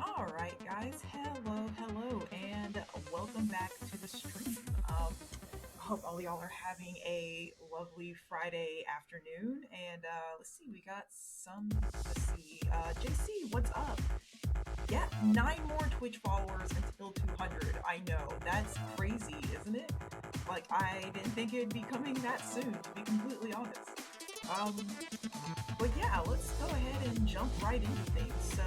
Alright guys, hello, and welcome back to the stream. Hope all y'all are having a lovely Friday afternoon, and let's see, we got JC, what's up? Yeah, 9 more Twitch followers until 200. I know, that's crazy, isn't it? Like, I didn't think it'd be coming that soon, to be completely honest. Um, but yeah, let's go ahead and jump right into things. So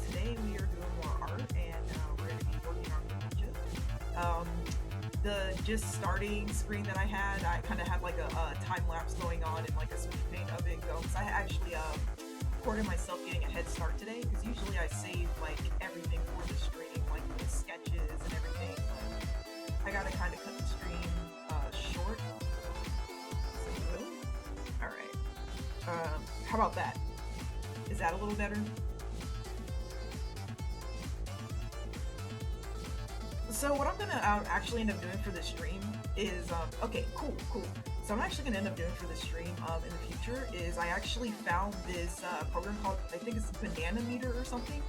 today we are doing more art, and we're going to be working on Greninja. The just starting screen that I had, I kind of had like a time lapse going on and like a speed paint of it go. Because I actually recorded myself getting a head start today. Because usually I save like everything for the stream, like the sketches and everything. But I gotta kind of cut the stream short. So really, all right. How about that? Is that a little better? So what I'm gonna actually end up doing for this stream is, okay, cool. So I'm actually gonna end up doing for this stream in the future is I actually found this program called, I think it's Banana Meter or something,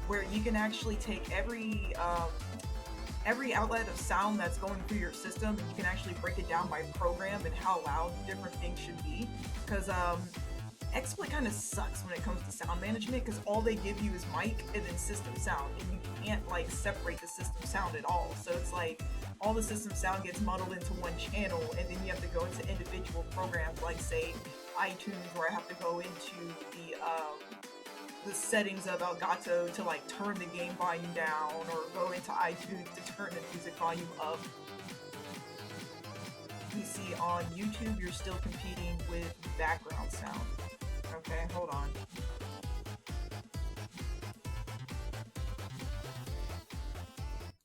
where you can actually take every outlet of sound that's going through your system, and you can actually break it down by program and how loud different things should be. Because XSplit kind of sucks when it comes to sound management because all they give you is mic and then system sound, and you can't like separate the system sound at all. So it's like all the system sound gets muddled into one channel, and then you have to go into individual programs like say iTunes, where I have to go into the settings of Elgato to like turn the game volume down, or go into iTunes to turn the music volume up. You see on YouTube, you're still competing with background sound. Okay, hold on.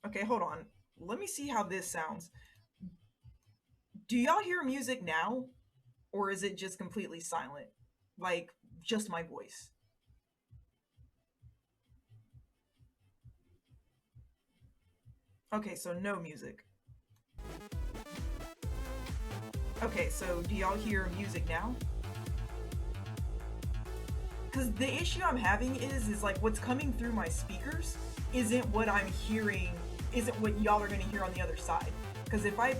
Okay, hold on. Let me see how this sounds. Do y'all hear music now? Or is it just completely silent? Like, just my voice? Okay, so no music. Okay, so do y'all hear music now? Because the issue I'm having is like what's coming through my speakers isn't what I'm hearing, isn't what y'all are going to hear on the other side. Because if I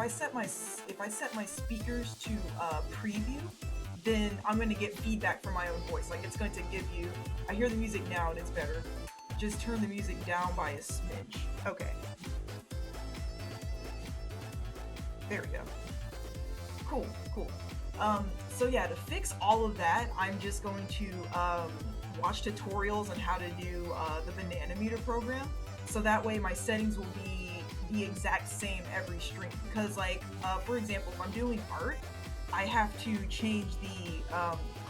set my speakers to preview, then I'm going to get feedback from my own voice. Like it's going to give you, I hear the music now and it's better. Just turn the music down by a smidge. Okay. There we go. Cool. So yeah, to fix all of that, I'm just going to watch tutorials on how to do the Banana Meter program. So that way my settings will be the exact same every stream. Because like, for example, if I'm doing art, I have to change the,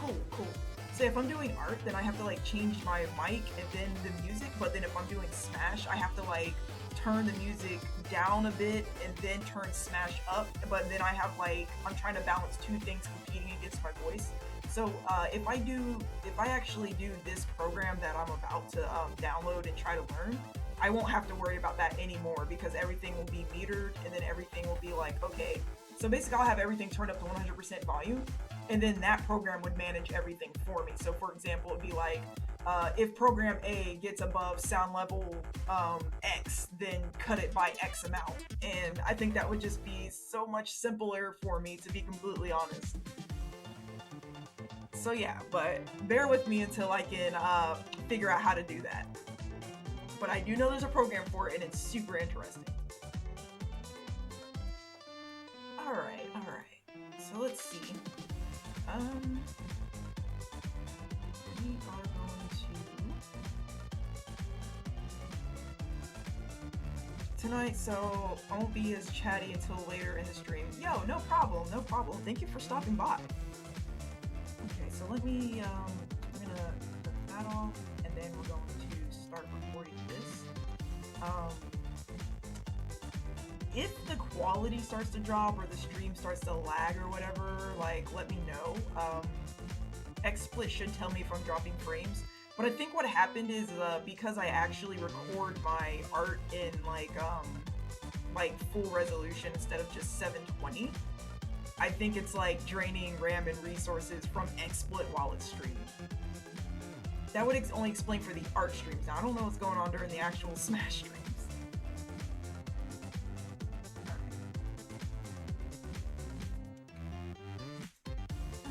cool. So if I'm doing art, then I have to like change my mic and then the music. But then if I'm doing Smash, I have to like turn the music down a bit and then turn Smash up. But then I have like, I'm trying to balance two things competing against my voice. So if I actually do this program that I'm about to download and try to learn, I won't have to worry about that anymore because everything will be metered, and then everything will be like, okay, so basically I'll have everything turned up to 100% volume, and then that program would manage everything for me. So for example, it'd be like, if program A gets above sound level X, then cut it by X amount. And I think that would just be so much simpler for me, to be completely honest. So yeah, but bear with me until I can figure out how to do that. But I do know there's a program for it, and it's super interesting. Alright. So let's see. We are going to tonight, so I won't be as chatty until later in the stream. Yo, no problem. Thank you for stopping by. Okay, so let me, I'm gonna put that off, and then we're going to start recording this. If the quality starts to drop or the stream starts to lag or whatever, like, let me know. XSplit should tell me if I'm dropping frames. But I think what happened is because I actually record my art in like full resolution instead of just 720, I think it's like draining RAM and resources from XSplit while it's streaming. that would only explain for the art streams. Now I don't know what's going on during the actual Smash streams.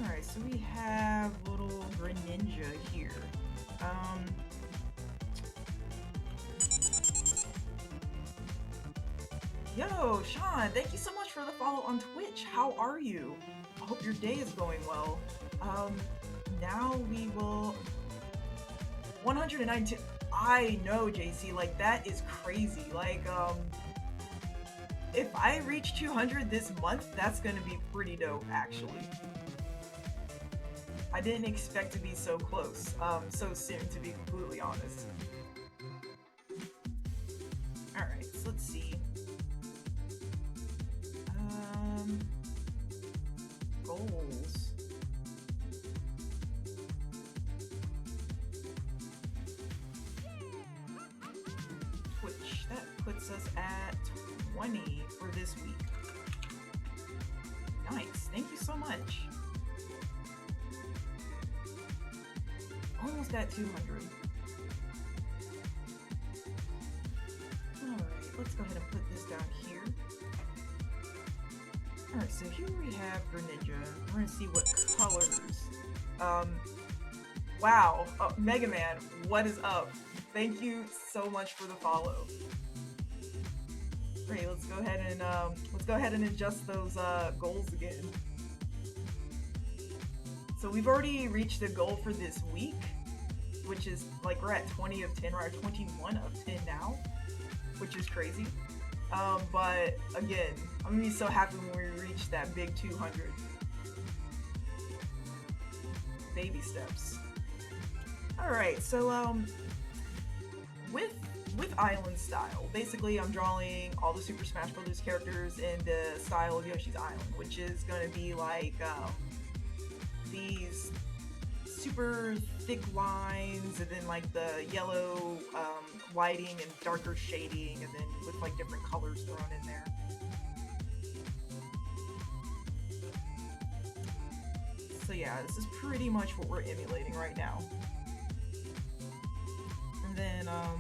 Alright, so we have little Greninja here. Yo, Sean, thank you so much for the follow on Twitch. How are you? I hope your day is going well. Now we will... 192. I know, JC, like, that is crazy. Like, if I reach 200 this month, that's gonna be pretty dope, actually. I didn't expect to be so close, so soon, to be completely honest. Alright, so let's see. Goals. Twitch, that puts us at 20 for this week. Nice, thank you so much. Almost at 200. Alright, let's go ahead and put this down here. Alright, so here we have Greninja. We're gonna see what colors. Wow, Mega Man, what is up? Thank you so much for the follow. Great, let's go ahead and adjust those goals again. So we've already reached the goal for this week, which is like we're at 20 of 10, we're at 21 of 10 now, which is crazy. But again, I'm gonna be so happy when we reach that big 200. Baby steps. Alright, so with Island style, basically I'm drawing all the Super Smash Bros. Characters in the style of Yoshi's Island, which is gonna be like these super thick lines, and then like the yellow lighting and darker shading, and then with like different colors thrown in there. So yeah, this is pretty much what we're emulating right now. And then okay,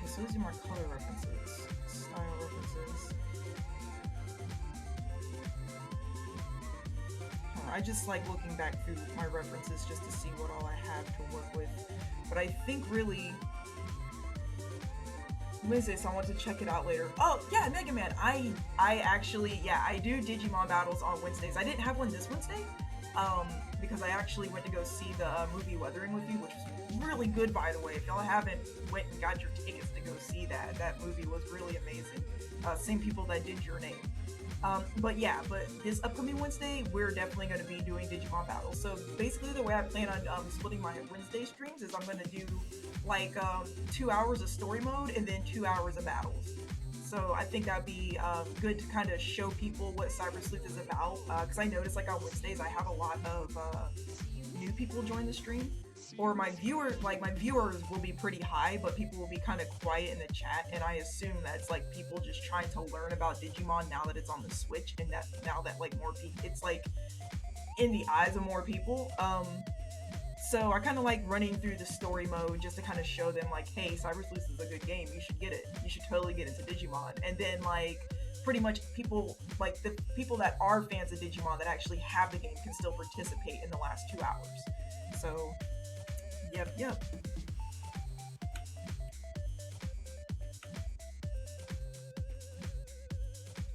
so these are more color references, style references. I just like looking back through my references just to see what all I have to work with. But I think really... Wednesday, so I want to check it out later. Oh, yeah, Mega Man. I actually, yeah, I do Digimon battles on Wednesdays. I didn't have one this Wednesday, because I actually went to go see the movie Weathering with You, which was really good, by the way. If y'all haven't went and got your tickets to go see that, that movie was really amazing. Same people that did Your Name. But yeah, but this upcoming Wednesday, we're definitely going to be doing Digimon battles. So basically the way I plan on splitting my Wednesday streams is I'm going to do like 2 hours of story mode and then 2 hours of battles. So I think that'd be good to kind of show people what Cyber Sleuth is about, because I noticed like on Wednesdays I have a lot of new people join the stream. Or my viewers will be pretty high, but people will be kind of quiet in the chat, and I assume that's like people just trying to learn about Digimon now that it's on the Switch, and that now that like more people, it's like in the eyes of more people. So I kind of like running through the story mode just to kind of show them like, hey, Cyber Sleuth is a good game, you should get it, you should totally get into Digimon. And then like pretty much people, like the people that are fans of Digimon that actually have the game can still participate in the last 2 hours. So Yep.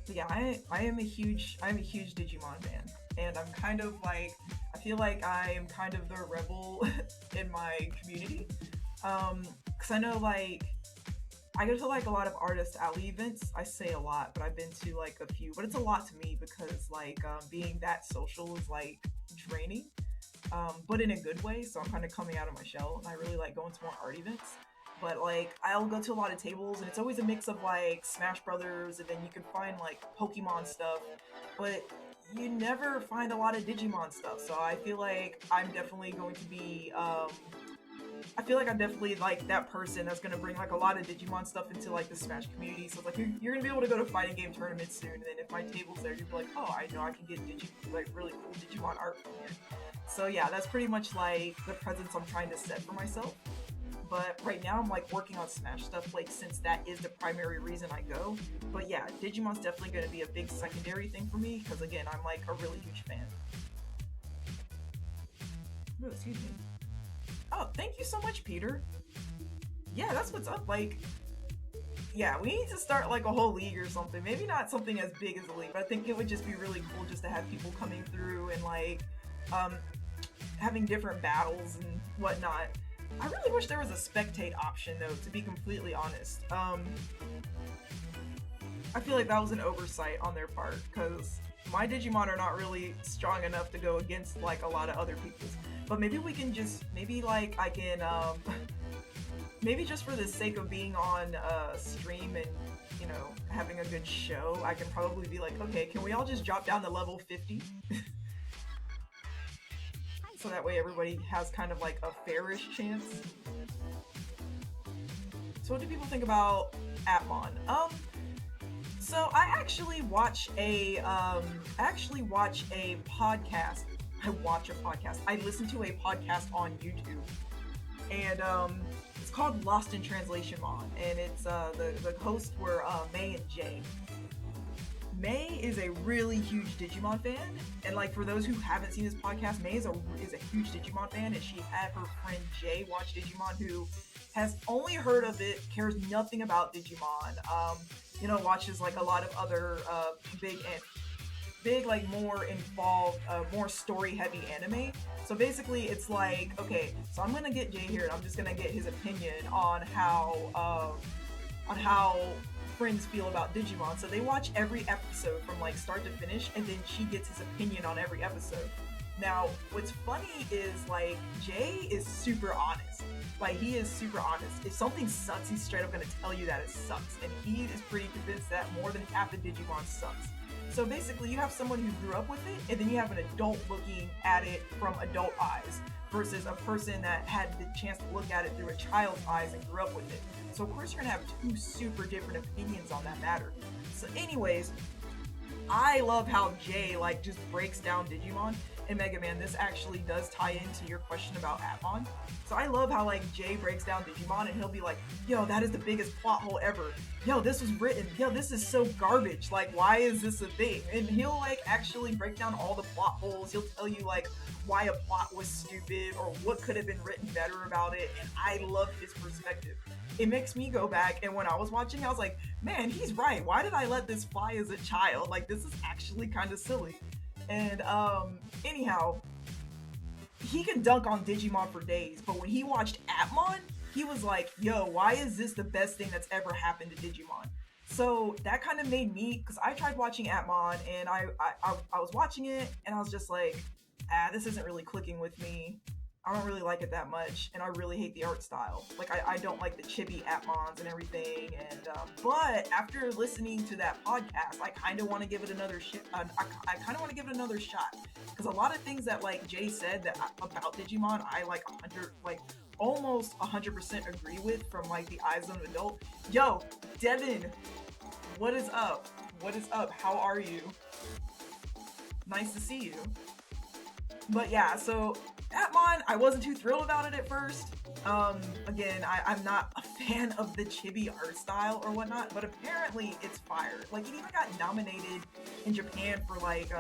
But yeah, I am a huge Digimon fan, and I'm kind of like, I feel like I am kind of the rebel in my community, because I know like I go to like a lot of artist alley events. I say a lot, but I've been to like a few, but it's a lot to me because like being that social is like draining. But in a good way, so I'm kind of coming out of my shell, and I really like going to more art events. But like, I'll go to a lot of tables, and it's always a mix of like Smash Brothers, and then you can find like Pokemon stuff, but you never find a lot of Digimon stuff. So I feel like I'm definitely going to be I feel like I'm definitely like that person that's gonna bring like a lot of Digimon stuff into like the Smash community. So it's like you're gonna be able to go to fighting game tournaments soon, and then if my table's there, you'll be like, oh, I know I can get like really cool Digimon art from here. So yeah, that's pretty much like the presence I'm trying to set for myself. But right now I'm like working on Smash stuff, like since that is the primary reason I go. But yeah, Digimon's definitely gonna be a big secondary thing for me because again, I'm like a really huge fan. Oh, excuse me. Oh, thank you so much, Peter. Yeah, that's what's up. Like, yeah, we need to start like a whole league or something. Maybe not something as big as a league, but I think it would just be really cool just to have people coming through and like having different battles and whatnot. I really wish there was a spectate option though, to be completely honest. I feel like that was an oversight on their part because my Digimon are not really strong enough to go against like a lot of other people's. But maybe we can just, maybe like I can, maybe just for the sake of being on stream and, you know, having a good show, I can probably be like, okay, can we all just drop down to level 50? So that way everybody has kind of like a fairish chance. So what do people think about Atmon? So I actually watch a podcast. I listen to a podcast on YouTube, and it's called Lost in Translation Mon, and it's the hosts were May and Jay. May is a really huge Digimon fan, and like for those who haven't seen this podcast, May is a huge Digimon fan, and she had her friend Jay watch Digimon, who has only heard of it, cares nothing about Digimon. You know, watches like a lot of other big like more involved, more story heavy anime. So basically it's like, okay, so I'm gonna get Jay here and I'm just gonna get his opinion on how friends feel about Digimon. So they watch every episode from like start to finish, and then she gets his opinion on every episode. Now, what's funny is like Jay is super honest. Like he is super honest. If something sucks, he's straight up gonna tell you that it sucks, and he is pretty convinced that more than half the Digimon sucks. So basically, you have someone who grew up with it, and then you have an adult looking at it from adult eyes, versus a person that had the chance to look at it through a child's eyes and grew up with it. So of course you're gonna have two super different opinions on that matter. So anyways, I love how Jay like just breaks down Digimon. And Mega Man, this actually does tie into your question about Atmon. So I love how like Jay breaks down Digimon and he'll be like, yo, that is the biggest plot hole ever. Yo, this was written. Yo, this is so garbage. Like, why is this a thing? And he'll like actually break down all the plot holes. He'll tell you like why a plot was stupid or what could have been written better about it. And I love his perspective. It makes me go back, and when I was watching, I was like, man, he's right. Why did I let this fly as a child? Like, this is actually kind of silly. And anyhow, he can dunk on Digimon for days, but when he watched Atmon, he was like, yo, why is this the best thing that's ever happened to Digimon? So that kind of made me, because I tried watching Atmon, and I was watching it, and I was just like, this isn't really clicking with me. I don't really like it that much, and I really hate the art style. Like, I don't like the chibi Atmons and everything, and but after listening to that podcast, I kind of want to give it another I kind of want to give it another shot, because a lot of things that like Jay said about Digimon, I like almost 100% agree with from like the eyes of an adult. Yo, Devin, what is up? What is up? How are you? Nice to see you. But yeah, so Atmon, I wasn't too thrilled about it at first. Again, I'm not a fan of the chibi art style or whatnot, but apparently it's fire. Like, it even got nominated in Japan for like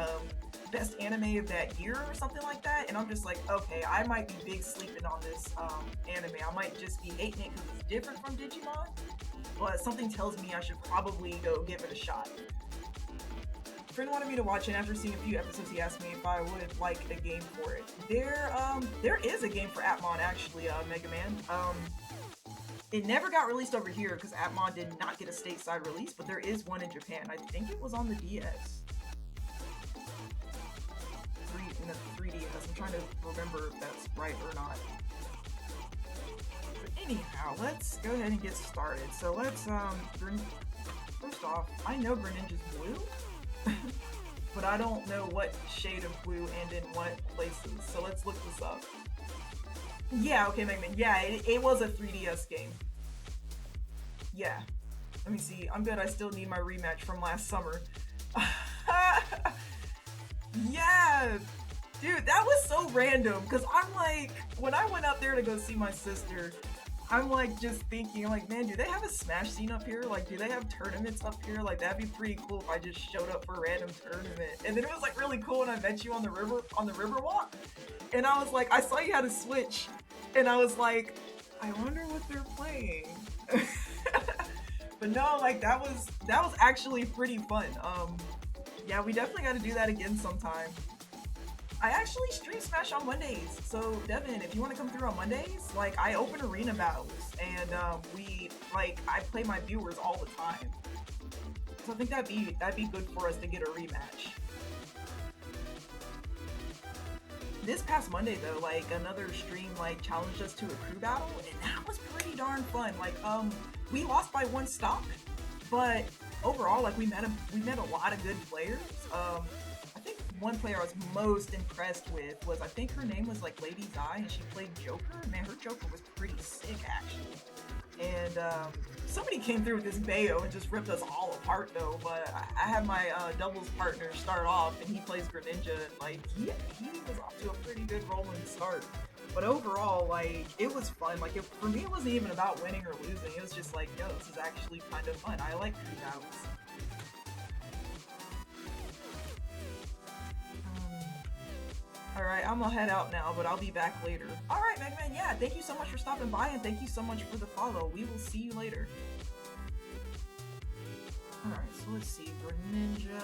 best anime of that year or something like that, and I'm just like, okay, I might be big sleeping on this anime. I might just be hating it because it's different from Digimon, but something tells me I should probably go give it a shot. A friend wanted me to watch it, and after seeing a few episodes, he asked me if I would like a game for it. There is a game for Atmon, actually, Mega Man. It never got released over here because Atmon did not get a stateside release, but there is one in Japan. I think it was on the DS. In the 3DS. I'm trying to remember if that's right or not. But anyhow, let's go ahead and get started. So let's, first off, I know Greninja's blue. But I don't know what shade of blue and in what places, so let's look this up. Yeah, okay, Mega Man. Yeah, it was a 3DS game. Yeah. Let me see. I'm good. I still need my rematch from last summer. Yeah, dude, that was so random because I'm like, when I went up there to go see my sister, I'm like just thinking, like, man, do they have a Smash scene up here? Like, do they have tournaments up here? Like, that'd be pretty cool if I just showed up for a random tournament. And then it was like really cool when I met you on the river walk, and I was like, I saw you had a Switch, and I was like, I wonder what they're playing. But no, like that was actually pretty fun. Yeah, we definitely got to do that again sometime. I actually stream Smash on Mondays, so Devin, if you want to come through on Mondays, like I open arena battles, and we like I play my viewers all the time. So I think that'd be good for us to get a rematch. This past Monday though, like another stream like challenged us to a crew battle, and that was pretty darn fun. Like we lost by one stock, but overall like we met a lot of good players. I think one player I was most impressed with was, I think her name was like Lady's Eye, and she played Joker. Man, her Joker was pretty sick actually. And somebody came through with this Bayo and just ripped us all apart though. But I had my doubles partner start off, and he plays Greninja, and like he was off to a pretty good rolling start. But overall, like it was fun. Like for me, it wasn't even about winning or losing. It was just like, yo, this is actually kind of fun. I like crew battles. All right, I'm gonna head out now, but I'll be back later. All right, Mega Man, yeah, thank you so much for stopping by, and thank you so much for the follow. We will see you later. All right, so let's see, Greninja.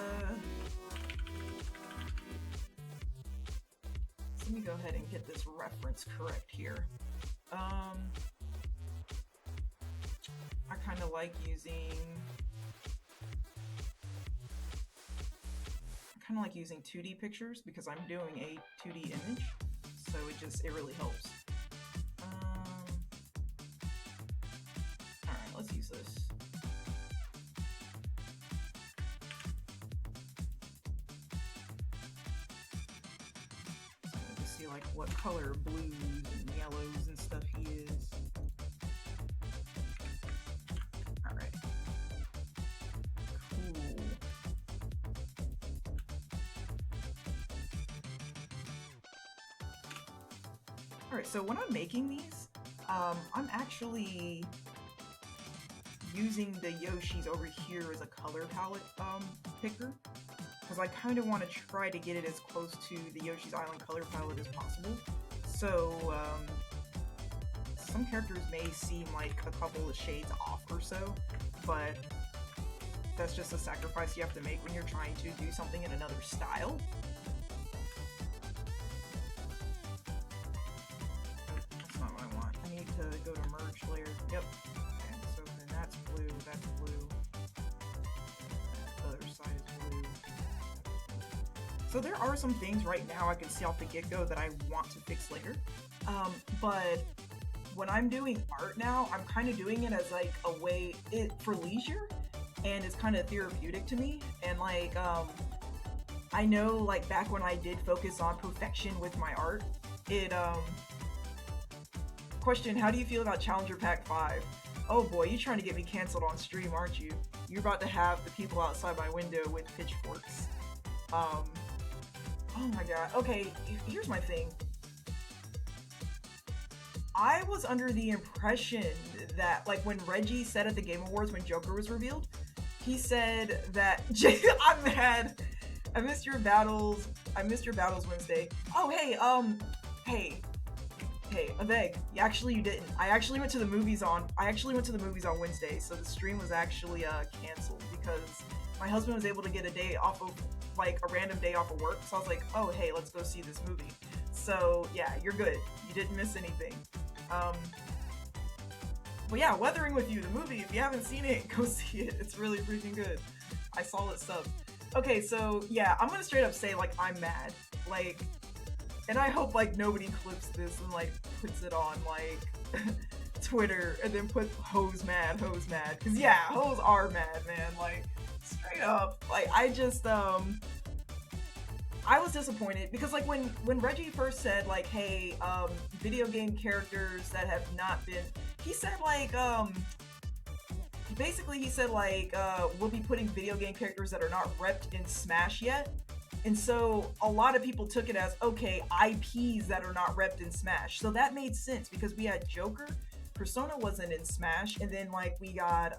So let me go ahead and get this reference correct here. I kind of like using. Kind of like using 2D pictures because I'm doing a 2D image, so it really helps. All right, let's use this. So I need to see like what color blues and yellows and stuff he is. All right. Cool. Alright, so when I'm making these, I'm actually using the Yoshis over here as a color palette picker, because I kind of want to try to get it as close to the Yoshi's Island color palette as possible. So some characters may seem like a couple of shades off or so, but that's just a sacrifice you have to make when you're trying to do something in another style. To go to merge layer. Yep. And so then that's blue, that's blue. That other side is blue. So there are some things right now I can see off the get-go that I want to fix later. But when I'm doing art now, I'm kind of doing it as like a way for leisure, and it's kind of therapeutic to me. And like I know like back when I did focus on perfection with my art, it Question, how do you feel about Challenger Pack 5? Oh boy, you're trying to get me canceled on stream, aren't you? You're about to have the people outside my window with pitchforks. Oh my god. Okay, here's my thing. I was under the impression that, like, when Reggie said at the Game Awards when Joker was revealed, he said that I'm mad. I missed your battles Wednesday. Oh, hey, Hey, Aveg, you didn't. I actually went to the movies on Wednesday, so the stream was actually canceled because my husband was able to get a day off of, like, a random day off of work, so I was like, oh, hey, let's go see this movie. So, yeah, you're good. You didn't miss anything. But yeah, Weathering with You, the movie, if you haven't seen it, go see it. It's really freaking good. I saw it sub. Okay, so, yeah, I'm gonna straight up say, like, I'm mad. Like, and I hope, like, nobody clips this and, like, puts it on, like, Twitter, and then put hoes mad, because, yeah, hoes are mad, man, like, straight up, like, I just, I was disappointed because like when Reggie first said like, hey, video game characters that have not been, he said like basically he said like we'll be putting video game characters that are not repped in Smash yet. And so a lot of people took it as, okay, IPs that are not repped in Smash. So that made sense because we had Joker, Persona wasn't in Smash, and then like we got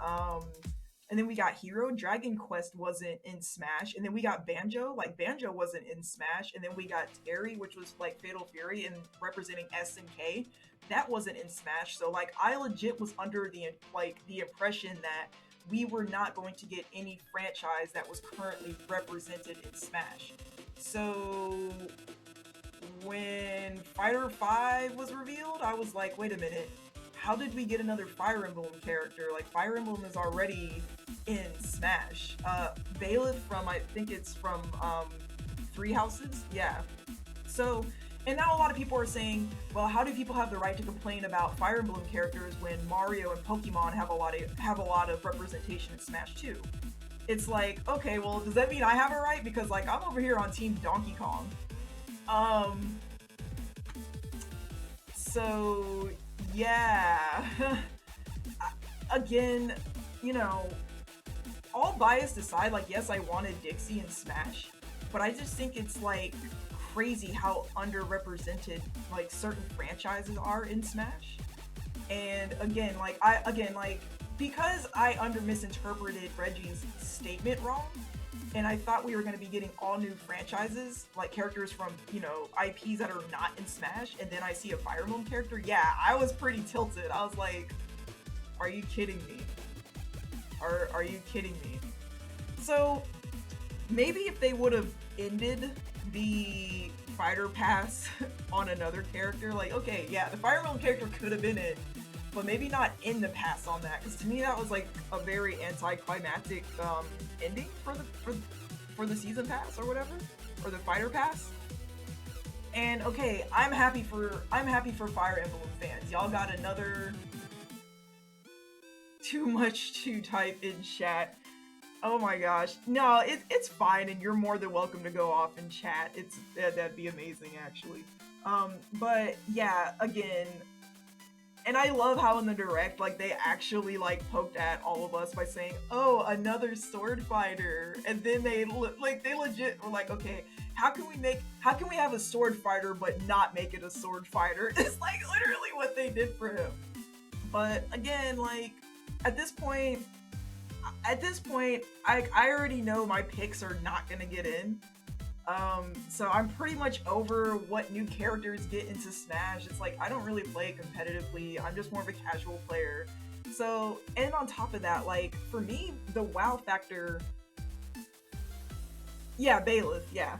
Hero, Dragon Quest wasn't in Smash, and then we got Banjo, like Banjo wasn't in Smash, and then we got Terry, which was like Fatal Fury and representing S and K. That wasn't in Smash. So like I legit was under the impression that we were not going to get any franchise that was currently represented in Smash. So when Fighter 5 was revealed, I was like, wait a minute, how did we get another Fire Emblem character? Like Fire Emblem is already in Smash. Bailiff from, I think it's from Three Houses? Yeah. So, and now a lot of people are saying, well, how do people have the right to complain about Fire Emblem characters when Mario and Pokemon have a lot of representation in Smash 2? It's like, okay, well, does that mean I have a right? Because like I'm over here on Team Donkey Kong. So yeah. Again, you know, all bias aside, like yes, I wanted Dixie in Smash, but I just think it's like crazy how underrepresented like certain franchises are in Smash. And again, because I misinterpreted Reggie's statement wrong, and I thought we were going to be getting all new franchises, like characters from, you know, IPs that are not in Smash, and then I see a Fire Emblem character, yeah, I was pretty tilted. I was like, are you kidding me? Are you kidding me? So maybe if they would have ended the fighter pass on another character, like, okay, yeah, the Fire Emblem character could have been it, but maybe not in the pass on that, because to me that was like a very anticlimactic ending for the season pass or whatever, or the fighter pass. And okay, I'm happy for Fire Emblem fans. Y'all got another too much to type in chat. Oh my gosh. No, it's fine, and you're more than welcome to go off in chat. That'd be amazing, actually. But yeah, again, and I love how in the direct, like, they actually, like, poked at all of us by saying, oh, another sword fighter. And then they legit were like, okay, how can we have a sword fighter but not make it a sword fighter? It's like literally what they did for him. But again, like, at this point, I already know my picks are not gonna get in. So I'm pretty much over what new characters get into Smash. It's like, I don't really play competitively. I'm just more of a casual player. So, and on top of that, like, for me, the WoW factor... Yeah, Bailiff, yeah.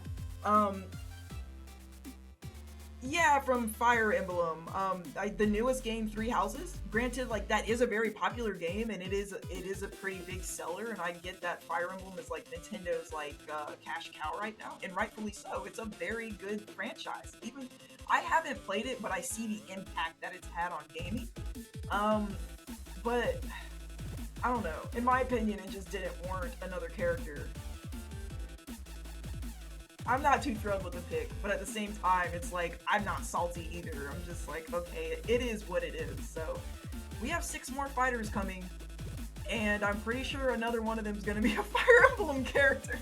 Yeah, from Fire Emblem. The newest game, Three Houses. Granted, like, that is a very popular game, and it is a pretty big seller, and I get that Fire Emblem is like Nintendo's like cash cow right now, and rightfully so. It's a very good franchise. Even I haven't played it, but I see the impact that it's had on gaming. But I don't know. In my opinion, it just didn't warrant another character. I'm not too thrilled with the pick, but at the same time, it's like, I'm not salty either. I'm just like, okay, it is what it is. So, we have 6 more fighters coming, and I'm pretty sure another one of them is going to be a Fire Emblem character.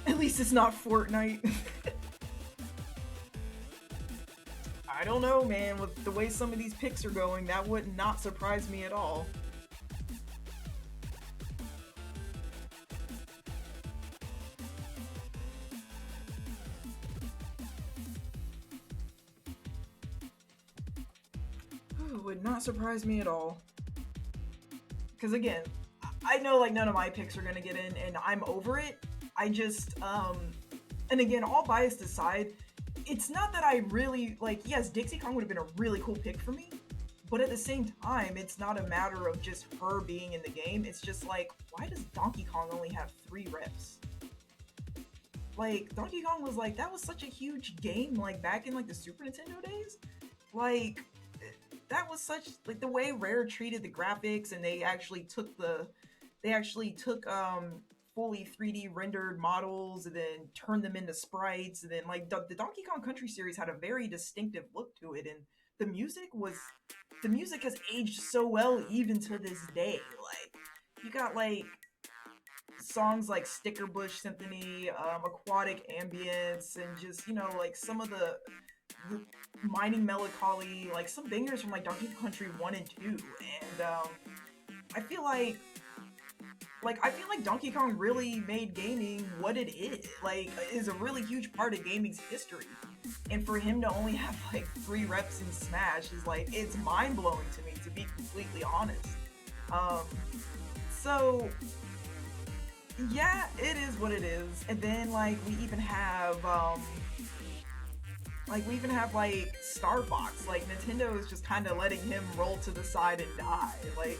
At least it's not Fortnite. I don't know, man. With the way some of these picks are going, that would not surprise me at all. It would not surprise me at all. Because again, I know like none of my picks are gonna get in, and I'm over it. I just, and again, all bias aside, it's not that I really, like, yes, Dixie Kong would have been a really cool pick for me, but at the same time, it's not a matter of just her being in the game. It's just like, why does Donkey Kong only have 3 reps? Like, Donkey Kong was like, that was such a huge game, like, back in, like, the Super Nintendo days. Like, that was such like the way Rare treated the graphics, and they actually took fully 3D rendered models and then turned them into sprites, and then like the Donkey Kong Country series had a very distinctive look to it, and the music was the music has aged so well even to this day. Like you got like songs like Sticker Bush Symphony, Aquatic Ambience, and just like some of the Mining Melancholy, like some bangers from like Donkey Kong Country 1 and 2. And I feel like I feel like Donkey Kong really made gaming what it is a really huge part of gaming's history. And for him to only have like 3 reps in Smash is like it's mind blowing to me, to be completely honest. Um, so yeah, it is what it is. And then we even have like Star Fox. Like Nintendo is just kind of letting him roll to the side and die. Like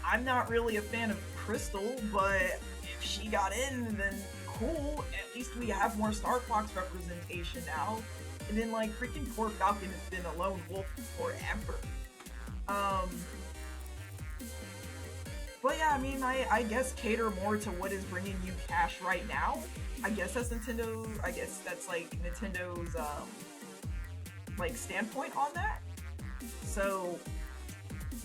I'm not really a fan of Crystal, but if she got in, then cool. At least we have more Star Fox representation now. And then like freaking poor Falcon has been a lone wolf forever. Um, but yeah, I mean, I guess cater more to what is bringing you cash right now. I guess that's Nintendo. I guess that's like Nintendo's like standpoint on that. So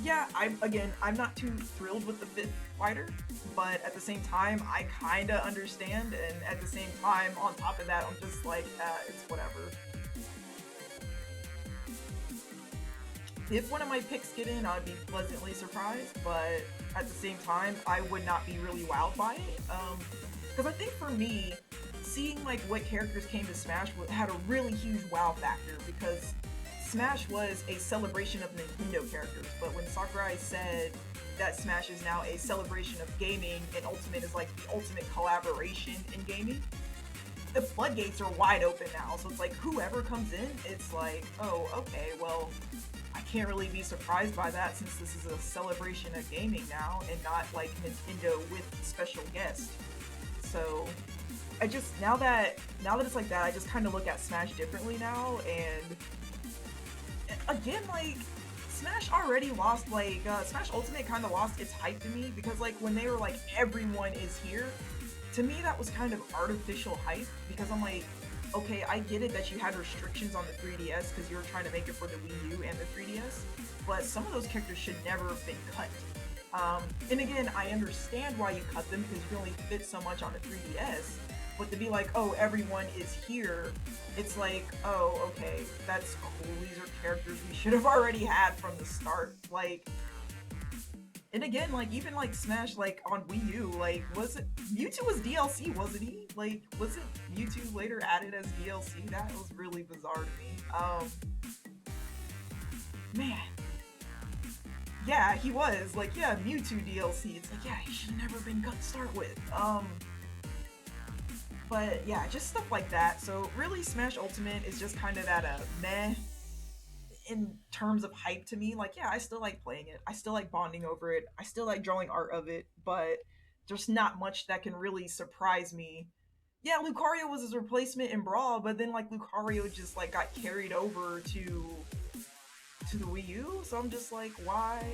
yeah, I'm not too thrilled with the fifth fighter, but at the same time, I kinda understand, and at the same time, on top of that, I'm just like, it's whatever. If one of my picks get in, I'd be pleasantly surprised, but at the same time, I would not be really wowed by it. Because I think for me, seeing like what characters came to Smash had a really huge wow factor, because Smash was a celebration of Nintendo characters, but when Sakurai said that Smash is now a celebration of gaming and Ultimate is like the ultimate collaboration in gaming, the floodgates are wide open now. So it's like whoever comes in, it's like, oh, okay, well, I can't really be surprised by that since this is a celebration of gaming now and not like Nintendo with special guest. So I just now that it's like that, I just kind of look at Smash differently now. And again, like Smash already lost Smash Ultimate kind of lost its hype to me, because like when they were like everyone is here, to me that was kind of artificial hype, because I'm like, okay, I get it that you had restrictions on the 3DS because you were trying to make it for the Wii U and the 3DS, but some of those characters should never have been cut. And again, I understand why you cut them because you can only fit so much on the 3DS, but to be like, oh, everyone is here, it's like, oh, okay, that's cool, these are characters we should have already had from the start. Like, and again, like, even like Smash, like on Wii U, like, was it Mewtwo was DLC, wasn't he? Like, wasn't Mewtwo later added as DLC? That was really bizarre to me. Man. Yeah, he was. Like, yeah, Mewtwo DLC. It's like, yeah, he should have never been cut to start with. But yeah, just stuff like that. So really, Smash Ultimate is just kind of at a meh in terms of hype to me. Like, yeah, I still like playing it. I still like bonding over it. I still like drawing art of it, but there's not much that can really surprise me. Yeah, Lucario was his replacement in Brawl, but then like Lucario just like got carried over to the Wii U, so I'm just like, why?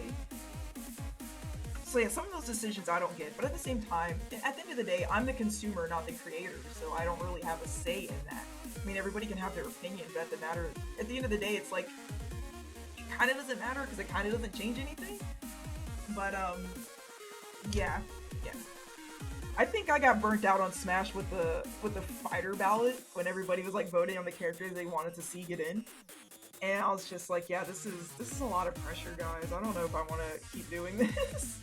So yeah, some of those decisions I don't get, but at the same time, at the end of the day, I'm the consumer, not the creator, so I don't really have a say in that. I mean, everybody can have their opinion, but at the end of the day, it's like, it kind of doesn't matter because it kind of doesn't change anything. But yeah. I think I got burnt out on Smash with the fighter ballot when everybody was like voting on the characters they wanted to see get in. And I was just like, yeah, this is a lot of pressure, guys. I don't know if I want to keep doing this.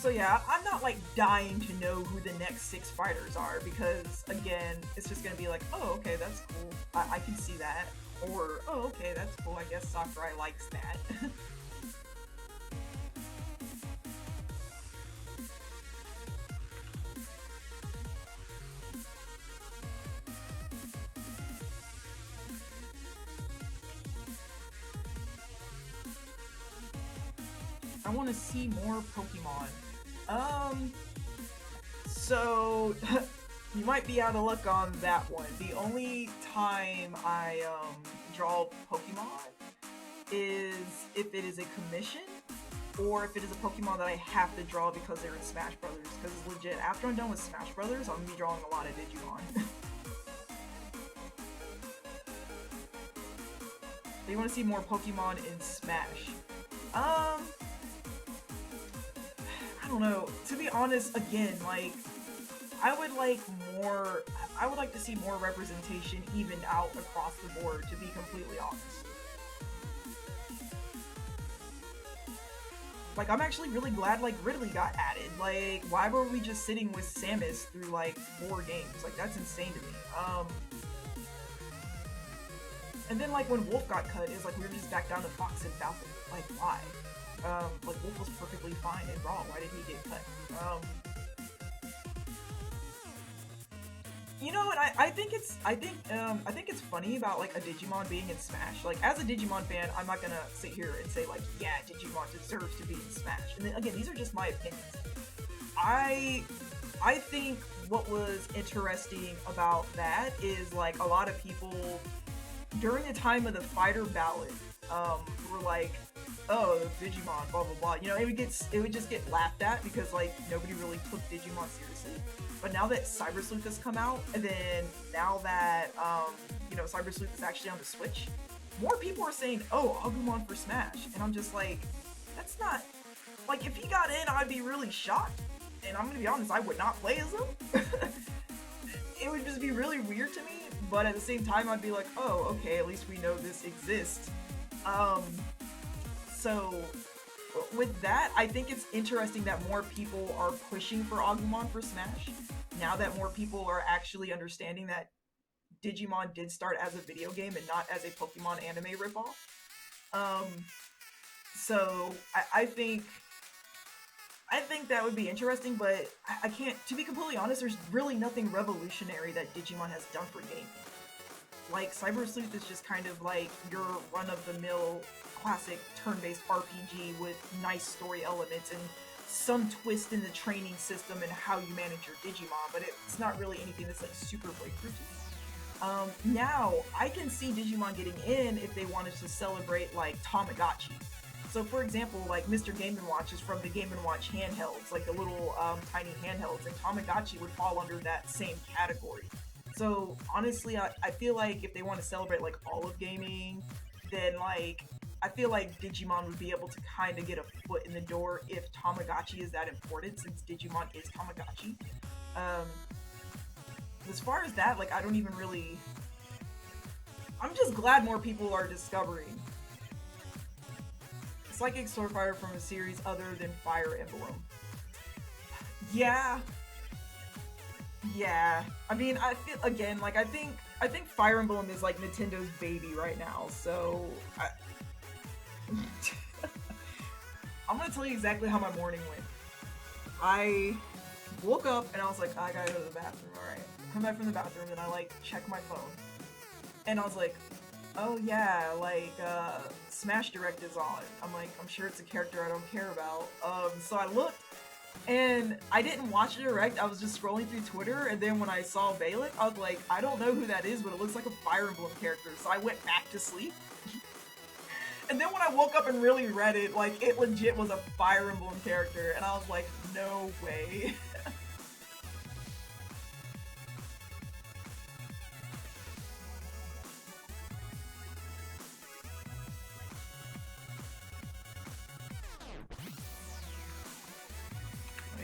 So yeah, I'm not like dying to know who the next 6 fighters are, because again, it's just gonna be like, oh, okay, that's cool. I can see that. Or, oh, okay, that's cool. I guess Sakurai likes that. I want to see more Pokemon. So You might be out of luck on that one. The only time I draw Pokemon is if it is a commission or if it is a Pokemon that I have to draw because they're in Smash Brothers. Because legit, after I'm done with Smash Brothers, I'm gonna be drawing a lot of Digimon. They want to see more Pokemon in Smash. I don't know. To be honest, again, like, I would like to see more representation evened out across the board, to be completely honest. Like, I'm actually really glad, like, Ridley got added. Like, why were we just sitting with Samus through, like, 4 games? Like, that's insane to me. And then, like, when Wolf got cut, it was like we were just back down to Fox and Falcon. Like, why? Like, Wolf was perfectly fine in Raw. Why did he get cut? You know what? I think it's funny about like a Digimon being in Smash. Like, as a Digimon fan, I'm not gonna sit here and say like, yeah, Digimon deserves to be in Smash. And then, again, these are just my opinions. I think what was interesting about that is like a lot of people during the time of the fighter ballot were like, oh, Digimon, blah blah blah. You know, it would just get laughed at because like nobody really took Digimon seriously. But now that Cyber Sleuth has come out, and then now that you know, Cyber Sleuth is actually on the Switch, more people are saying, oh, Agumon for Smash, and I'm just like, that's not like, if he got in, I'd be really shocked. And I'm gonna be honest, I would not play as him. It would just be really weird to me, but at the same time, I'd be like, oh, okay, at least we know this exists. So with that, I think it's interesting that more people are pushing for Agumon for Smash, now that more people are actually understanding that Digimon did start as a video game and not as a Pokemon anime ripoff. So I think that would be interesting, but I can't, to be completely honest, there's really nothing revolutionary that Digimon has done for gaming. Like, Cyber Sleuth is just kind of like your run-of-the-mill classic turn-based RPG with nice story elements and some twist in the training system and how you manage your Digimon, but it's not really anything that's like super breakthrough to me. Now, I can see Digimon getting in if they wanted to celebrate like Tamagotchi. So for example, like Mr. Game & Watch is from the Game & Watch handhelds, like the little tiny handhelds, and Tamagotchi would fall under that same category. So honestly, I feel like if they want to celebrate like all of gaming, then like I feel like Digimon would be able to kind of get a foot in the door if Tamagotchi is that important, since Digimon is Tamagotchi. As far as that, like, I don't even really... I'm just glad more people are discovering Psychic Swordfighter from a series other than Fire Emblem. Yeah. I mean, I feel, again, like, I think Fire Emblem is like Nintendo's baby right now, so I'm gonna tell you exactly how my morning went. I woke up and I was like, I gotta go to the bathroom, alright. Come back from the bathroom and I like check my phone. And I was like, oh yeah, like Smash Direct is on. I'm like, I'm sure it's a character I don't care about. So I looked and I didn't watch the Direct, I was just scrolling through Twitter, and then when I saw Valak, I was like, I don't know who that is, but it looks like a Fire Emblem character, so I went back to sleep. And then when I woke up and really read it, like, it legit was a Fire Emblem character, and I was like, no way.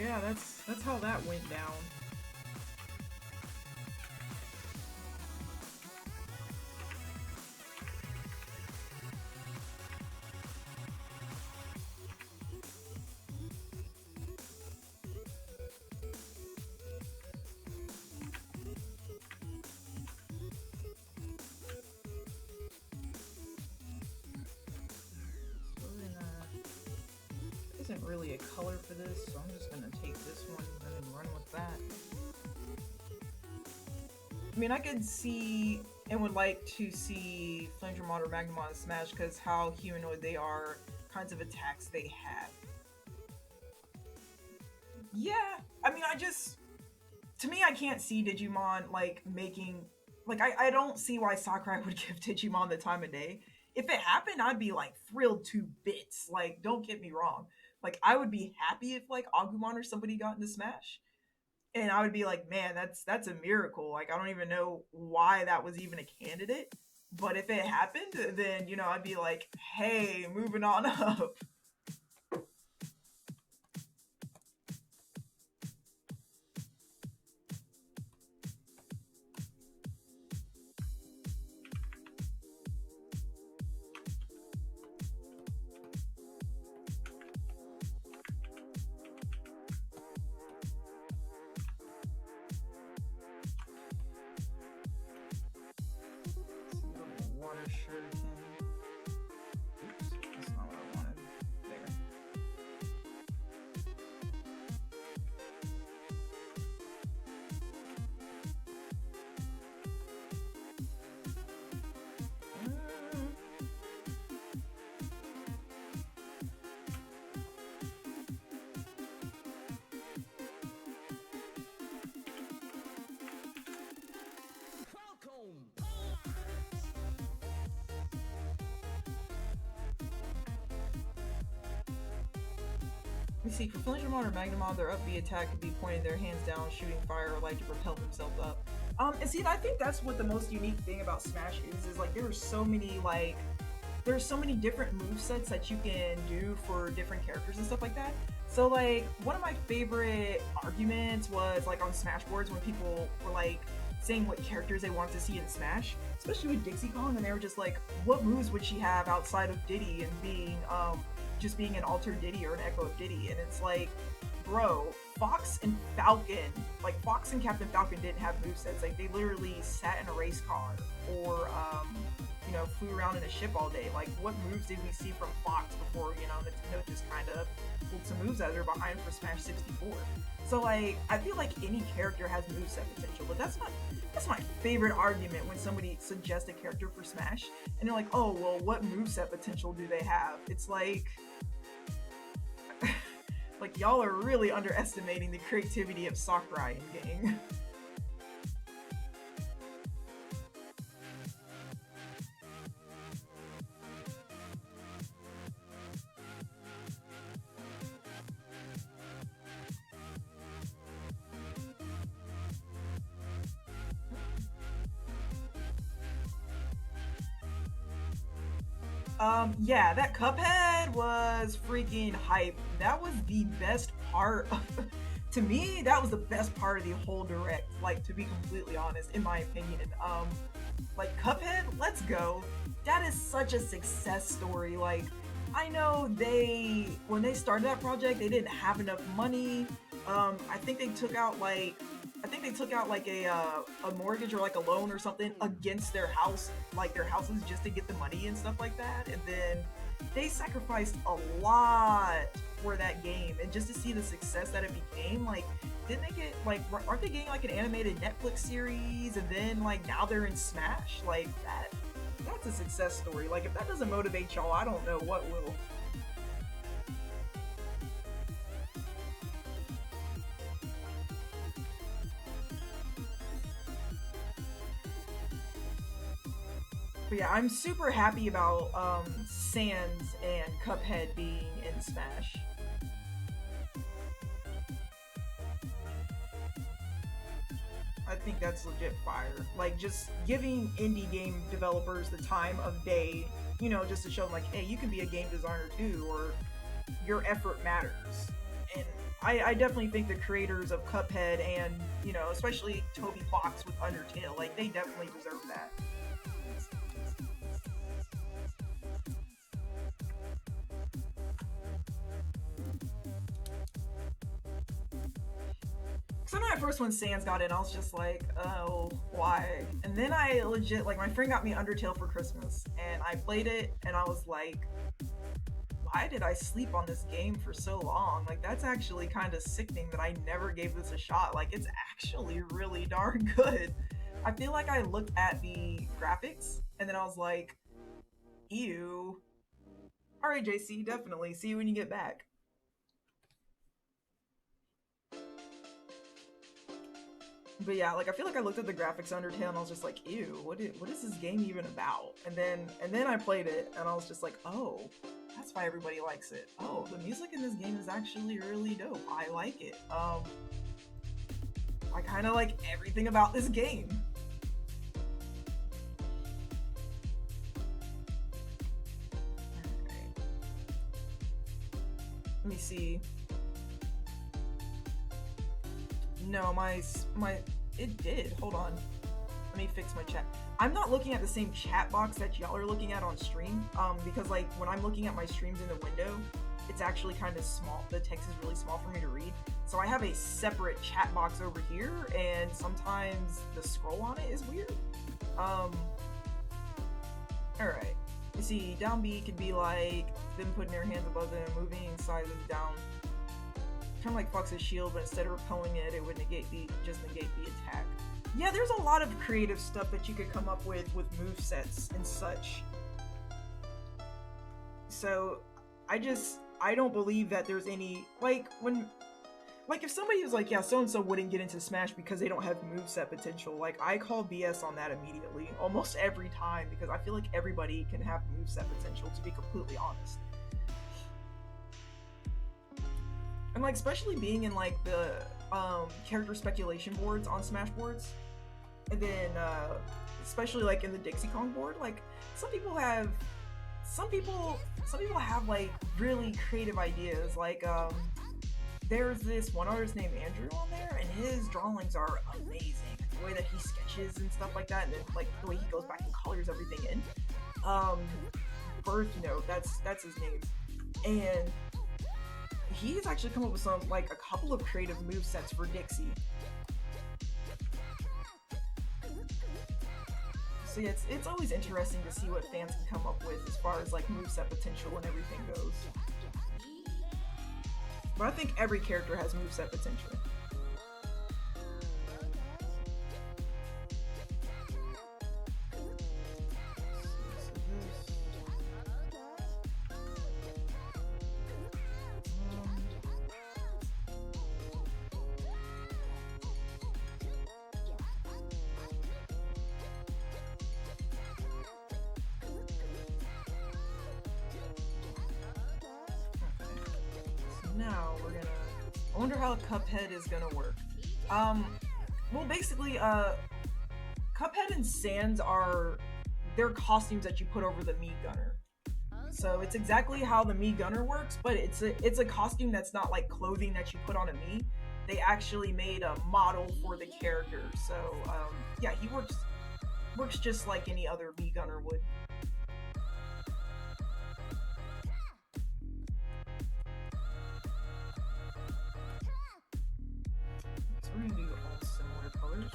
Yeah, that's how that went down. Isn't really a color for this, so I'm just gonna take this one and run with that. I mean, I could see and would like to see Flamedramon or Magnamon Smash because how humanoid they are, kinds of attacks they have. Yeah, I mean, to me, I can't see Digimon like making like I don't see why Sakurai would give Digimon the time of day. If it happened, I'd be like thrilled to bits. Like, don't get me wrong. Like, I would be happy if like Agumon or somebody got into Smash, and I would be like, man, that's a miracle. Like, I don't even know why that was even a candidate. But if it happened, then I'd be like, hey, moving on up. Water shuriken. Oops, that's not what I wanted. There. Mm. Let me see, for Flingermon or Magnamon, their up B attack could be pointing their hands down, shooting fire, or like to propel themselves up. And see, I think that's what the most unique thing about Smash is like there are so many there's so many different move sets that you can do for different characters and stuff like that. So like one of my favorite arguments was like on Smash boards when people were like saying what characters they wanted to see in Smash, especially with Dixie Kong, and they were just like, what moves would she have outside of Diddy and being just being an altered Diddy or an echo of Diddy? And it's like, bro, Fox and Falcon, like Fox and Captain Falcon didn't have movesets. Like they literally sat in a race car or flew around in a ship all day. Like what moves did we see from Fox before, Nintendo just kind of pulled some moves out of their behind for Smash 64. So like I feel like any character has moveset potential, but that's my favorite argument when somebody suggests a character for Smash and they're like, oh well, what moveset potential do they have? It's like like y'all are really underestimating the creativity of Sakurai in game. Yeah, that Cuphead was freaking hype. That was the best part of, to me, that was the best part of the whole direct, like to be completely honest, in my opinion. Like Cuphead, let's go. That is such a success story. Like, I know when they started that project, they didn't have enough money. I think they took out like a mortgage or like a loan or something against their house, like their houses, just to get the money and stuff like that. And then they sacrificed a lot for that game, and just to see the success that it became, like didn't they get like aren't they getting like an animated Netflix series, and then like now they're in Smash? Like that's a success story. Like if that doesn't motivate y'all, I don't know what will. But yeah, I'm super happy about Sans and Cuphead being in Smash. I think that's legit fire. Like just giving indie game developers the time of day, just to show them like, hey, you can be a game designer too, or your effort matters. And I definitely think the creators of Cuphead and especially Toby Fox with Undertale, like they definitely deserve that. So when I first when Sans got in, I was just like, oh, why? And then I legit like my friend got me Undertale for Christmas, and I played it, and I was like, why did I sleep on this game for so long? Like that's actually kind of sickening that I never gave this a shot. Like it's actually really darn good. I feel like I looked at the graphics, and then I was like, ew. All right, JC, definitely. See you when you get back. But yeah, like I feel like I looked at the graphics Undertale and I was just like, ew, what is this game even about? And then I played it and I was just like, oh, that's why everybody likes it. Oh, the music in this game is actually really dope. I like it. I kind of like everything about this game. Okay. Let me see. No, it did. Hold on. Let me fix my chat. I'm not looking at the same chat box that y'all are looking at on stream, because like when I'm looking at my streams in the window, it's actually kind of small. The text is really small for me to read. So I have a separate chat box over here, and sometimes the scroll on it is weird. Alright. You see, down B could be like them putting their hands above them, moving sides of down. Kind of like Fox's shield, but instead of repelling it, it would just negate the attack. Yeah, there's a lot of creative stuff that you could come up with movesets and such. So, I don't believe that there's any, like, if somebody was like, yeah, so-and-so wouldn't get into Smash because they don't have moveset potential, like, I call BS on that immediately, almost every time, because I feel like everybody can have moveset potential, to be completely honest. And like, especially being in like the character speculation boards on Smash boards, and then especially like in the Dixie Kong board, like some people have like really creative ideas. Like there's this one artist named Andrew on there, and his drawings are amazing. The way that he sketches and stuff like that, and then like the way he goes back and colors everything in. Birth Note, that's his name, and he's actually come up with a couple of creative movesets for Dixie. So yeah, it's always interesting to see what fans can come up with as far as like moveset potential and everything goes. But I think every character has moveset potential. Now we're gonna. I wonder how Cuphead is gonna work. Well, basically, Cuphead and Sans they're costumes that you put over the Mii Gunner. So it's exactly how the Mii Gunner works, but it's a costume that's not like clothing that you put on a Mii. They actually made a model for the character. So yeah, he works just like any other Mii Gunner would. We're gonna do all similar colors.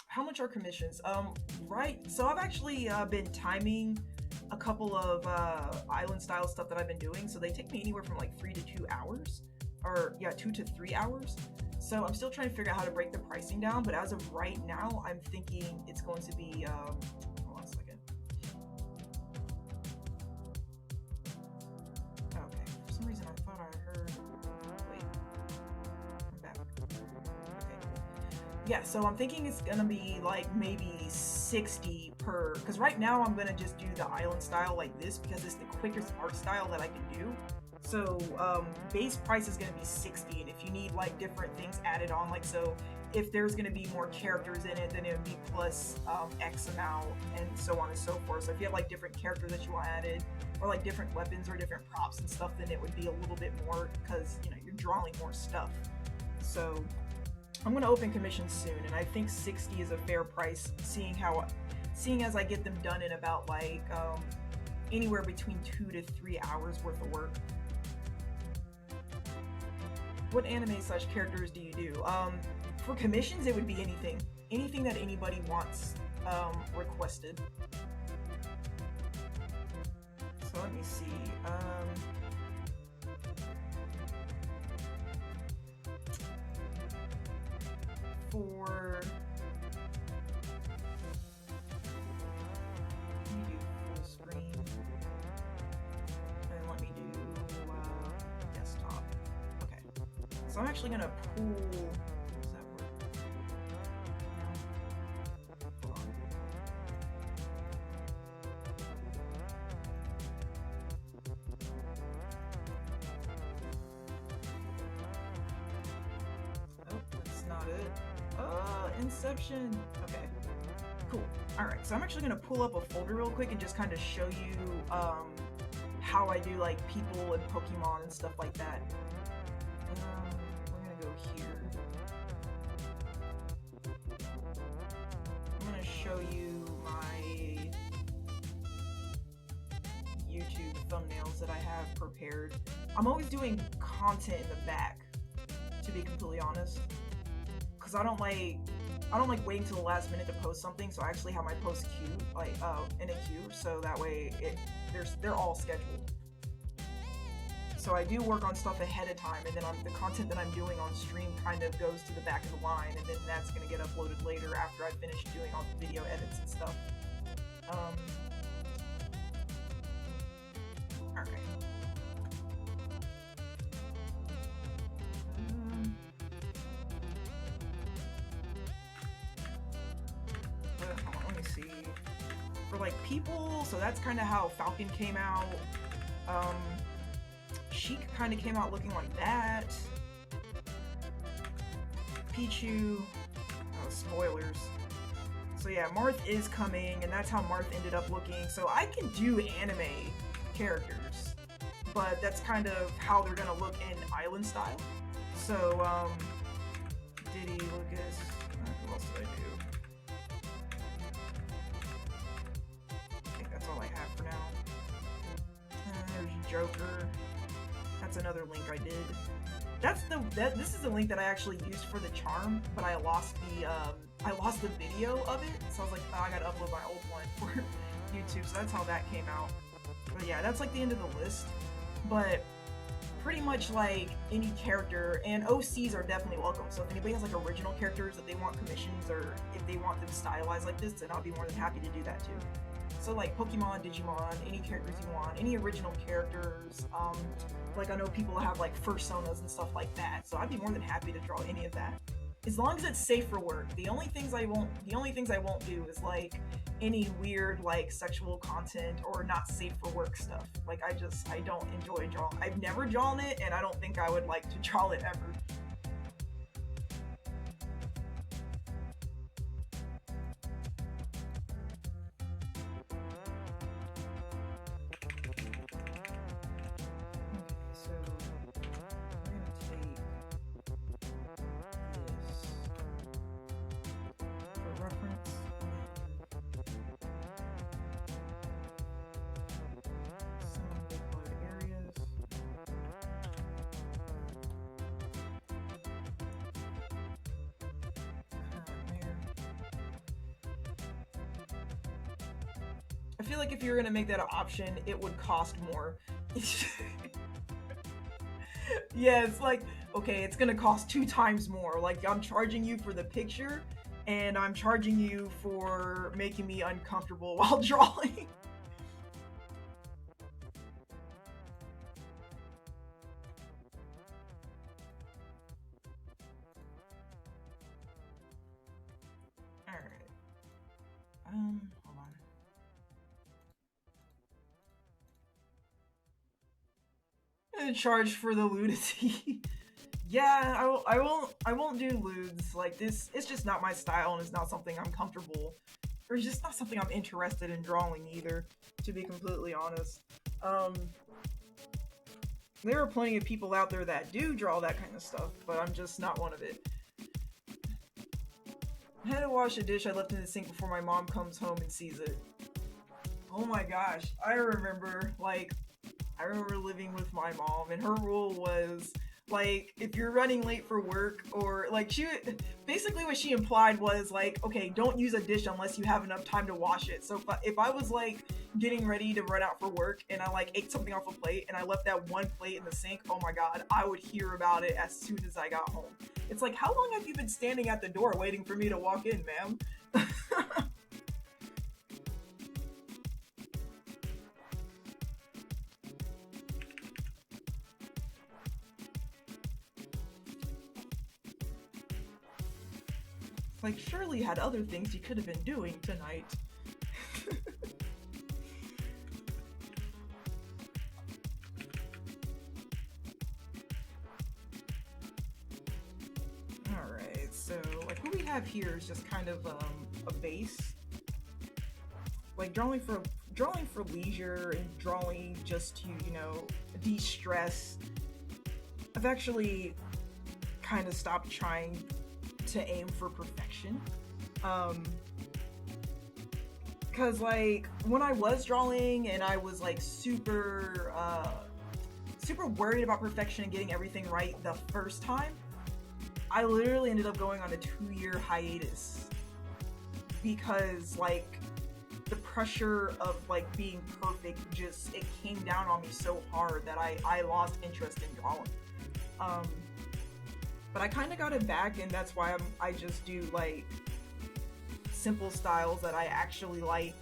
How much are commissions? Right. So I've actually been timing a couple of island style stuff that I've been doing. So they take me anywhere from like 3 to 2 hours, or yeah, 2 to 3 hours. So I'm still trying to figure out how to break the pricing down. But as of right now, I'm thinking it's going to be. Hold on a second. Okay. For some reason, I thought I heard. Yeah, so I'm thinking it's gonna be like maybe 60 per, because right now I'm gonna just do the island style like this because it's the quickest art style that I can do. So base price is gonna be 60, and if you need like different things added on, like so if there's gonna be more characters in it, then it would be plus X amount and so on and so forth. So if you have like different characters that you want added, or like different weapons or different props and stuff, then it would be a little bit more because you're drawing more stuff. So I'm gonna open commissions soon, and I think 60 is a fair price, seeing as I get them done in about like anywhere between 2 to 3 hours worth of work. What anime / characters do you do? For commissions, it would be anything that anybody wants requested. So let me see. For let me do full screen, and let me do desktop. Okay, So I'm actually gonna pull. Does that work? Hold on. Oh, that's not it. Inception. Okay. Cool. Alright, so I'm actually gonna pull up a folder real quick and just kind of show you how I do like people and Pokemon and stuff like that. We're gonna go here. I'm gonna show you my YouTube thumbnails that I have prepared. I'm always doing content in the back, to be completely honest, because I don't like waiting till the last minute to post something. So I actually have my posts queued, like in a queue, so that way they're all scheduled. So I do work on stuff ahead of time, and then the content that I'm doing on stream kind of goes to the back of the line, and then that's going to get uploaded later after I finish doing all the video edits and stuff. Alright. Let me see. For like people, so that's kind of how Falcon came out. Sheik kind of came out looking like that. Pichu, spoilers. So yeah, Marth is coming, and that's how Marth ended up looking. So I can do anime characters, but that's kind of how they're gonna look in Island style. So, Diddy, Lucas, what else did I do? I think that's all I have for now. There's Joker. That's another link I did. This is the link that I actually used for the charm, but I lost the video of it. So I was like, oh, I gotta upload my old one for YouTube. So that's how that came out. But yeah, that's like the end of the list. But pretty much like any character, and OCs are definitely welcome. So if anybody has like original characters that they want commissions, or if they want them stylized like this, then I'll be more than happy to do that too. So like Pokemon, Digimon, any characters you want, any original characters. Like I know people have like personas and stuff like that, so I'd be more than happy to draw any of that, as long as it's safe for work. The only things I won't do is like any weird like sexual content or not safe for work stuff. Like I don't enjoy drawing. I've never drawn it, and I don't think I would like to draw it ever. I feel like if you were gonna make that an option, it would cost more. Yeah, it's like, okay, it's gonna cost 2 times more. Like, I'm charging you for the picture, and I'm charging you for making me uncomfortable while drawing. Alright. Hold on. Charge for the nudity. Yeah, I won't do lewds. Like this, it's just not my style, and it's not something I'm comfortable, or it's just not something I'm interested in drawing either, to be completely honest. There are plenty of people out there that do draw that kind of stuff, but I'm just not one of it. I had to wash a dish I left in the sink before my mom comes home and sees it. Oh my gosh, I remember living with my mom, and her rule was, like, if you're running late for work, or, like, basically what she implied was, like, okay, don't use a dish unless you have enough time to wash it. So if I was, like, getting ready to run out for work, and I, like, ate something off a plate, and I left that one plate in the sink, oh my god, I would hear about it as soon as I got home. It's like, how long have you been standing at the door waiting for me to walk in, ma'am? Like, surely you had other things you could have been doing tonight. Alright, so, like, what we have here is just kind of, a base. Like, drawing for leisure and drawing just to, you know, de-stress. I've actually kind of stopped trying to aim for perfection. Because, like, when I was drawing and I was, like, super worried about perfection and getting everything right the first time, I literally ended up going on a 2-year hiatus. Because, like, the pressure of, like, being perfect it came down on me so hard that I lost interest in drawing. But I kind of got it back, and that's why I just do, like, simple styles that I actually like,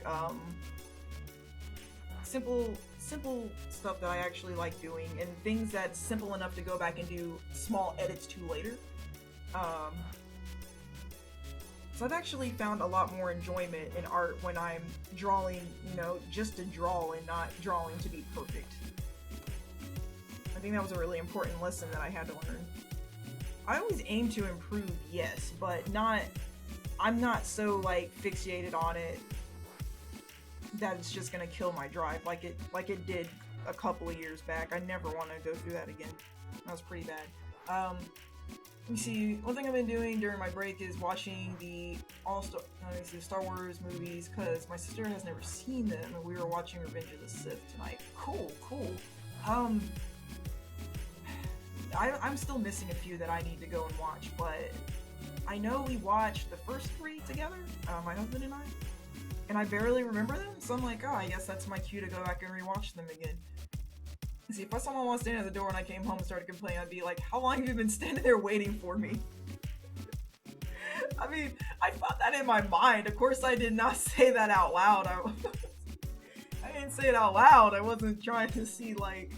simple stuff that I actually like doing, and things that's simple enough to go back and do small edits to later. So I've actually found a lot more enjoyment in art when I'm drawing, you know, just to draw and not drawing to be perfect. I think that was a really important lesson that I had to learn. I always aim to improve, yes, but I'm not so, like, fixated on it that it's just gonna kill my drive like it did a couple of years back. I never want to go through that again. That was pretty bad. Let me see, one thing I've been doing during my break is watching the Star Wars movies, because my sister has never seen them, and we were watching Revenge of the Sith tonight. Cool. I'm still missing a few that I need to go and watch, but I know we watched the first 3 together, my husband and I, and I barely remember them, so I'm like, oh, I guess that's my cue to go back and rewatch them again. See, if someone was standing at the door and I came home and started complaining, I'd be like, how long have you been standing there waiting for me? I mean, I thought that in my mind. Of course, I did not say that out loud. I didn't say it out loud. I wasn't trying to see, like,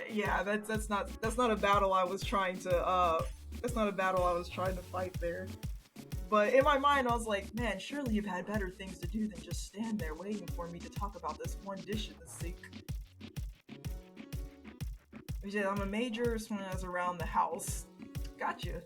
yeah, that's not a battle I was trying to fight there. But in my mind, I was like, man, surely you've had better things to do than just stand there waiting for me to talk about this one dish in the sink. Yeah, I'm a major as soon as around the house. Gotcha.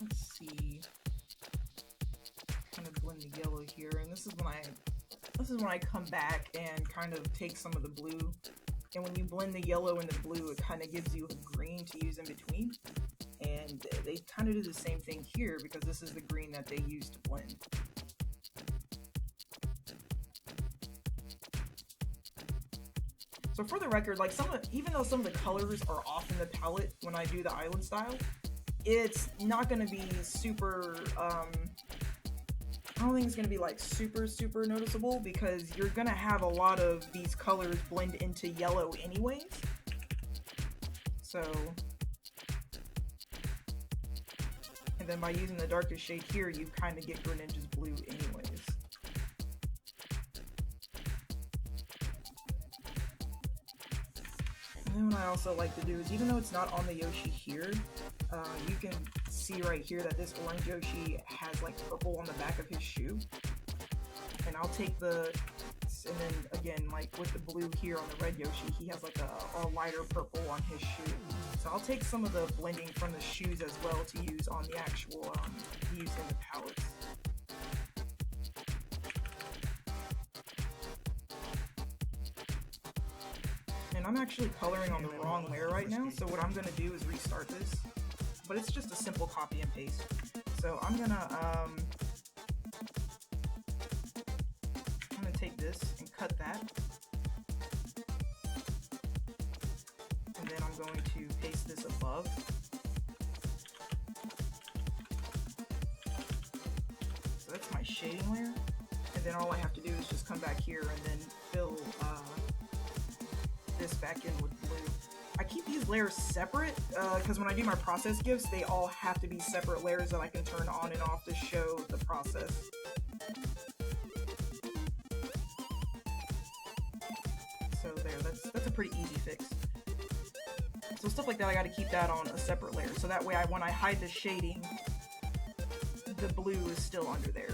Let's see. Kind of blend the yellow here, and this is when I come back and kind of take some of the blue. And when you blend the yellow and the blue, it kind of gives you a green to use in between. And they kind of do the same thing here, because this is the green that they use to blend. So for the record, like, even though some of the colors are off in the palette when I do the island style, it's not going to be super, I don't think it's going to be, like, super noticeable, because you're going to have a lot of these colors blend into yellow anyways. So, and then by using the darkest shade here, you kind of get Greninja's blue anyways. And then what I also like to do is, even though it's not on the Yoshi here, you can see right here that this orange Yoshi has, like, purple on the back of his shoe. And I'll take and then again, like with the blue here on the red Yoshi, he has like a lighter purple on his shoe. So I'll take some of the blending from the shoes as well to use on the actual, use in the palettes. And I'm actually coloring on the wrong layer right now, so what I'm going to do is restart this. But it's just a simple copy and paste. So I'm gonna take this and cut that. And then I'm going to paste this above. So that's my shading layer. And then all I have to do is just come back here and then fill this back in with blue. I keep these layers separate because when I do my process gifts, they all have to be separate layers that I can turn on and off to show the process. So there, that's a pretty easy fix. So stuff like that, I got to keep that on a separate layer. So that way, when I hide the shading, the blue is still under there.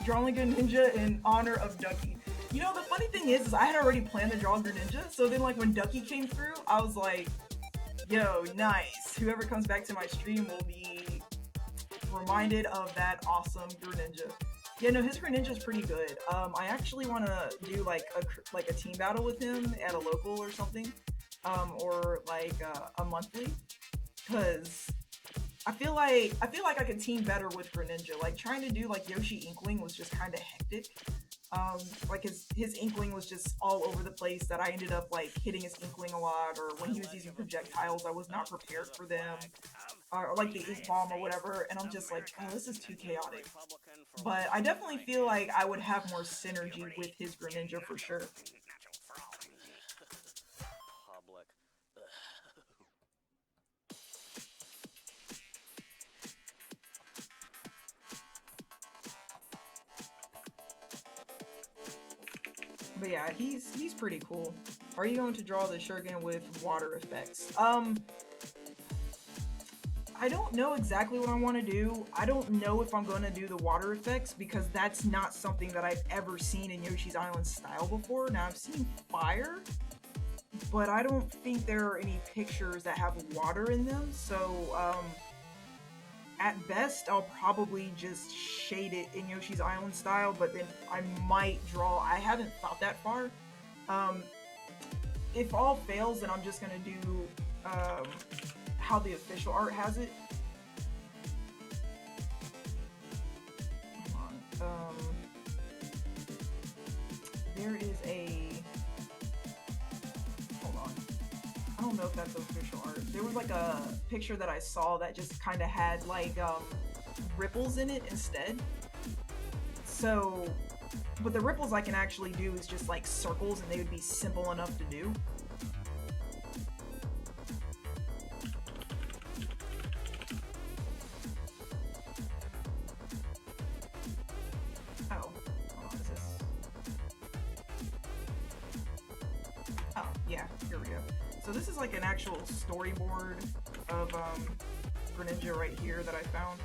Drawing Greninja in honor of Ducky. You know, the funny thing is I had already planned to draw Greninja, so then like when Ducky came through, I was like, yo, nice. Whoever comes back to my stream will be reminded of that awesome Greninja. Yeah, no, his Greninja is pretty good. I actually want to do like a team battle with him at a local or something, or like a monthly, because I feel like I could team better with Greninja. Like trying to do like Yoshi Inkling was just kind of hectic. Like his Inkling was just all over the place that I ended up like hitting his Inkling a lot, or when he was using projectiles, I was not prepared for them, or like the Ink Bomb or whatever, and I'm just like, oh, this is too chaotic. But I definitely feel like I would have more synergy with his Greninja for sure. But yeah, he's pretty cool. Are you going to draw the Shuriken with water effects? I don't know exactly what I want to do. I don't know if I'm going to do the water effects because that's not something that I've ever seen in Yoshi's Island style before. Now, I've seen fire, but I don't think there are any pictures that have water in them. So, at best, I'll probably just shade it in Yoshi's Island style, but then I might draw. I haven't thought that far. If all fails, then I'm just going to do how the official art has it. Hold on. There is a... Hold on. I don't know if that's official art. There was like a picture that I saw that just kind of had like ripples in it instead. So, but the ripples I can actually do is just like circles, and they would be simple enough to do. Oh, hold on, is this? Oh, yeah, here we go. So this is like an actual storyboard of Greninja right here that I found.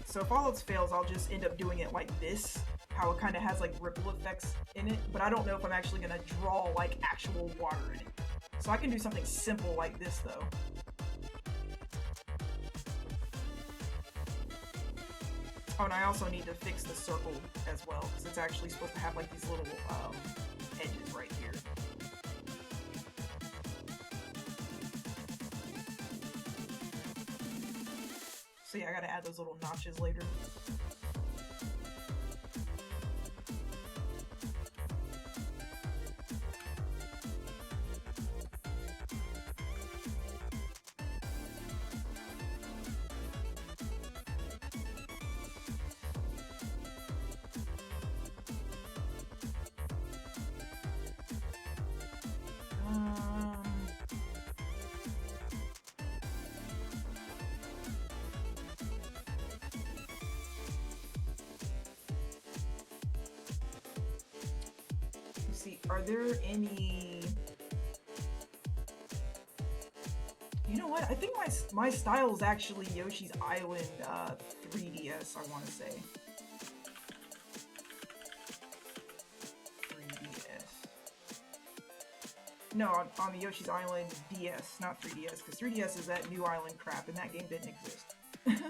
So if all else fails, I'll just end up doing it like this, how it kind of has like ripple effects in it, but I don't know if I'm actually going to draw like actual water in it. So I can do something simple like this though. Oh, and I also need to fix the circle as well, because it's actually supposed to have like these little edges right here. So yeah, I gotta add those little notches later. See, are there any... You know what? I think my style is actually Yoshi's Island 3DS, I want to say. 3DS. No, on the Yoshi's Island DS, not 3DS, because 3DS is that new island crap, and that game didn't exist. Let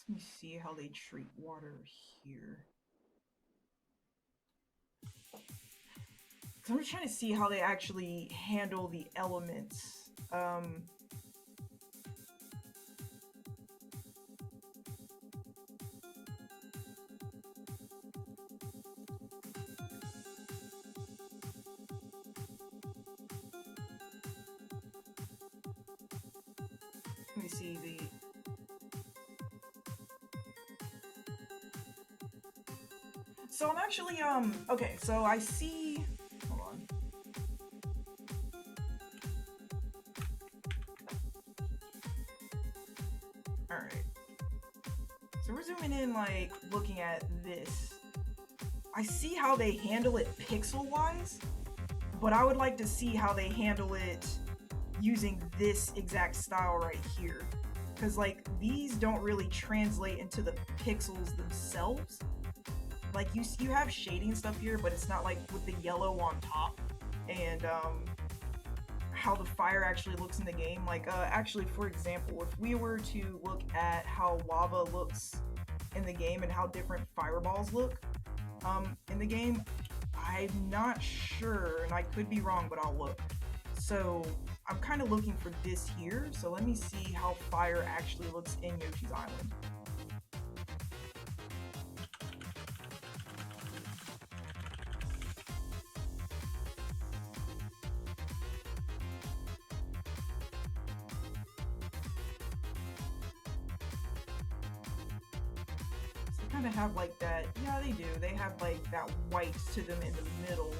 me see how they treat water here. I'm just trying to see how they actually handle the elements. see the... So I'm actually, okay, so I see... Hold on. Alright. So we're zooming in, like, looking at this. I see how they handle it pixel-wise, but I would like to see how they handle it using this exact style right here. Because, like, these don't really translate into the pixels themselves. Like, you have shading stuff here, but it's not, like, with the yellow on top. And, how the fire actually looks in the game. Like, actually, for example, if we were to look at how lava looks in the game and how different fireballs look, in the game, I'm not sure, and I could be wrong, but I'll look. So, I'm kind of looking for this here, so let me see how fire actually looks in Yoshi's Island. Kind of have like that, yeah, they do, they have like that white to them in the middle.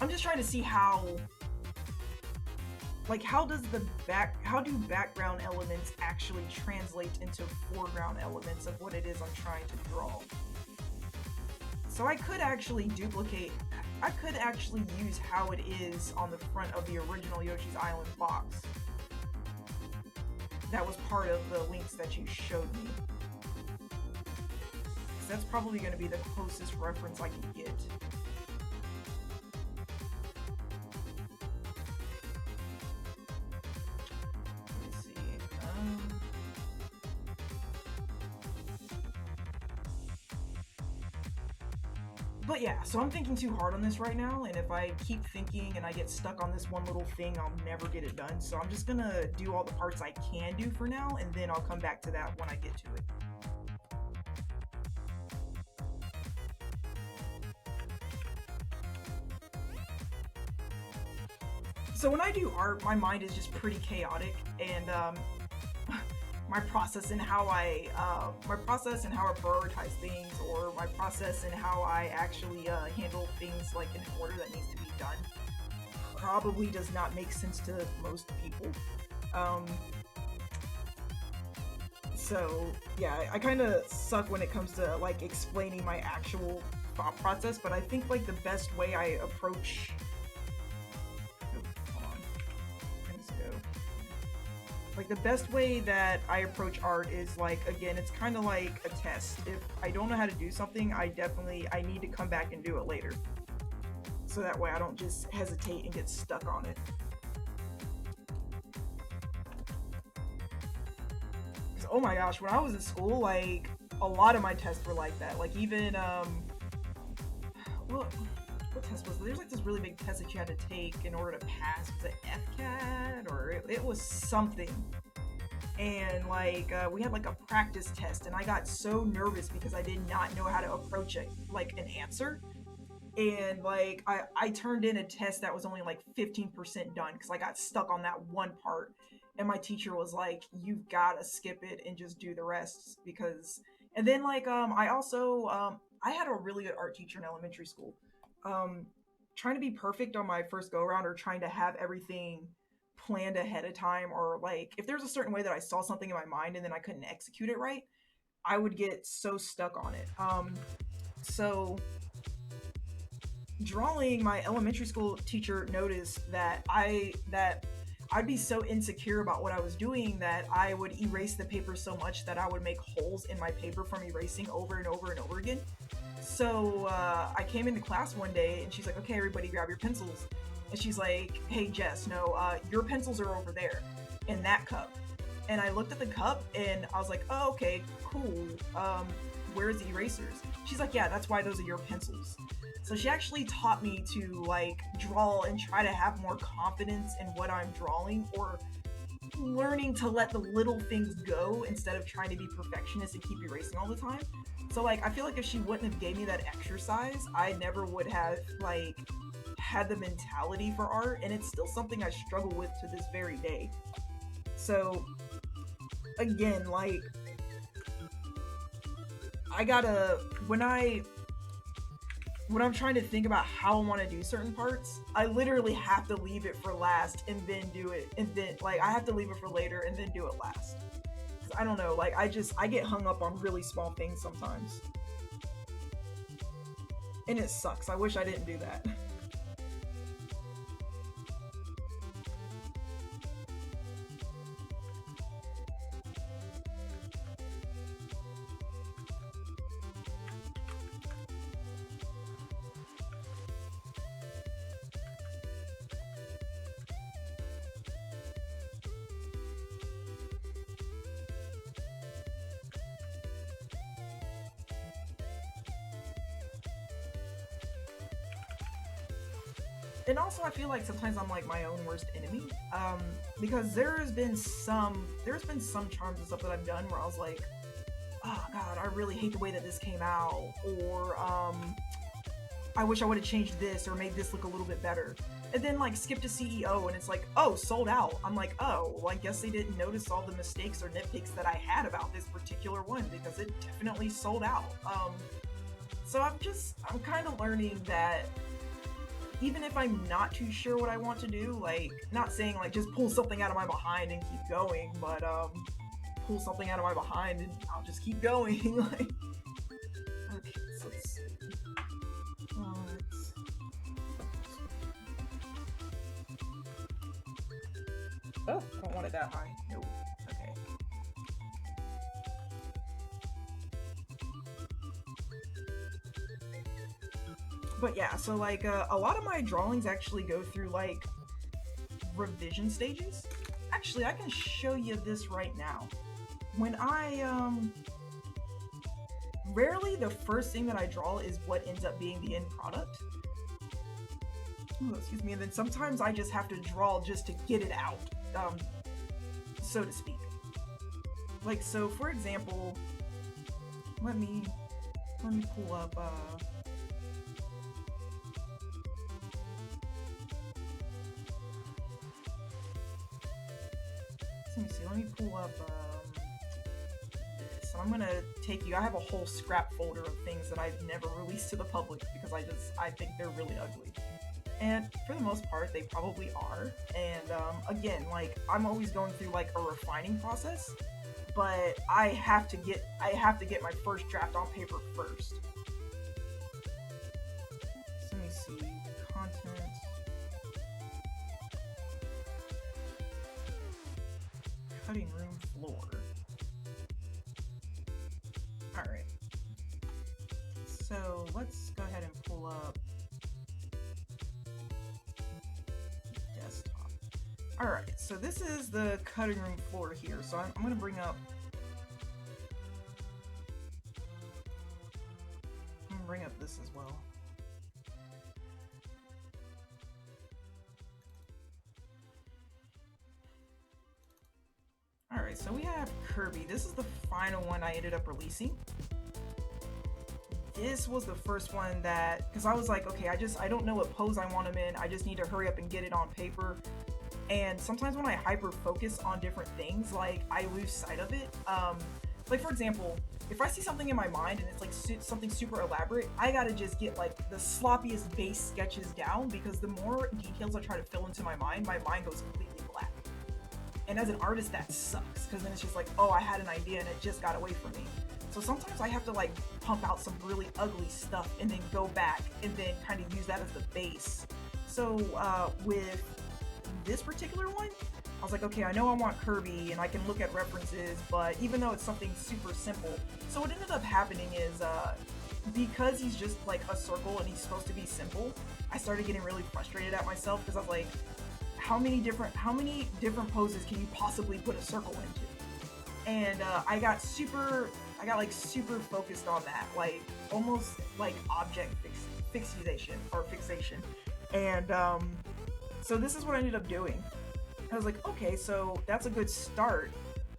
I'm just trying to see how, like, how do background elements actually translate into foreground elements of what it is I'm trying to draw. So I could actually use how it is on the front of the original Yoshi's Island box. That was part of the links that you showed me. So that's probably going to be the closest reference I can get. Let me see. But yeah, so I'm thinking too hard on this right now, and if I keep thinking and I get stuck on this one little thing, I'll never get it done. So I'm just gonna do all the parts I can do for now, and then I'll come back to that when I get to it. So when I do art, my mind is just pretty chaotic, and my process and how I prioritize things, or my process and how I actually handle things like in an order that needs to be done, probably does not make sense to most people. So yeah, I kind of suck when it comes to like explaining my actual thought process, but I think like the best way I approach... Like, the best way that I approach art is, like, again, it's kind of like a test. If I don't know how to do something, I need to come back and do it later. So that way I don't just hesitate and get stuck on it. Oh my gosh, when I was in school, like, a lot of my tests were like that. Like, even, what test was it? There's like this really big test that you had to take in order to pass. Was it FCAT? Or it was something. And like, we had like a practice test, and I got so nervous because I did not know how to approach it, like an answer. And like, I turned in a test that was only like 15% done because I got stuck on that one part. And my teacher was like, you've got to skip it and just do the rest, because... And then like, I also, I had a really good art teacher in elementary school. Trying to be perfect on my first go around, or trying to have everything planned ahead of time, or like if there's a certain way that I saw something in my mind and then I couldn't execute it right, I would get so stuck on it. So drawing, my elementary school teacher noticed that I'd be so insecure about what I was doing that I would erase the paper so much that I would make holes in my paper from erasing over and over and over again. So I came into class one day, and she's like, okay, everybody grab your pencils. And she's like, hey, Jess, no, your pencils are over there in that cup. And I looked at the cup, and I was like, oh, okay, cool. Where's the erasers? She's like, yeah, that's why those are your pencils. So she actually taught me to, like, draw and try to have more confidence in what I'm drawing, or learning to let the little things go instead of trying to be perfectionist and keep erasing all the time. So like, I feel like if she wouldn't have gave me that exercise, I never would have like had the mentality for art, and it's still something I struggle with to this very day. So again, like, I gotta, when I'm trying to think about how I want to do certain parts, I literally have to leave it for last and then do it, and then like I have to leave it for later and then do it last. 'Cause I don't know, like I get hung up on really small things sometimes, and it sucks. I wish I didn't do that. And also, I feel like sometimes I'm like my own worst enemy, because there's been some charms and stuff that I've done where I was like, oh god, I really hate the way that this came out, or I wish I would have changed this or made this look a little bit better. And then like skip to CEO and it's like, oh, sold out. I'm like, oh, well, I guess they didn't notice all the mistakes or nitpicks that I had about this particular one because it definitely sold out. So I'm kind of learning that even if I'm not too sure what I want to do, like, not saying like just pull something out of my behind and keep going, but pull something out of my behind and I'll just keep going. Like, okay, so let's see. Oh, I don't want it that high. Nope. Okay. But yeah, so like a lot of my drawings actually go through like revision stages. Actually, I can show you this right now. When rarely the first thing that I draw is what ends up being the end product. Ooh, excuse me. And then sometimes I just have to draw just to get it out, so to speak. Like, so for example, let me pull up let me see, let me pull up this. So I'm gonna take you, I have a whole scrap folder of things that I've never released to the public because I think they're really ugly. And for the most part, they probably are. And again, like, I'm always going through like a refining process, but I have to get my first draft on paper first. So let me see, content. Cutting room floor. Alright. So let's go ahead and pull up desktop. Alright, so this is the cutting room floor here. So I'm going to bring up this as well. Alright, so we have Kirby. This is the final one I ended up releasing. This was the first one that, because I was like, okay, I don't know what pose I want him in. I just need to hurry up and get it on paper. And sometimes when I hyper focus on different things, like, I lose sight of it. Like, for example, if I see something in my mind and it's like something super elaborate, I gotta just get like the sloppiest base sketches down, because the more details I try to fill into my mind goes completely black. And as an artist, that sucks, because then it's just like, oh, I had an idea and it just got away from me. So sometimes I have to like pump out some really ugly stuff and then go back and then kind of use that as the base. So with this particular one, I was like, okay, I know I want Kirby and I can look at references, but even though it's something super simple. So what ended up happening is, because he's just like a circle and he's supposed to be simple, I started getting really frustrated at myself, because I was like, how many different poses can you possibly put a circle into? And I got super focused on that, like almost like object fixation. And so this is what I ended up doing. I was like, okay, so that's a good start.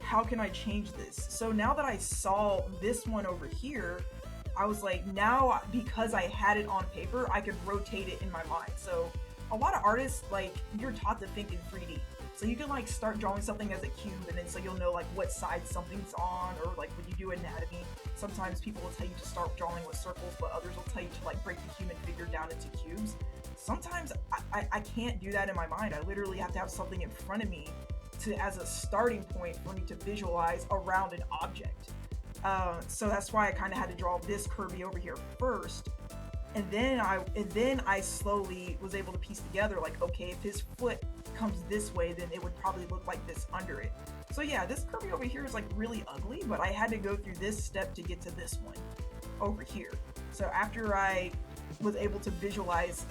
How can I change this? So now that I saw this one over here, I was like, now because I had it on paper, I could rotate it in my mind. So a lot of artists, like, you're taught to think in 3D. So you can like start drawing something as a cube, and then so you'll know like what side something's on, or like when you do anatomy, sometimes people will tell you to start drawing with circles, but others will tell you to like break the human figure down into cubes. Sometimes I can't do that in my mind. I literally have to have something in front of me to as a starting point for me to visualize around an object. So that's why I kind of had to draw this Kirby over here first, and then I slowly was able to piece together like, okay, if his foot comes this way, then it would probably look like this under it. So yeah, this Kirby over here is like really ugly, but I had to go through this step to get to this one over here. So after I was able to visualize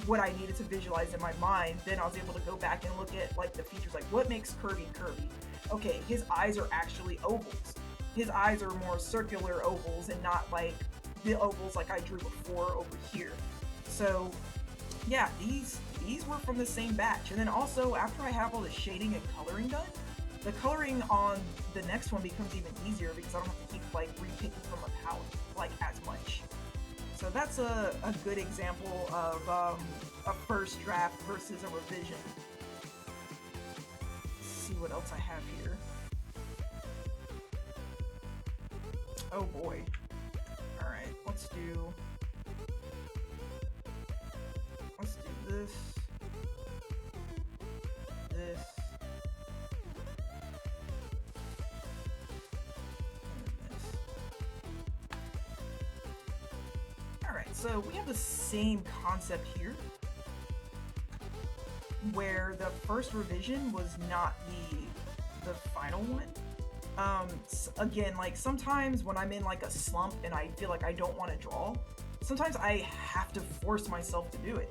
what I needed to visualize in my mind, then I was able to go back and look at like the features, like what makes Kirby Kirby. Okay, his eyes are actually ovals. His eyes are more circular ovals and not like the ovals like I drew before over here. So yeah, these were from the same batch. And then also, after I have all the shading and coloring done, the coloring on the next one becomes even easier because I don't have to keep like repicking from a palette like as much. So that's a good example of a first draft versus a revision. Let's see what else I have here. Oh boy. Alright, let's do this, this, and this. Alright, so we have the same concept here, where the first revision was not the final one. Again, like sometimes when I'm in like a slump and I feel like I don't want to draw, sometimes I have to force myself to do it.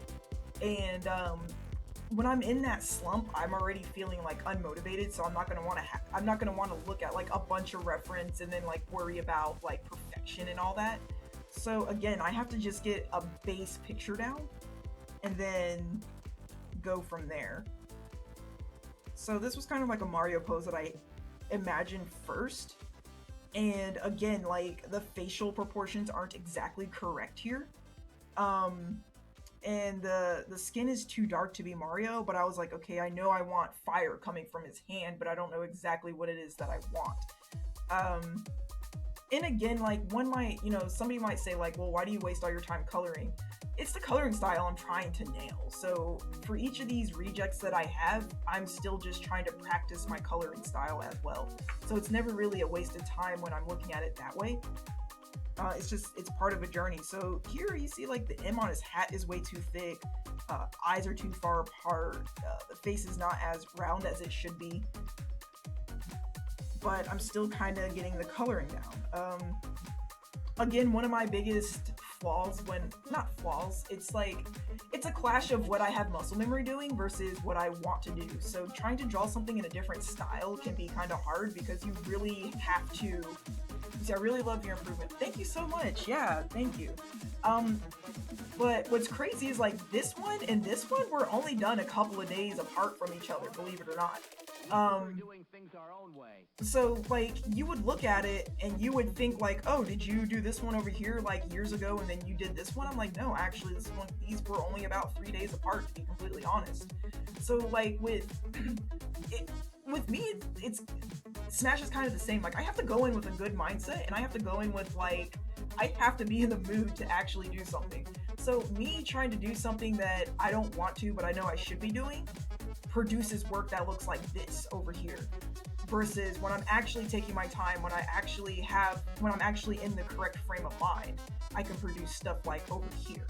And when I'm in that slump, I'm already feeling like unmotivated, so I'm not gonna want to look at like a bunch of reference and then like worry about like perfection and all that. So again, I have to just get a base picture down and then go from there. So this was kind of like a Mario pose that I imagined first. And again, like the facial proportions aren't exactly correct here. And the skin is too dark to be Mario, but I was like, okay, I know I want fire coming from his hand, but I don't know exactly what it is that I want. And again, like somebody might say like, well, why do you waste all your time coloring? It's the coloring style I'm trying to nail. So for each of these rejects that I have, I'm still just trying to practice my coloring style as well. So it's never really a waste of time when I'm looking at it that way. It's part of a journey. So here you see like the M on his hat is way too thick, eyes are too far apart, the face is not as round as it should be, but I'm still kind of getting the coloring down. Again, one of my biggest flaws it's a clash of what I have muscle memory doing versus what I want to do. So trying to draw something in a different style can be kind of hard because you really have to. See, I really love your improvement. Thank you so much. Yeah, thank you. But what's crazy is like this one and this one were only done a couple of days apart from each other, believe it or not. So like you would look at it and you would think like, oh, did you do this one over here like years ago and then you did this one? I'm like, no, actually these were only about 3 days apart, to be completely honest. So like with me, it's Smash is kind of the same. Like I have to go in with a good mindset and I have to go in with like, I have to be in the mood to actually do something. So me trying to do something that I don't want to, but I know I should be doing, produces work that looks like this over here. Versus when I'm actually taking my time, when I'm actually in the correct frame of mind, I can produce stuff like over here.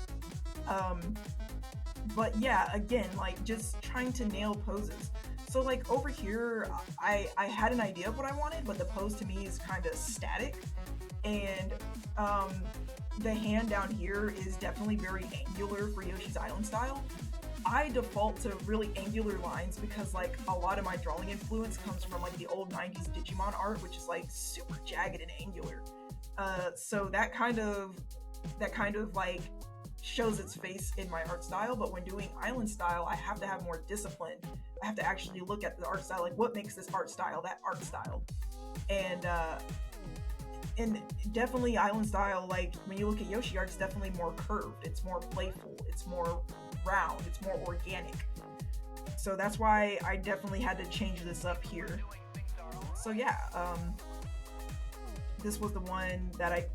But yeah, again, like just trying to nail poses. So like over here, I had an idea of what I wanted, but the pose to me is kind of static. And the hand down here is definitely very angular for Yoshi's Island style. I default to really angular lines because like a lot of my drawing influence comes from like the old 90s Digimon art, which is like super jagged and angular. So that kind of like shows its face in my art style, but when doing Island style, I have to have more discipline. I have to actually look at the art style, like what makes this art style that art style. And and definitely island style, like when you look at Yoshi art, it's definitely more curved, it's more playful, it's more round, it's more organic. So that's why I definitely had to change this up here. So yeah, this was the one that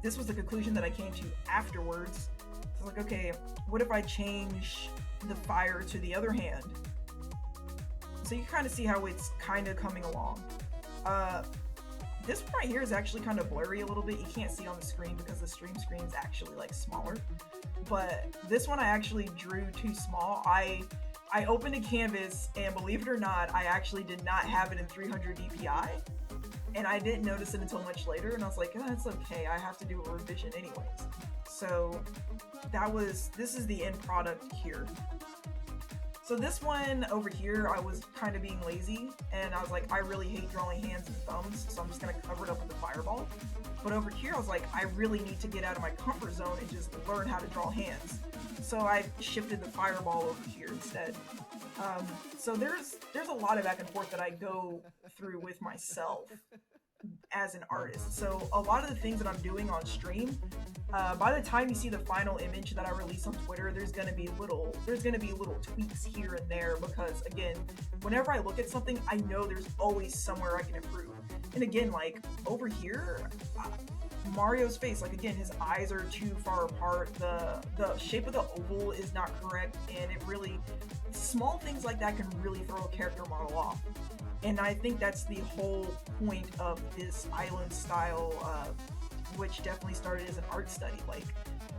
this was the conclusion that I came to afterwards. So I was like, okay, what if I change the fire to the other hand? So you kind of see how it's kind of coming along. This one right here is actually kind of blurry a little bit. You can't see on the screen because the stream screen is actually like smaller. But this one I actually drew too small. I opened a canvas, and believe it or not, I actually did not have it in 300 DPI. And I didn't notice it until much later, and I was like, oh, it's okay, I have to do a revision anyways. So this is the end product here. So this one over here, I was kind of being lazy, and I was like, I really hate drawing hands and thumbs, so I'm just gonna cover it up with a fireball. But over here, I was like, I really need to get out of my comfort zone and just learn how to draw hands. So I shifted the fireball over here instead. So there's a lot of back and forth that I go through with myself as an artist. So a lot of the things that I'm doing on stream, by the time you see the final image that I release on Twitter, there's gonna be little tweaks here and there, because again, whenever I look at something, I know there's always somewhere I can improve. And again, like over here, Mario's face, like again, his eyes are too far apart, the shape of the oval is not correct, and it really, small things like that can really throw a character model off. And I think that's the whole point of this island style, which definitely started as an art study. Like,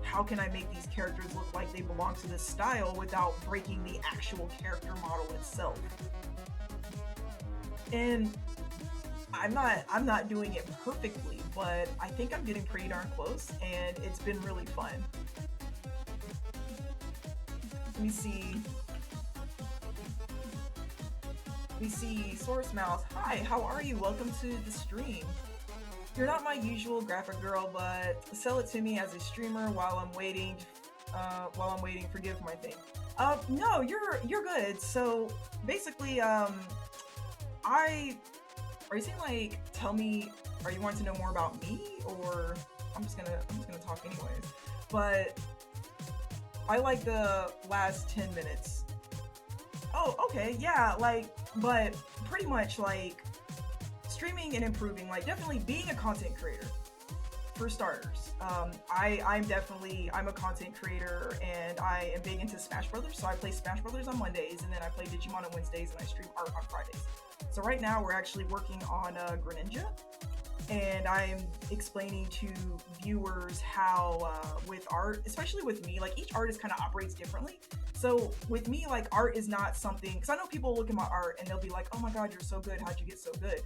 how can I make these characters look like they belong to this style without breaking the actual character model itself? And I'm not doing it perfectly, but I think I'm getting pretty darn close, and it's been really fun. Let me see. We see Source Mouse. Hi, how are you? Welcome to the stream. You're not my usual graphic girl, but sell it to me as a streamer while I'm waiting. Forgive my thing. No, you're good. So basically, are you saying like, tell me, are you wanting to know more about me, or I'm just gonna talk anyways. But I like the last 10 minutes. Oh, okay, yeah, like, but pretty much like streaming and improving, like definitely being a content creator for starters. I'm a content creator, and I am big into Smash Brothers, so I play Smash Brothers on Mondays, and then I play Digimon on Wednesdays, and I stream art on Fridays. So right now we're actually working on Greninja, and I'm explaining to viewers how with art, especially with me, like each artist kind of operates differently. So with me, like art is not something, because I know people look at my art and they'll be like, oh my god, you're so good, how'd you get so good?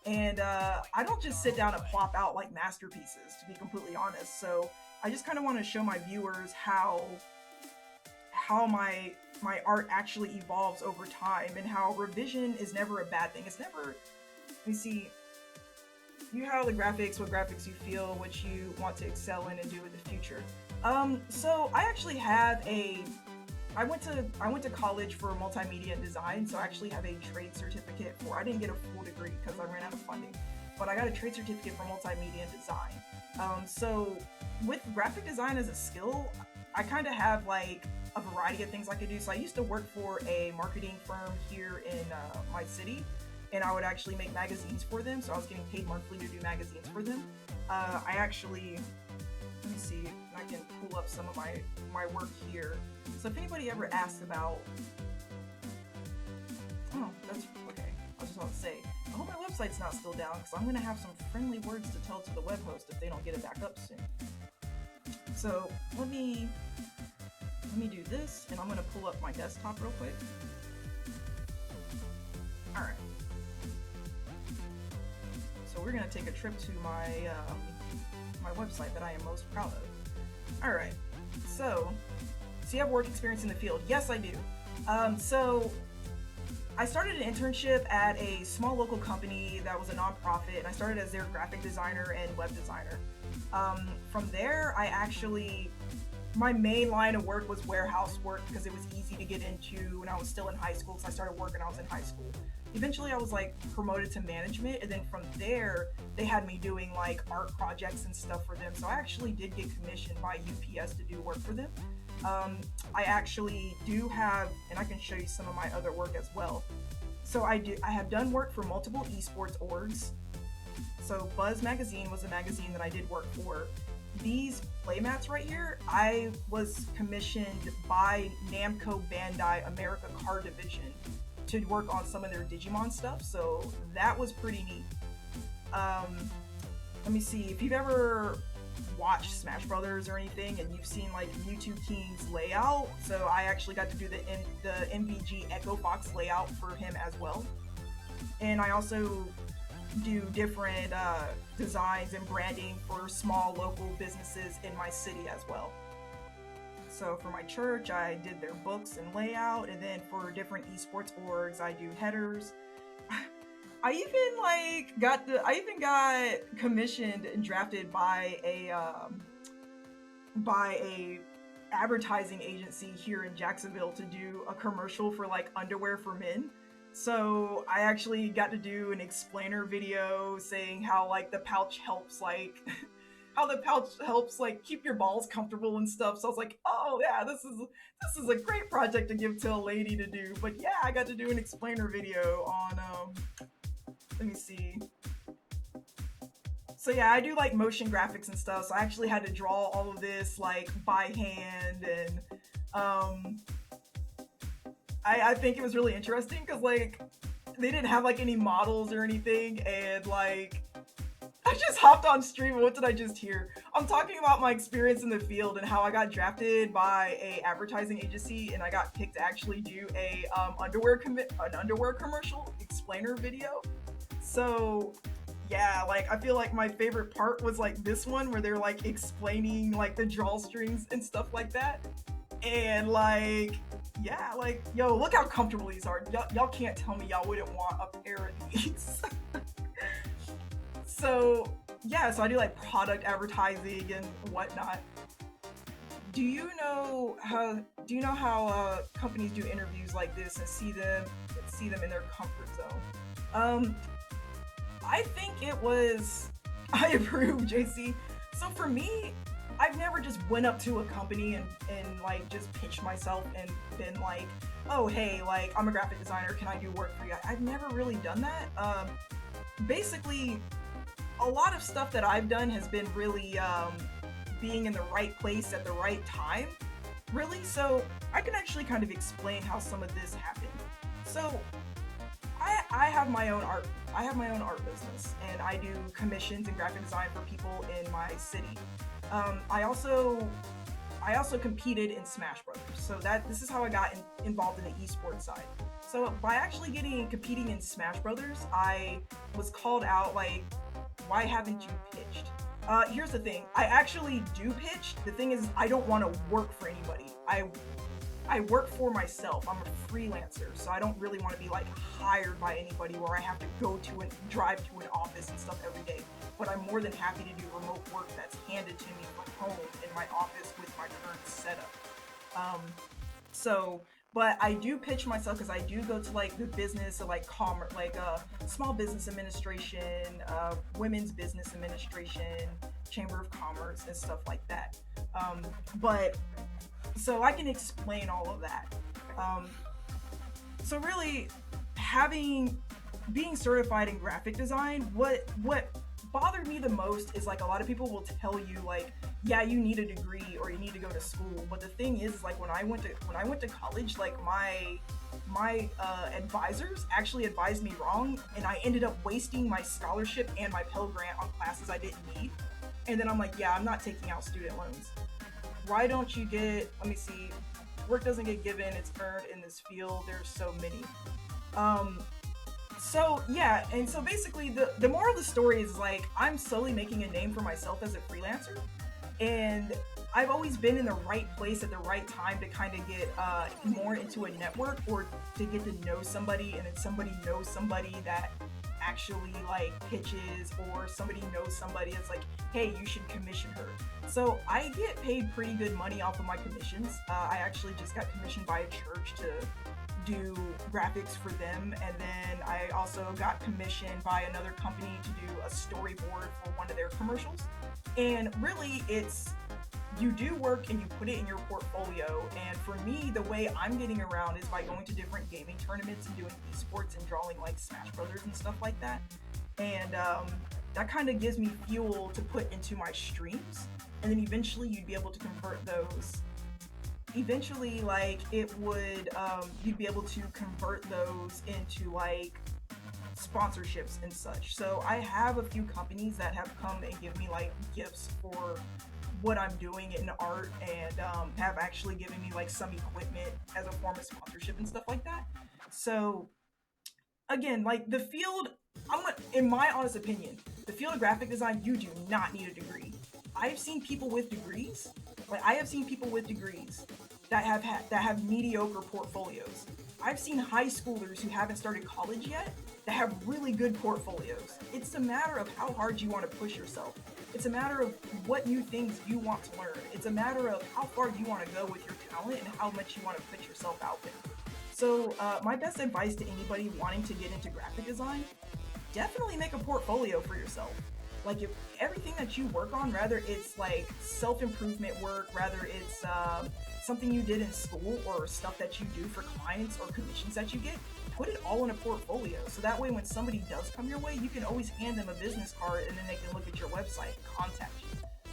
And I don't just sit down and plop out like masterpieces, to be completely honest. So I just kind of want to show my viewers how my art actually evolves over time, and how revision is never a bad thing. It's never, you see, you have the graphics, what graphics you feel, what you want to excel in and do in the future. So I actually have I went to college for multimedia and design, so I actually have a trade certificate for, I didn't get a full degree because I ran out of funding, but I got a trade certificate for multimedia and design. So with graphic design as a skill, I kind of have like a variety of things I could do. So I used to work for a marketing firm here in my city, and I would actually make magazines for them. So I was getting paid monthly to do magazines for them. I actually, let me see, I can pull up some of my work here. So if anybody ever asks about, oh, that's okay. I was just about to say, I hope my website's not still down, because I'm gonna have some friendly words to tell to the web host if they don't get it back up soon. So let me do this, and I'm gonna pull up my desktop real quick. All right. So we're gonna take a trip to my my website that I am most proud of. All right. So you have work experience in the field? Yes, I do. So I started an internship at a small local company that was a nonprofit, and I started as their graphic designer and web designer. From there, my main line of work was warehouse work, because it was easy to get into when I was still in high school, because I started working when I was in high school. eventually I was like promoted to management, and then from there they had me doing like art projects and stuff for them. So I actually did get commissioned by UPS to do work for them. I actually do have, and I can show you some of my other work as well. So I have done work for multiple esports orgs. So Buzz Magazine was a magazine that I did work for. These playmats right here, I was commissioned by Namco Bandai America Card Division to work on some of their Digimon stuff, so that was pretty neat. Let me see, if you've ever watched Smash Brothers or anything and you've seen like Mewtwo King's layout, so I actually got to do the MVG Echo Fox layout for him as well. And I also do different designs and branding for small local businesses in my city as well. So for my church, I did their books and layout, and then for different esports orgs, I do headers. I even got commissioned and drafted by a advertising agency here in Jacksonville to do a commercial for like underwear for men. So I actually got to do an explainer video saying how like the pouch helps like keep your balls comfortable and stuff. So I was like, oh yeah, this is a great project to give to a lady to do. But yeah, I got to do an explainer video on let me see. So yeah, I do like motion graphics and stuff. So I actually had to draw all of this like by hand, and I think it was really interesting because like they didn't have like any models or anything, and like I just hopped on stream and what did I just hear? I'm talking about my experience in the field and how I got drafted by a advertising agency and I got picked to actually do a underwear commercial explainer video. So yeah, like I feel like my favorite part was like this one where they're like explaining like the drawstrings and stuff like that. And like, yeah, like, yo, look how comfortable these are. Y'all can't tell me y'all wouldn't want a pair of these. So yeah, so I do like product advertising and whatnot. Do you know how companies do interviews like this and see them in their comfort zone? I think it was I approve, JC. So for me, I've never just went up to a company and like just pitched myself and been like, oh hey, like I'm a graphic designer, can I do work for you? I've never really done that. Basically, a lot of stuff that I've done has been really being in the right place at the right time, really. So I can actually kind of explain how some of this happened. So I have my own art business, and I do commissions and graphic design for people in my city. I also competed in Smash Brothers, so this is how I got involved in the esports side. So by actually competing in Smash Brothers, I was called out like, why haven't you pitched? Here's the thing, I actually do pitch. The thing is, I don't want to work for anybody. I work for myself. I'm a freelancer, so I don't really want to be like hired by anybody where I have to go to and drive to an office and stuff every day. But I'm more than happy to do remote work that's handed to me from home in my office with my current setup. But I do pitch myself because I do go to like the business or like commerce, like small business administration, women's business administration, chamber of commerce, and stuff like that. So I can explain all of that. So really, being certified in graphic design, what bothered me the most is like a lot of people will tell you like, yeah, you need a degree or you need to go to school. But the thing is, like when I went to college, like my advisors actually advised me wrong, and I ended up wasting my scholarship and my Pell Grant on classes I didn't need. And then I'm like, yeah, I'm not taking out student loans. Why don't you let me see, work doesn't get given, it's earned in this field, there's so many. So yeah, and so basically the moral of the story is like, I'm slowly making a name for myself as a freelancer, and I've always been in the right place at the right time to kind of get more into a network, or to get to know somebody, and then somebody knows somebody that actually like pitches, or somebody knows somebody that's like, hey, you should commission her. So I get paid pretty good money off of my commissions. I actually just got commissioned by a church to do graphics for them, and then I also got commissioned by another company to do a storyboard for one of their commercials. And really, it's you do work and you put it in your portfolio. And for me, the way I'm getting around is by going to different gaming tournaments and doing esports and drawing like Smash Brothers and stuff like that. And that kind of gives me fuel to put into my streams. And then eventually you'd be able to convert those. Eventually, like it would, you'd be able to convert those into like sponsorships and such. So I have a few companies that have come and give me like gifts for what I'm doing in art, and have actually given me like some equipment as a form of sponsorship and stuff like that. So again, like the field, in my honest opinion, the field of graphic design, you do not need a degree. I've seen people with degrees, I have seen people with degrees that have mediocre portfolios. I've seen high schoolers who haven't started college yet that have really good portfolios. It's a matter of how hard you want to push yourself. It's a matter of what new things you want to learn. It's a matter of how far you want to go with your talent and how much you want to put yourself out there. So my best advice to anybody wanting to get into graphic design, definitely make a portfolio for yourself. Like if everything that you work on, rather it's like self-improvement work, rather it's something you did in school or stuff that you do for clients or commissions that you get, put it all in a portfolio. So that way when somebody does come your way, you can always hand them a business card and then they can look at your website and contact you.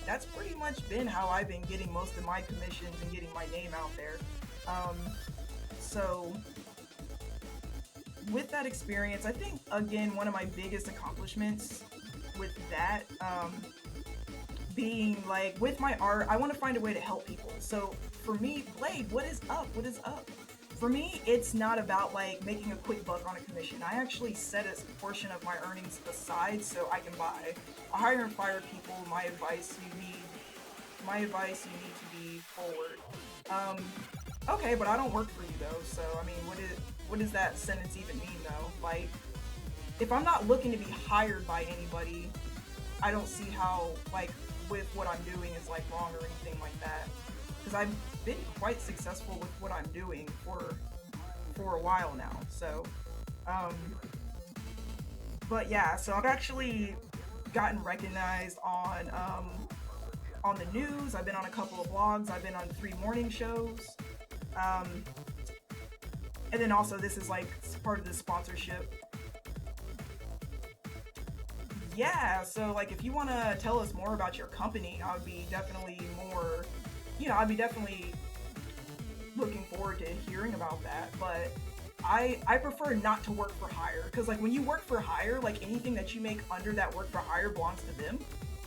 That's pretty much been how I've been getting most of my commissions and getting my name out there. So with that experience, I think again one of my biggest accomplishments with that being like with my art, I want to find a way to help people. So for me, Blade, what is up? What is up? For me, it's not about like making a quick buck on a commission. I actually set a portion of my earnings aside so I can buy. I hire and fire people. My advice, you need to be forward. Okay, but I don't work for you though. So I mean, what does that sentence even mean though? Like, if I'm not looking to be hired by anybody, I don't see how like with what I'm doing is like wrong or anything like that. Because I've been quite successful with what I'm doing for a while now. So, but yeah, so I've actually gotten recognized on the news. I've been on a couple of blogs. I've been on 3 morning shows. And then also this is like part of the sponsorship. Yeah, so like if you want to tell us more about your company, I would be definitely I'd be definitely looking forward to hearing about that. But I prefer not to work for hire, because like when you work for hire, like anything that you make under that work for hire belongs to them.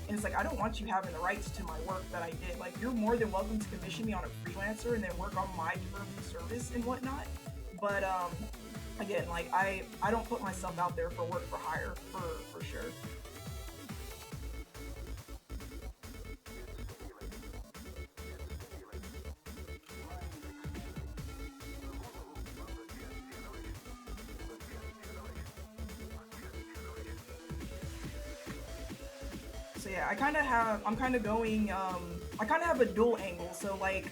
And it's like, I don't want you having the rights to my work that I did. Like, you're more than welcome to commission me on a freelancer and then work on my terms of service and whatnot. But again, like I don't put myself out there for work for hire for sure. So yeah, I'm kind of going, I kind of have a dual angle. So like,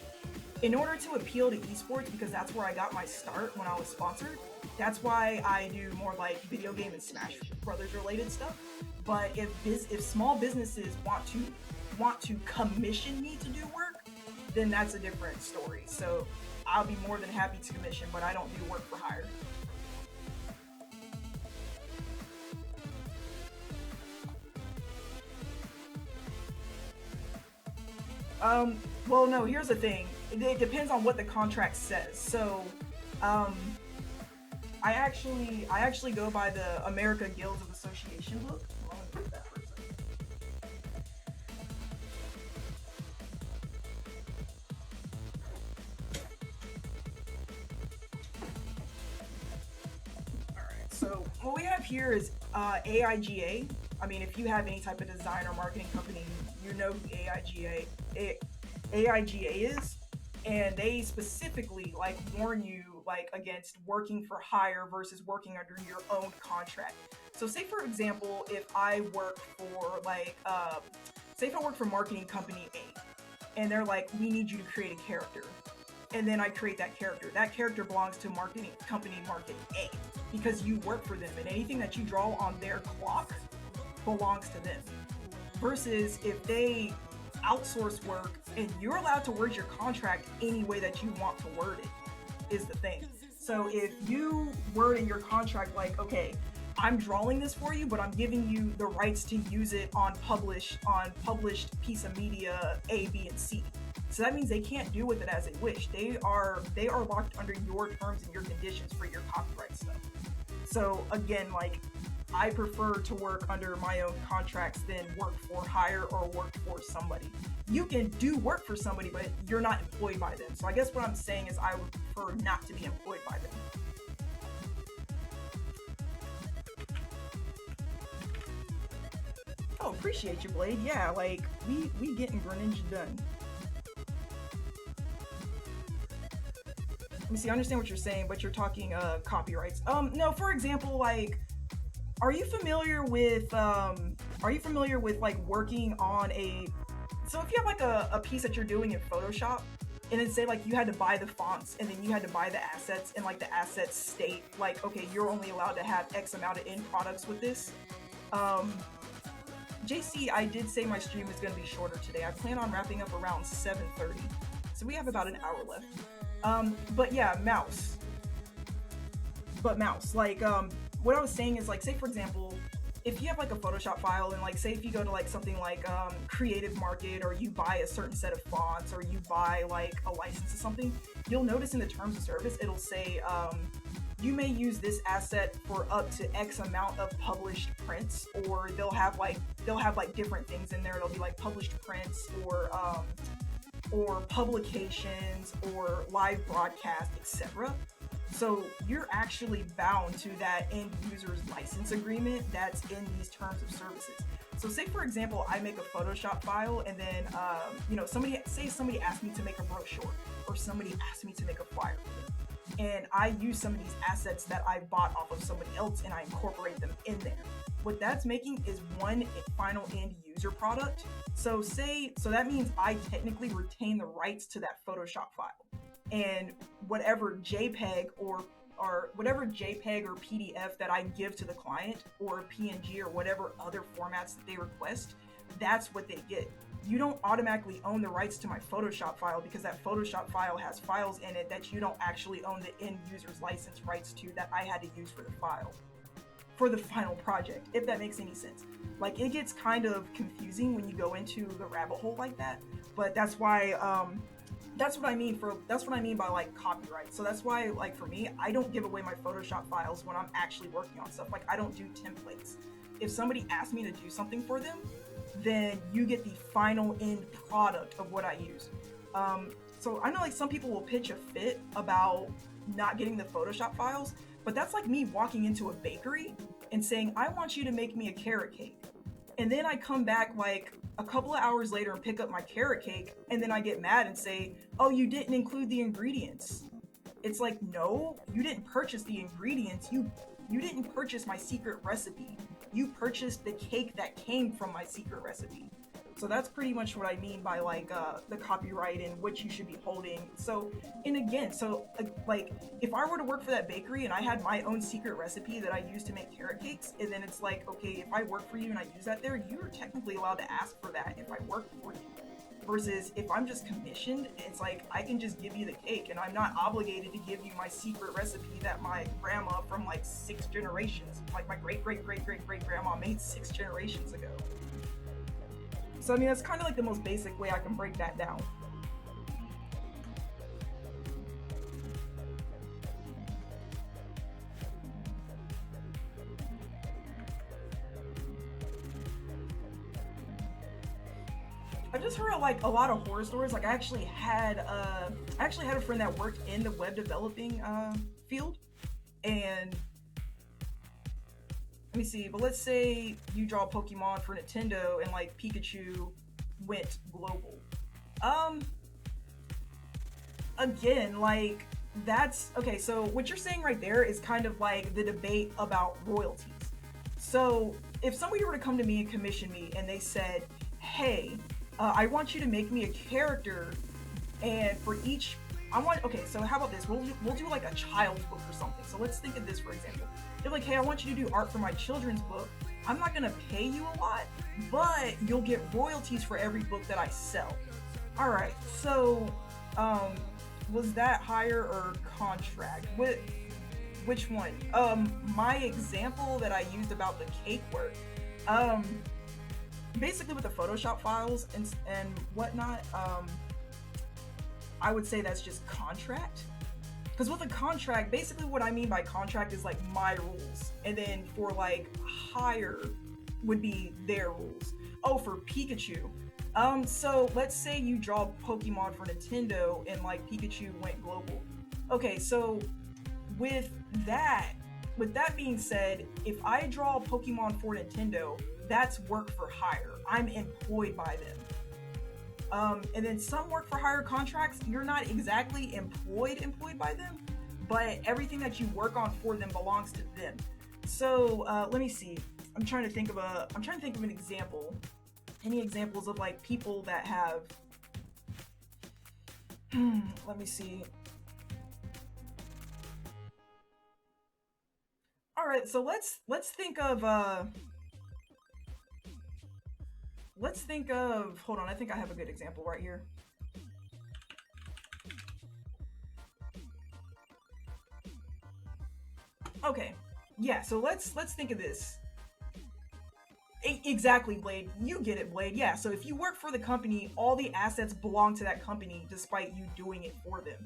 in order to appeal to esports, because that's where I got my start when I was sponsored, that's why I do more like video game and Smash Brothers related stuff. But if small businesses want to commission me to do work, then that's a different story. So I'll be more than happy to commission, but I don't do work for hire. Well, no, here's the thing. It depends on what the contract says. So, um, I actually go by the America Guilds of Association book. Hold on, let me get that for a second. All right. So what we have here is AIGA. I mean, if you have any type of design or marketing company, you know who AIGA is, and they specifically like warn you like against working for hire versus working under your own contract. So say for example, if I work for like say if I work for marketing company A, and they're like, we need you to create a character, and then I create that character. That character belongs to marketing company market A because you work for them, and anything that you draw on their clock belongs to them. Versus if they outsource work and you're allowed to word your contract any way that you want to word it, is the thing. So if you word in your contract like, okay, I'm drawing this for you, but I'm giving you the rights to use it on published piece of media A, B, and C. So that means they can't do with it as they wish. They are locked under your terms and your conditions for your copyright stuff. So again, like, I prefer to work under my own contracts than work for hire or work for somebody. You can do work for somebody, but you're not employed by them. So I guess what I'm saying is I would prefer not to be employed by them. Oh, appreciate you, Blade. Yeah, like, we getting Greninja done. Let me see, I understand what you're saying, but you're talking copyrights. No, for example, like, are you familiar with like working on so if you have like a piece that you're doing in Photoshop, and then say like you had to buy the fonts and then you had to buy the assets, and like the assets state like, okay, you're only allowed to have X amount of end products with this. JC, I did say my stream is going to be shorter today. I plan on wrapping up around 7:30, so we have about an hour left. But yeah, mouse. Like, what I was saying is, like, say for example, if you have like a Photoshop file, and like say if you go to like something like Creative Market, or you buy a certain set of fonts, or you buy like a license to something, you'll notice in the terms of service it'll say you may use this asset for up to X amount of published prints, or they'll have like different things in there. It'll be like published prints, or publications, or live broadcast, etc. So you're actually bound to that end user's license agreement that's in these terms of services. So say for example, I make a Photoshop file, and then somebody asked me to make a brochure, or somebody asked me to make a flyer, and I use some of these assets that I bought off of somebody else, and I incorporate them in there. What that's making is one final end user product. So that means I technically retain the rights to that Photoshop file, and whatever JPEG or PDF that I give to the client, or PNG, or whatever other formats that they request, that's what they get. You don't automatically own the rights to my Photoshop file, because that Photoshop file has files in it that you don't actually own the end user's license rights to, that I had to use for the file, for the final project, if that makes any sense. Like, it gets kind of confusing when you go into the rabbit hole like that, but that's why that's what I mean by like copyright. So that's why, like, for me, I don't give away my Photoshop files when I'm actually working on stuff. Like, I don't do templates. If somebody asks me to do something for them, then you get the final end product of what I use. So I know like some people will pitch a fit about not getting the Photoshop files, but that's like me walking into a bakery and saying, I want you to make me a carrot cake. And then I come back like a couple of hours later and pick up my carrot cake, and then I get mad and say, oh, you didn't include the ingredients. It's like, no, you didn't purchase the ingredients. You didn't purchase my secret recipe. You purchased the cake that came from my secret recipe. So that's pretty much what I mean by like the copyright and what you should be holding. So, and again, like if I were to work for that bakery and I had my own secret recipe that I use to make carrot cakes, and then it's like, okay, if I work for you and I use that there, you're technically allowed to ask for that if I work for you. Versus if I'm just commissioned, it's like I can just give you the cake, and I'm not obligated to give you my secret recipe that my grandma from like 6 generations, like my great grandma made 6 generations ago. So I mean, that's kind of like the most basic way I can break that down. I just heard like a lot of horror stories. Like I actually had a friend that worked in the web developing field, and let me see, but let's say you draw Pokemon for Nintendo and like Pikachu went global. Again, like that's okay. So what you're saying right there is kind of like the debate about royalties. So if somebody were to come to me and commission me and they said, hey, I want you to make me a character, and for each Okay, so how about this? We'll do like a child's book or something. So let's think of this for example. You're like, hey, I want you to do art for my children's book. I'm not gonna pay you a lot, but you'll get royalties for every book that I sell. All right, so um, was that hire or contract? Which one? My example that I used about the cake work. Um, Basically with the Photoshop files and whatnot. I would say that's just contract. Because with a contract, basically what I mean by contract is like my rules, and then for like hire would be their rules. Oh, for Pikachu. So let's say you draw Pokemon for Nintendo and like Pikachu went global. Okay, so with that, with that being said, if I draw Pokemon for Nintendo, that's work for hire. I'm employed by them. And then some work for hire contracts, you're not exactly employed by them, but everything that you work on for them belongs to them. So let me see. I'm trying to think of an example. Any examples of like people that have? Let me see. All right, so let's think of hold on, I think I have a good example right here. Okay. Yeah, so let's think of this. Exactly, Blade. You get it, Blade. Yeah, so if you work for the company, all the assets belong to that company despite you doing it for them.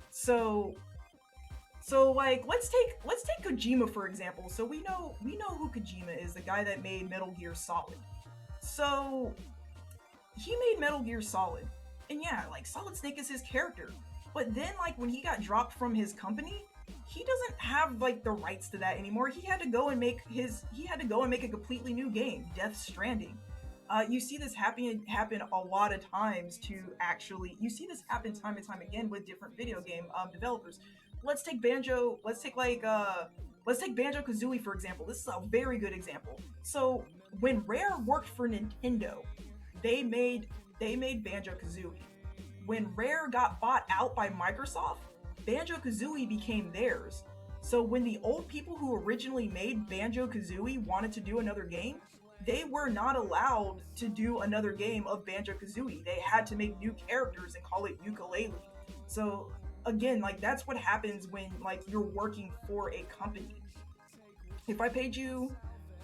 So like let's take Kojima for example. So we know who Kojima is, the guy that made Metal Gear Solid. So he made Metal Gear Solid. And yeah, like Solid Snake is his character. But then like when he got dropped from his company, he doesn't have like the rights to that anymore. He had to go and make a completely new game, Death Stranding. You see this happen a lot of times to actually you see this happen time and time again with different video game developers. Let's take Banjo Kazooie for example. This is a very good example. So when Rare worked for Nintendo, they made Banjo Kazooie. When Rare got bought out by Microsoft, Banjo Kazooie became theirs. So when the old people who originally made Banjo Kazooie wanted to do another game, they were not allowed to do another game of Banjo Kazooie. They had to make new characters and call it Ukulele. So again, like that's what happens when like you're working for a company. If I paid you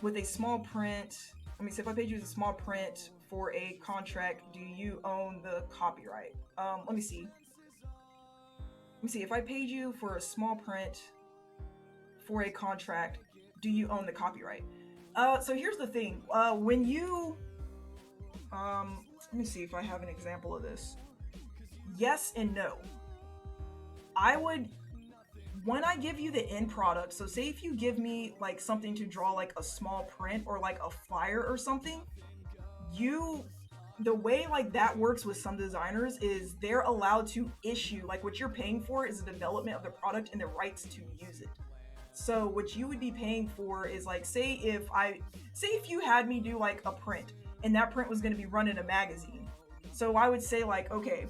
with a small print, let me see, if I paid you with a small print for a contract, do you own the copyright? Let me see. Let me see. If I paid you for a small print for a contract, do you own the copyright? So here's the thing. When you, let me see if I have an example of this. Yes and no. I would, when I give you the end product, so say if you give me like something to draw like a small print or like a flyer or something, the way like that works with some designers is they're allowed to issue like what you're paying for is the development of the product and the rights to use it. So what you would be paying for is like say if you had me do like a print and that print was going to be run in a magazine. So I would say like okay,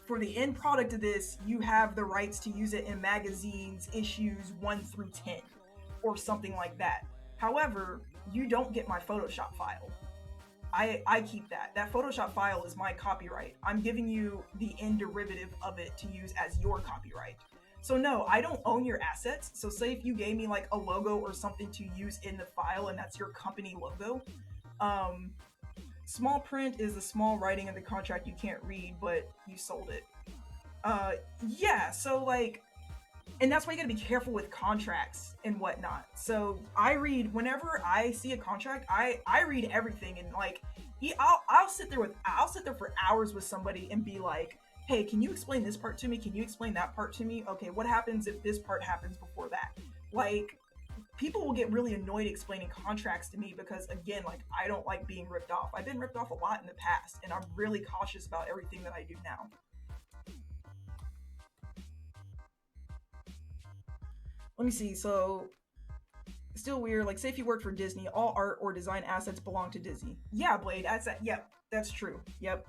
for the end product of this, you have the rights to use it in magazines issues 1 through 10 or something like that. However, you don't get my Photoshop file. I keep that. That Photoshop file is my copyright. I'm giving you the end derivative of it to use as your copyright. So no, I don't own your assets. So say if you gave me like a logo or something to use in the file and that's your company logo, small print is the small writing in the contract you can't read, but you sold it. Yeah, so like, and that's why you gotta be careful with contracts and whatnot. So I read whenever I see a contract, I read everything and like, I'll sit there for hours with somebody and be like, hey, can you explain this part to me? Can you explain that part to me? Okay, what happens if this part happens before that? Like, people will get really annoyed explaining contracts to me because again, like I don't like being ripped off. I've been ripped off a lot in the past and I'm really cautious about everything that I do now. Let me see. So still weird. Like say if you work for Disney, all art or design assets belong to Disney. Yeah, Blade, that's that. Yep, that's true. Yep.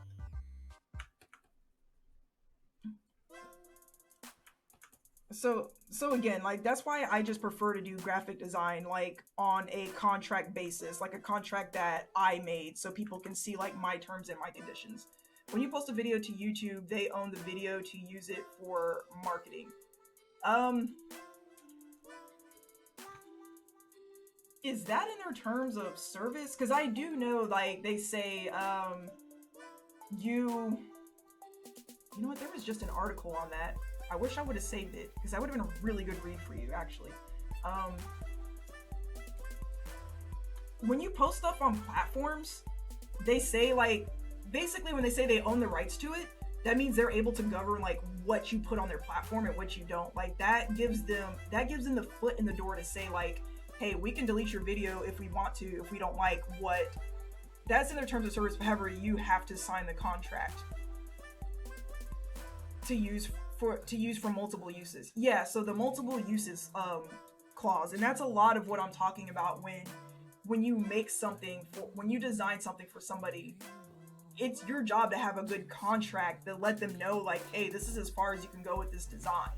So again, like that's why I just prefer to do graphic design like on a contract basis, like a contract that I made so people can see like my terms and my conditions. When you post a video to YouTube, they own the video to use it for marketing. Um is that in their terms of service? Cuz I do know like they say you you know what, there was just an article on that. I wish I would have saved it because that would have been a really good read for you actually. Um when you post stuff on platforms, they say like basically when they say they own the rights to it, that means they're able to govern like what you put on their platform and what you don't. Like that gives them the foot in the door to say like, hey, we can delete your video if we want to, if we don't like what that's in their terms of service. However, you have to sign the contract to use for multiple uses. Yeah, so the multiple uses clause, and that's a lot of what I'm talking about when you make something when you design something for somebody. It's your job to have a good contract that let them know like, hey, this is as far as you can go with this design.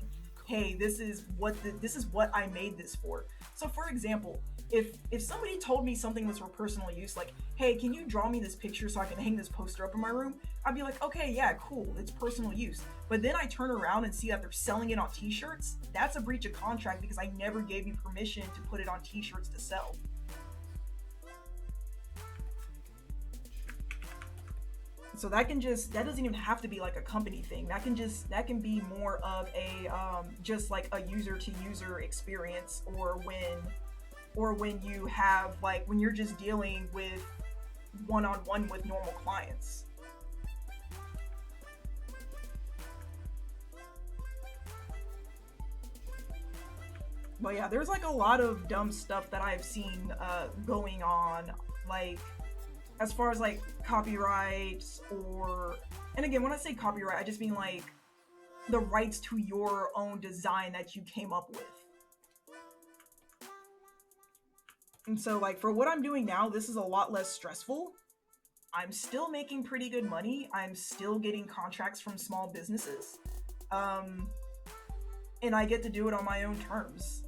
Hey, this is what I made this for. So for example, if somebody told me something was for personal use, like, hey, can you draw me this picture so I can hang this poster up in my room? I'd be like, okay, yeah, cool, it's personal use. But then I turn around and see that they're selling it on t-shirts. That's a breach of contract because I never gave you permission to put it on t-shirts to sell. So that doesn't even have to be like a company thing. That can be more of a just like a user to user experience, or when you have like when you're just dealing with one-on-one with normal clients. But yeah, there's like a lot of dumb stuff that I've seen going on, like as far as like copyrights, or and again, when I say copyright, I just mean like the rights to your own design that you came up with. And so like for what I'm doing now, this is a lot less stressful. I'm still making pretty good money. I'm still getting contracts from small businesses. Um and I get to do it on my own terms.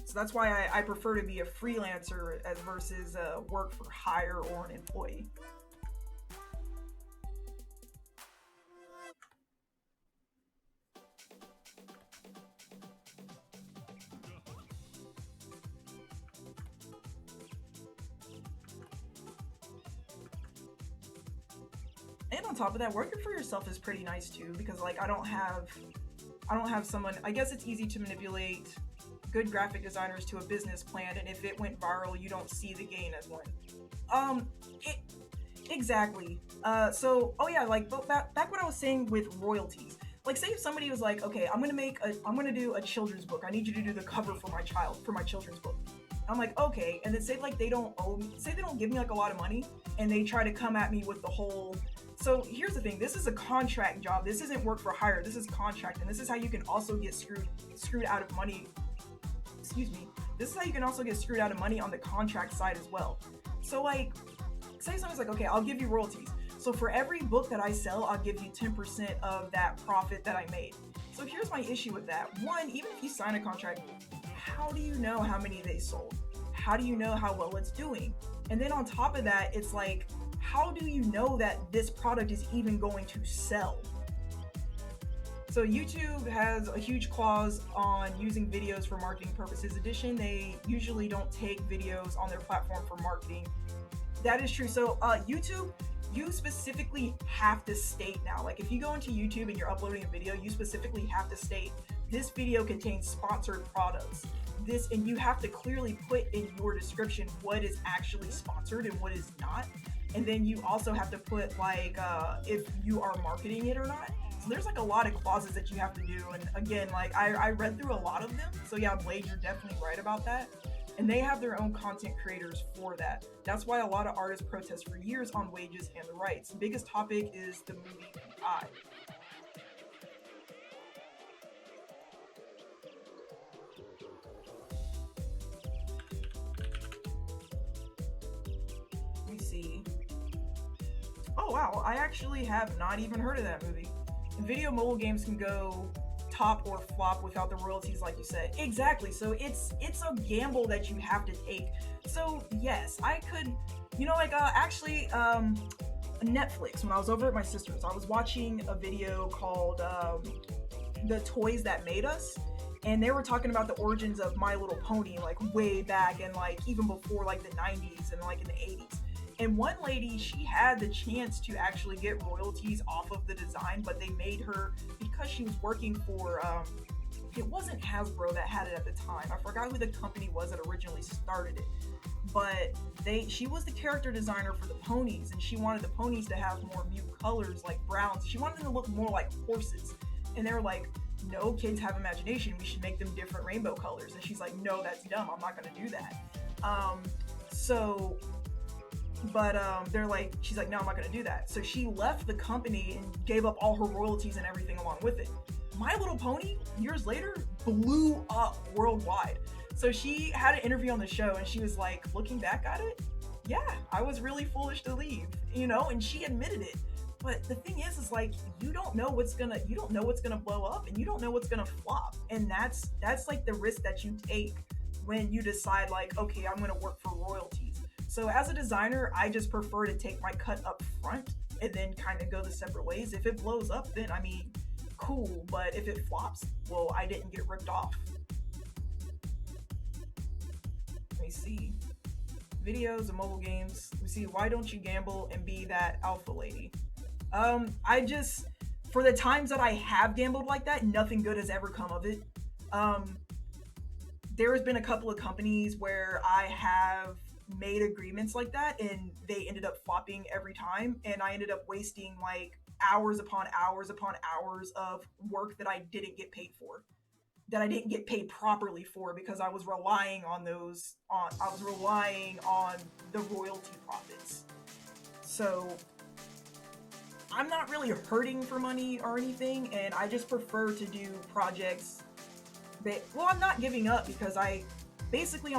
So that's why I prefer to be a freelancer as versus work for hire or an employee. And on top of that, working for yourself is pretty nice too, because like I don't have someone. I guess it's easy to manipulate good graphic designers to a business plan, and if it went viral, you don't see the gain as one. Um, it, exactly. Oh yeah, like but back what I was saying with royalties. Like, say if somebody was like, okay, I'm gonna do a children's book. I need you to do the cover for my children's book. I'm like, okay, and then say like they don't owe me, say they don't give me like a lot of money, and they try to come at me with the whole. So here's the thing: this is a contract job. This isn't work for hire. This is contract, and this is how you can also get screwed out of money. Excuse me. This is how you can also get screwed out of money on the contract side as well. So like, say someone's like, okay, I'll give you royalties. So for every book that I sell, I'll give you 10% of that profit that I made. So here's my issue with that. One, even if you sign a contract, how do you know how many they sold? How do you know how well it's doing? And then on top of that, it's like, how do you know that this product is even going to sell? So YouTube has a huge clause on using videos for marketing purposes. Addition, they usually don't take videos on their platform for marketing. That is true. So YouTube, you specifically have to state now, like if you go into YouTube and you're uploading a video, you specifically have to state this video contains sponsored products. And you have to clearly put in your description what is actually sponsored and what is not. And then you also have to put like if you are marketing it or not. So there's like a lot of clauses that you have to do. And again, like I read through a lot of them. So yeah, Blade, you're definitely right about that. And they have their own content creators for that. That's why a lot of artists protest for years on wages and the rights. The biggest topic is the movie I. Let me see. Oh wow, I actually have not even heard of that movie. Video mobile games can go top or flop without the royalties, like you said. Exactly. So it's a gamble that you have to take. So yes, I could, like actually Netflix, when I was over at my sister's, I was watching a video called The Toys That Made Us, and they were talking about the origins of My Little Pony, like way back and like even before like the 90s and like in the 80s. And one lady, she had the chance to actually get royalties off of the design, but they made her, because she was working for it wasn't Hasbro that had it at the time. I forgot who the company was that originally started it. But she was the character designer for the ponies, and she wanted the ponies to have more mute colors like browns. She wanted them to look more like horses. And they were like, no, kids have imagination, we should make them different rainbow colors. And she's like, no, that's dumb, I'm not gonna do that. They're like, she's like, no, I'm not gonna do that. So she left the company and gave up all her royalties and everything along with it. My Little Pony, years later, blew up worldwide. So she had an interview on the show, and she was like, looking back at it, yeah, I was really foolish to leave, and she admitted it. But the thing is like, you don't know what's gonna blow up, and you don't know what's gonna flop. And that's like the risk that you take when you decide like, okay, I'm gonna work for royalties. So as a designer, I just prefer to take my cut up front and then kind of go the separate ways. If it blows up, then I mean, cool. But if it flops, well, I didn't get ripped off. Let me see. Videos and mobile games. Let me see. Why don't you gamble and be that alpha lady? For the times that I have gambled like that, nothing good has ever come of it. There has been a couple of companies where I have made agreements like that, and they ended up flopping every time, and I ended up wasting like hours upon hours upon hours of work that I didn't get paid for, that I didn't get paid properly for, because I was relying on the royalty profits. So I'm not really hurting for money or anything, and I just prefer to do projects that, well, I'm not giving up, because I'm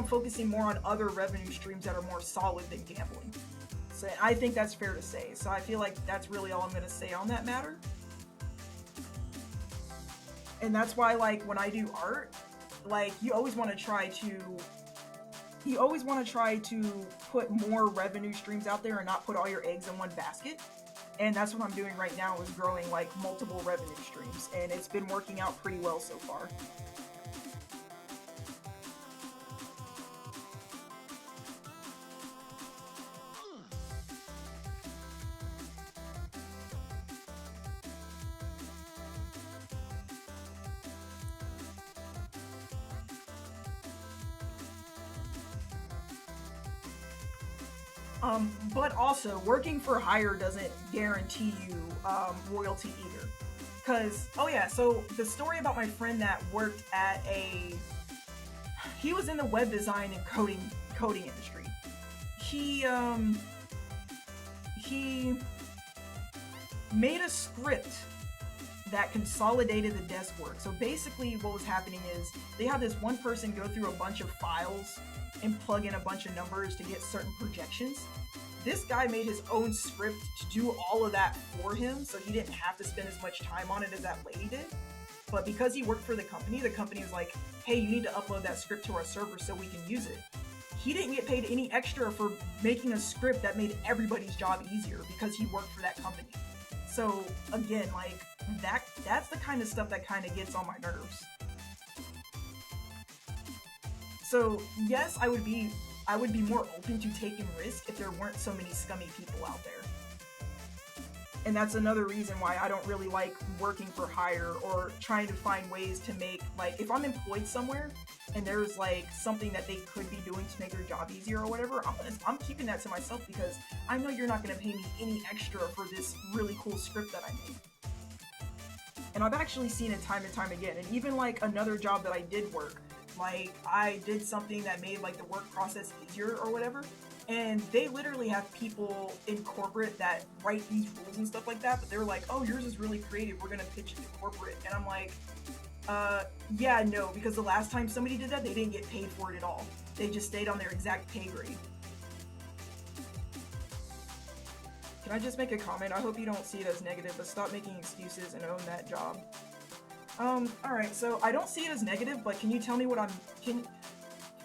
focusing more on other revenue streams that are more solid than gambling. So I think that's fair to say. So I feel like that's really all I'm going to say on that matter. And that's why, like, when I do art, like, you always want to try to put more revenue streams out there and not put all your eggs in one basket. And that's what I'm doing right now, is growing like multiple revenue streams, and it's been working out pretty well so far. But also, working for hire doesn't guarantee you royalty either. Because, oh yeah, so the story about my friend that worked at he was in the web design and coding industry. He made a script that consolidated the desk work. So basically what was happening is they had this one person go through a bunch of files and plug in a bunch of numbers to get certain projections. This guy made his own script to do all of that for him, so he didn't have to spend as much time on it as that lady did. But because he worked for the company was like, hey, you need to upload that script to our server so we can use it. He didn't get paid any extra for making a script that made everybody's job easier, because he worked for that company. So again, like, that's the kind of stuff that kind of gets on my nerves. So yes, I would be more open to taking risk if there weren't so many scummy people out there. And that's another reason why I don't really like working for hire or trying to find ways to make, like, if I'm employed somewhere and there's like something that they could be doing to make their job easier or whatever, I'm keeping that to myself, because I know you're not going to pay me any extra for this really cool script that I made. And I've actually seen it time and time again. And even like another job that I did work, like I did something that made like the work process easier or whatever, and they literally have people in corporate that write these rules and stuff like that, but they're like, oh, yours is really creative, we're gonna pitch it to corporate. And I'm like, yeah, no, because the last time somebody did that, they didn't get paid for it at all. They just stayed on their exact pay grade. Can I just make a comment? I hope you don't see it as negative, but stop making excuses and own that job. Alright, so I don't see it as negative, but can you tell me what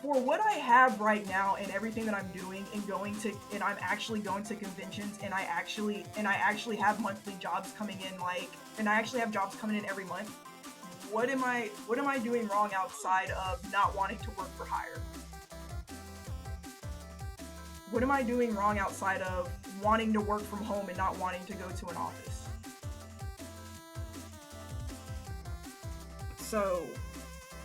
for what I have right now and everything that I'm doing and I'm actually going to conventions and I actually have monthly jobs coming in and I actually have jobs coming in every month. What am I doing wrong outside of not wanting to work for hire? What am I doing wrong outside of wanting to work from home and not wanting to go to an office? So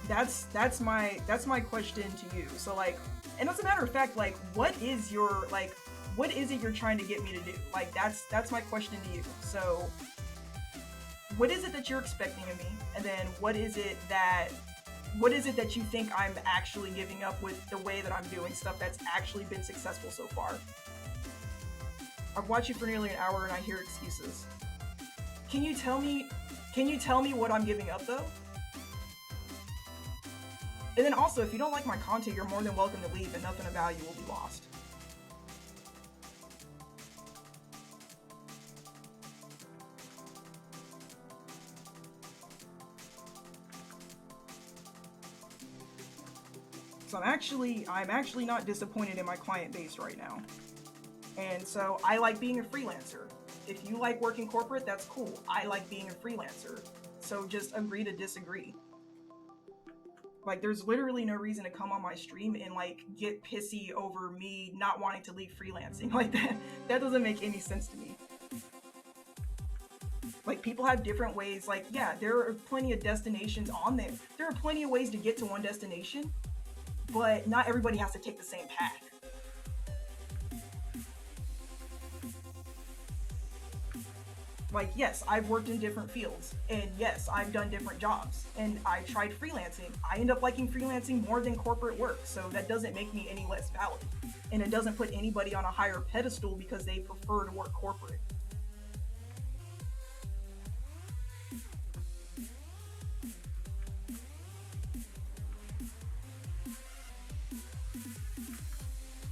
that's my question to you. So like, and as a matter of fact, like, what is it you're trying to get me to do? Like, that's my question to you. So what is it that you're expecting of me? And then what is it that you think I'm actually giving up with the way that I'm doing stuff that's actually been successful so far? I've watched you for nearly an hour and I hear excuses. Can you tell me what I'm giving up though? And then also, if you don't like my content, you're more than welcome to leave and nothing of value will be lost. So I'm actually not disappointed in my client base right now. And so I like being a freelancer. If you like working corporate, that's cool. I like being a freelancer. So just agree to disagree. Like, there's literally no reason to come on my stream and like get pissy over me not wanting to leave freelancing. Like that doesn't make any sense to me. Like, people have different ways. Like, yeah, there are plenty of destinations on there. There are plenty of ways to get to one destination, but not everybody has to take the same path. Like, yes, I've worked in different fields, and yes, I've done different jobs, and I tried freelancing. I end up liking freelancing more than corporate work, so that doesn't make me any less valid. And it doesn't put anybody on a higher pedestal because they prefer to work corporate.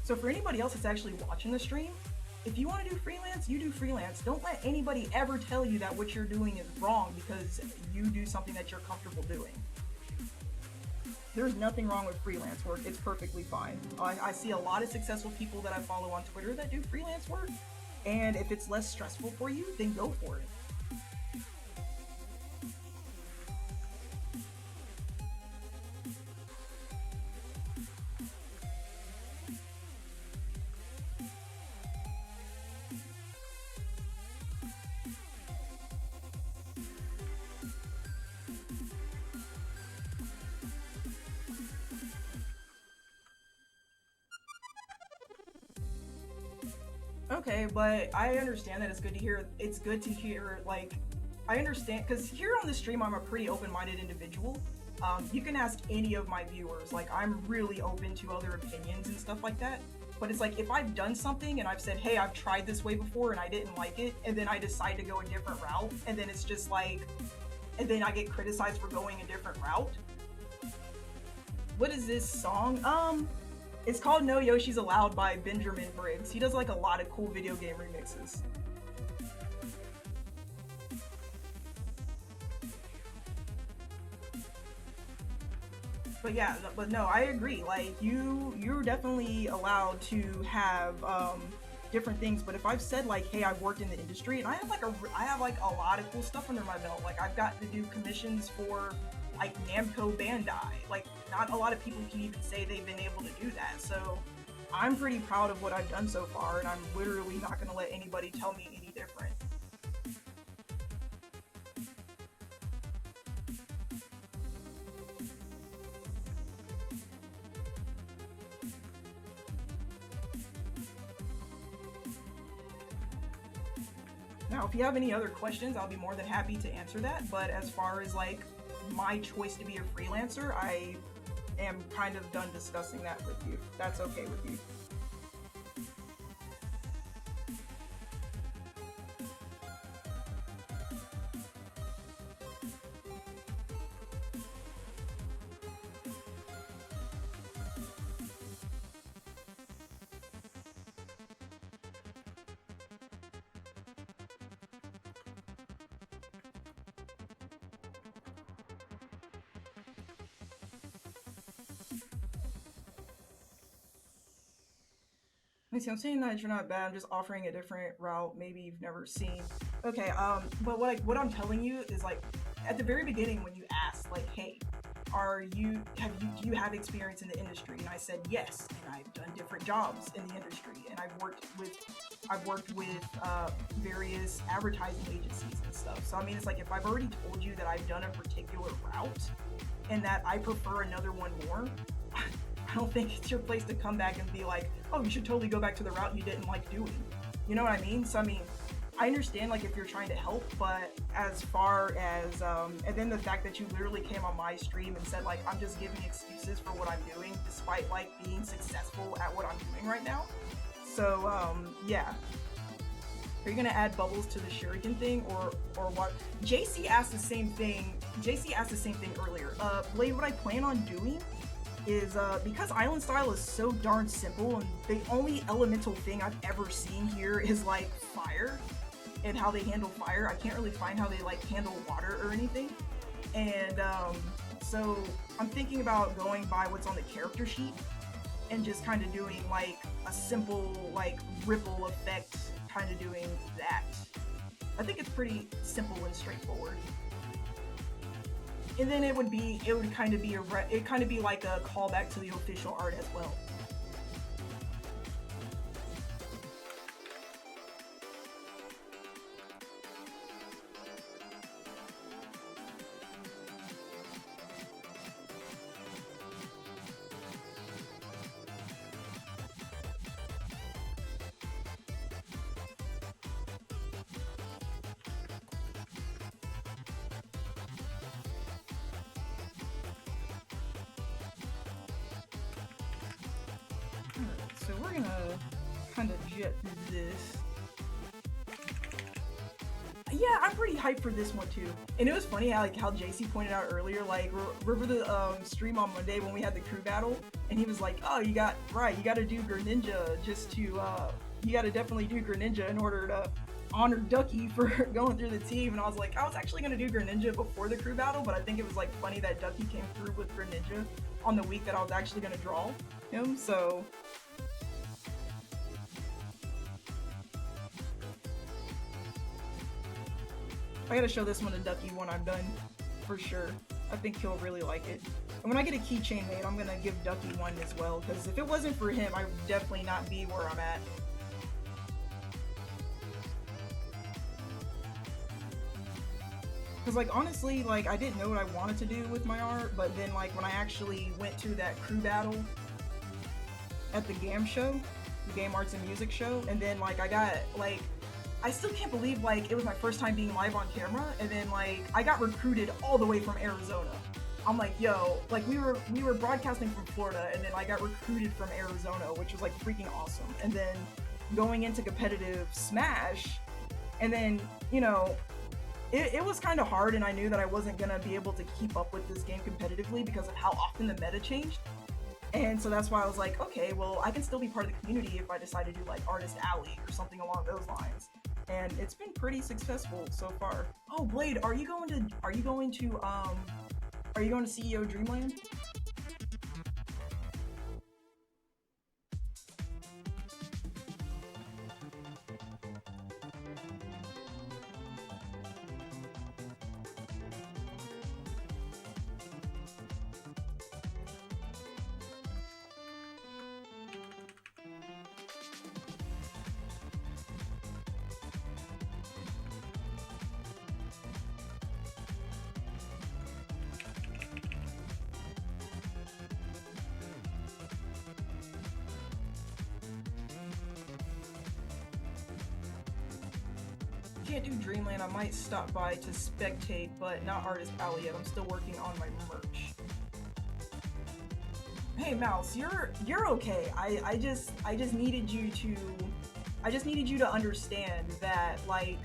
So for anybody else that's actually watching the stream, if you want to do freelance, you do freelance. Don't let anybody ever tell you that what you're doing is wrong because you do something that you're comfortable doing. There's nothing wrong with freelance work. It's perfectly fine. I see a lot of successful people that I follow on Twitter that do freelance work, and if it's less stressful for you, then go for it. Okay, but I understand that it's good to hear. It's good to hear, like, I understand, because here on the stream, I'm a pretty open-minded individual. You can ask any of my viewers, like, I'm really open to other opinions and stuff like that. But it's like, if I've done something and I've said, hey, I've tried this way before and I didn't like it, and then I decide to go a different route, and then it's just like, and then I get criticized for going a different route. What is this song? It's called No Yoshi's Allowed by Benjamin Briggs. He does like a lot of cool video game remixes. But yeah, but no, I agree. Like, you're definitely allowed to have different things. But if I've said like, hey, I've worked in the industry and I have like a lot of cool stuff under my belt. Like, I've got to do commissions for like Namco Bandai. Like, not a lot of people can even say they've been able to do that. So I'm pretty proud of what I've done so far, and I'm literally not going to let anybody tell me any different. Now, if you have any other questions, I'll be more than happy to answer that. But as far as like my choice to be a freelancer, I am kind of done discussing that with you. That's okay with you. See, I'm saying that you're not bad. I'm just offering a different route. Maybe you've never seen. Okay. But what I'm telling you is like, at the very beginning when you asked, like, hey, do you have experience in the industry? And I said yes, and I've done different jobs in the industry, and I've worked with various advertising agencies and stuff. So I mean, it's like if I've already told you that I've done a particular route and that I prefer another one more, I don't think it's your place to come back and be like, oh, you should totally go back to the route you didn't like doing. You know what I mean? So I mean, I understand like if you're trying to help, but as far as and then the fact that you literally came on my stream and said like I'm just giving excuses for what I'm doing despite like being successful at what I'm doing right now. So yeah. Are you gonna add bubbles to the shuriken thing or what? JC asked the same thing. JC asked the same thing earlier. Blade, what I plan on doing is because island style is so darn simple and the only elemental thing I've ever seen here is like fire and how they handle fire. I can't really find how they like handle water or anything. And so I'm thinking about going by what's on the character sheet and just kind of doing like a simple like ripple effect, kind of doing that. I think it's pretty simple and straightforward. And then it would kind of be like a callback to the official art as well. So we're gonna kind of jet through this. Yeah, I'm pretty hyped for this one too. And it was funny how JC pointed out earlier, like remember the stream on Monday when we had the crew battle, and he was like, "Oh, you got to do Greninja just to you got to definitely do Greninja in order to honor Ducky for going through the team." And I was like, I was actually gonna do Greninja before the crew battle, but I think it was like funny that Ducky came through with Greninja on the week that I was actually gonna draw him. So. I gotta show this one to Ducky when I'm done, for sure. I think he'll really like it. And when I get a keychain made, I'm gonna give Ducky one as well, because if it wasn't for him, I would definitely not be where I'm at. Because, like, honestly, like, I didn't know what I wanted to do with my art, but then, like, when I actually went to that crew battle at the GAM show, the Game Arts and Music show, and then, like, I got, like, I still can't believe like it was my first time being live on camera, and then like I got recruited all the way from Arizona. I'm like, yo, like we were broadcasting from Florida, and then I got recruited from Arizona, which was like freaking awesome. And then going into competitive Smash, and then it was kind of hard, and I knew that I wasn't gonna be able to keep up with this game competitively because of how often the meta changed. And so that's why I was like, okay, well, I can still be part of the community if I decide to do like Artist Alley or something along those lines. And it's been pretty successful so far. Oh, Blade, are you going to CEO Dreamland? Can't do Dreamland. I might stop by to spectate, but not Artist Alley yet. I'm still working on my merch. Hey Mouse, you're okay. I just needed you to understand that like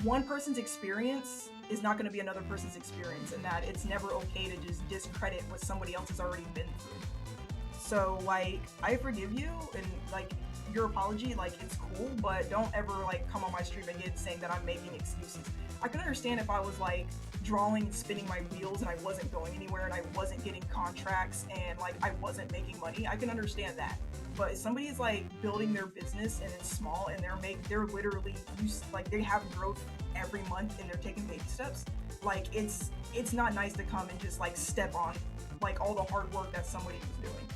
one person's experience is not going to be another person's experience, and that it's never okay to just discredit what somebody else has already been through. So like I forgive you, and like your apology, like it's cool, but don't ever like come on my stream again saying that I'm making excuses. I can understand if I was like drawing and spinning my wheels and I wasn't going anywhere and I wasn't getting contracts and like I wasn't making money. I can understand that. But if somebody is like building their business and it's small and they're literally like they have growth every month and they're taking baby steps, like it's not nice to come and just like step on like all the hard work that somebody was doing.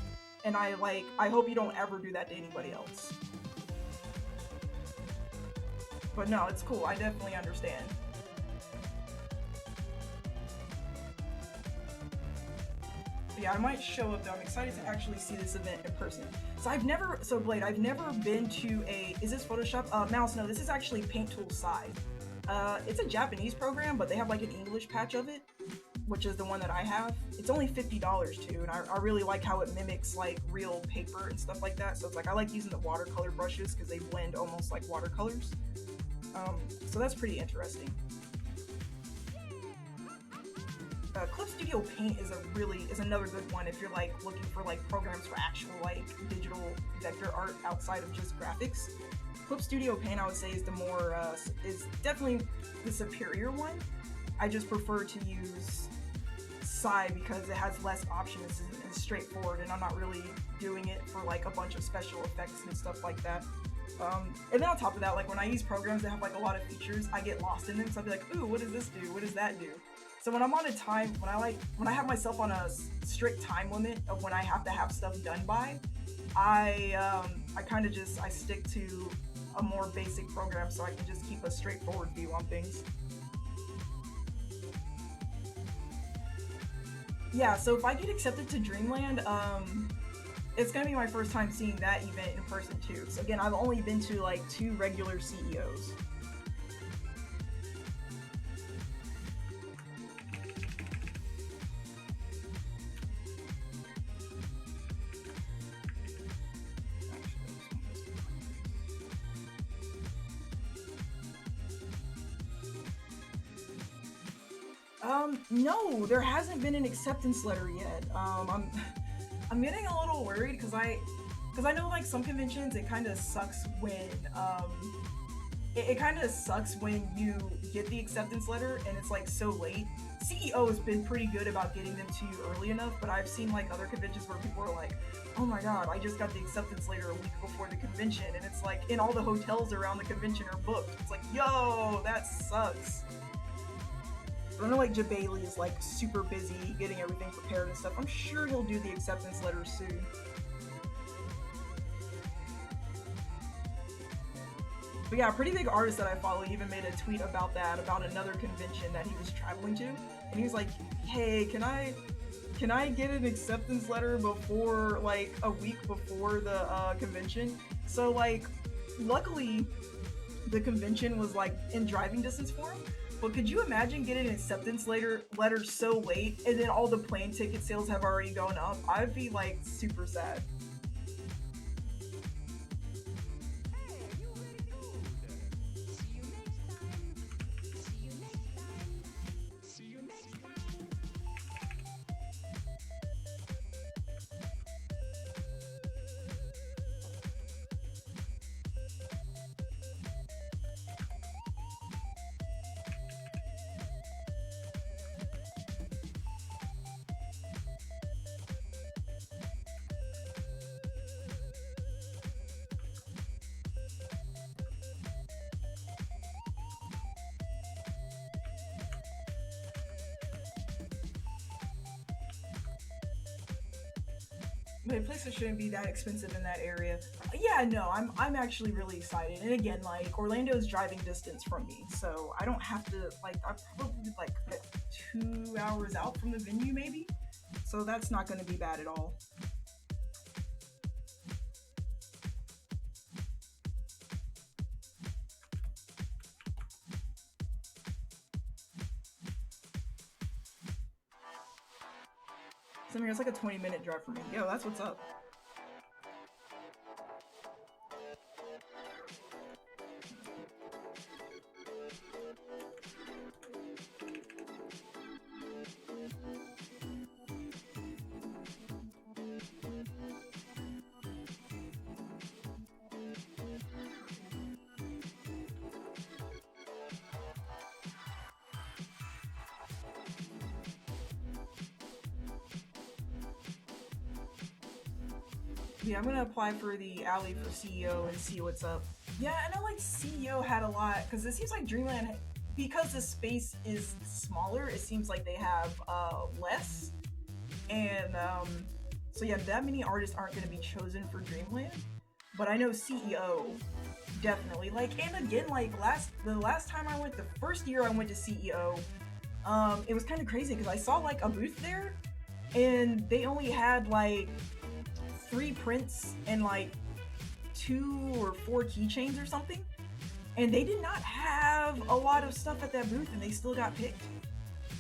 And I hope you don't ever do that to anybody else. But no, it's cool. I definitely understand. But yeah, I might show up though. I'm excited to actually see this event in person. So Blade, I've never been to a, is this Photoshop? Mouse, no, this is actually Paint Tool Side. It's a Japanese program, but they have like an English patch of it, which is the one that I have. It's only $50 too, and I really like how it mimics like real paper and stuff like that. So it's like, I like using the watercolor brushes because they blend almost like watercolors. So that's pretty interesting. Clip Studio Paint is another good one if you're like looking for like programs for actual like digital vector art outside of just graphics. Clip Studio Paint, I would say, is the more is definitely the superior one. I just prefer to use Psy because it has less options and it's straightforward, and I'm not really doing it for like a bunch of special effects and stuff like that. And then on top of that, like when I use programs that have like a lot of features, I get lost in them. So I'll be like, ooh, what does this do? What does that do? So when I'm on a time, when I have myself on a strict time limit of when I have to have stuff done by, I kind of just, I stick to a more basic program so I can just keep a straightforward view on things. Yeah, so if I get accepted to Dreamland, it's gonna be my first time seeing that event in person too. So again, I've only been to like 2 regular CEOs. No, there hasn't been an acceptance letter yet. I'm getting a little worried because I know like some conventions it kind of sucks when it kind of sucks when you get the acceptance letter and it's like so late. CEO has been pretty good about getting them to you early enough, but I've seen like other conventions where people are like, oh my god, I just got the acceptance letter a week before the convention, and it's like, and all the hotels around the convention are booked. It's like, yo, that sucks. I know like Jabali is like super busy getting everything prepared and stuff. I'm sure he'll do the acceptance letter soon. But yeah, a pretty big artist that I follow even made a tweet about that, about another convention that he was traveling to, and he was like, hey, can I get an acceptance letter before, like, a week before the convention? So like, luckily the convention was like in driving distance for him. But could you imagine getting an acceptance letter so late and then all the plane ticket sales have already gone up? I'd be like super sad. But places shouldn't be that expensive in that area. Yeah, no, I'm actually really excited. And again, like Orlando's driving distance from me, so I don't have to like I'm probably like 2 hours out from the venue maybe. So that's not going to be bad at all. So I mean, it's like a 20-minute drive for me. Yo, that's what's up. Yeah, I'm gonna apply for the alley for CEO and see what's up. Yeah, I know like CEO had a lot because it seems like Dreamland, because the space is smaller, it seems like they have less, and so yeah, that many artists aren't gonna be chosen for Dreamland. But I know CEO definitely. Like, and again, like the last time I went, the first year I went to CEO, it was kind of crazy because I saw like a booth there, and they only had like 3 prints and like 2 or 4 keychains or something, and they did not have a lot of stuff at that booth, and they still got picked.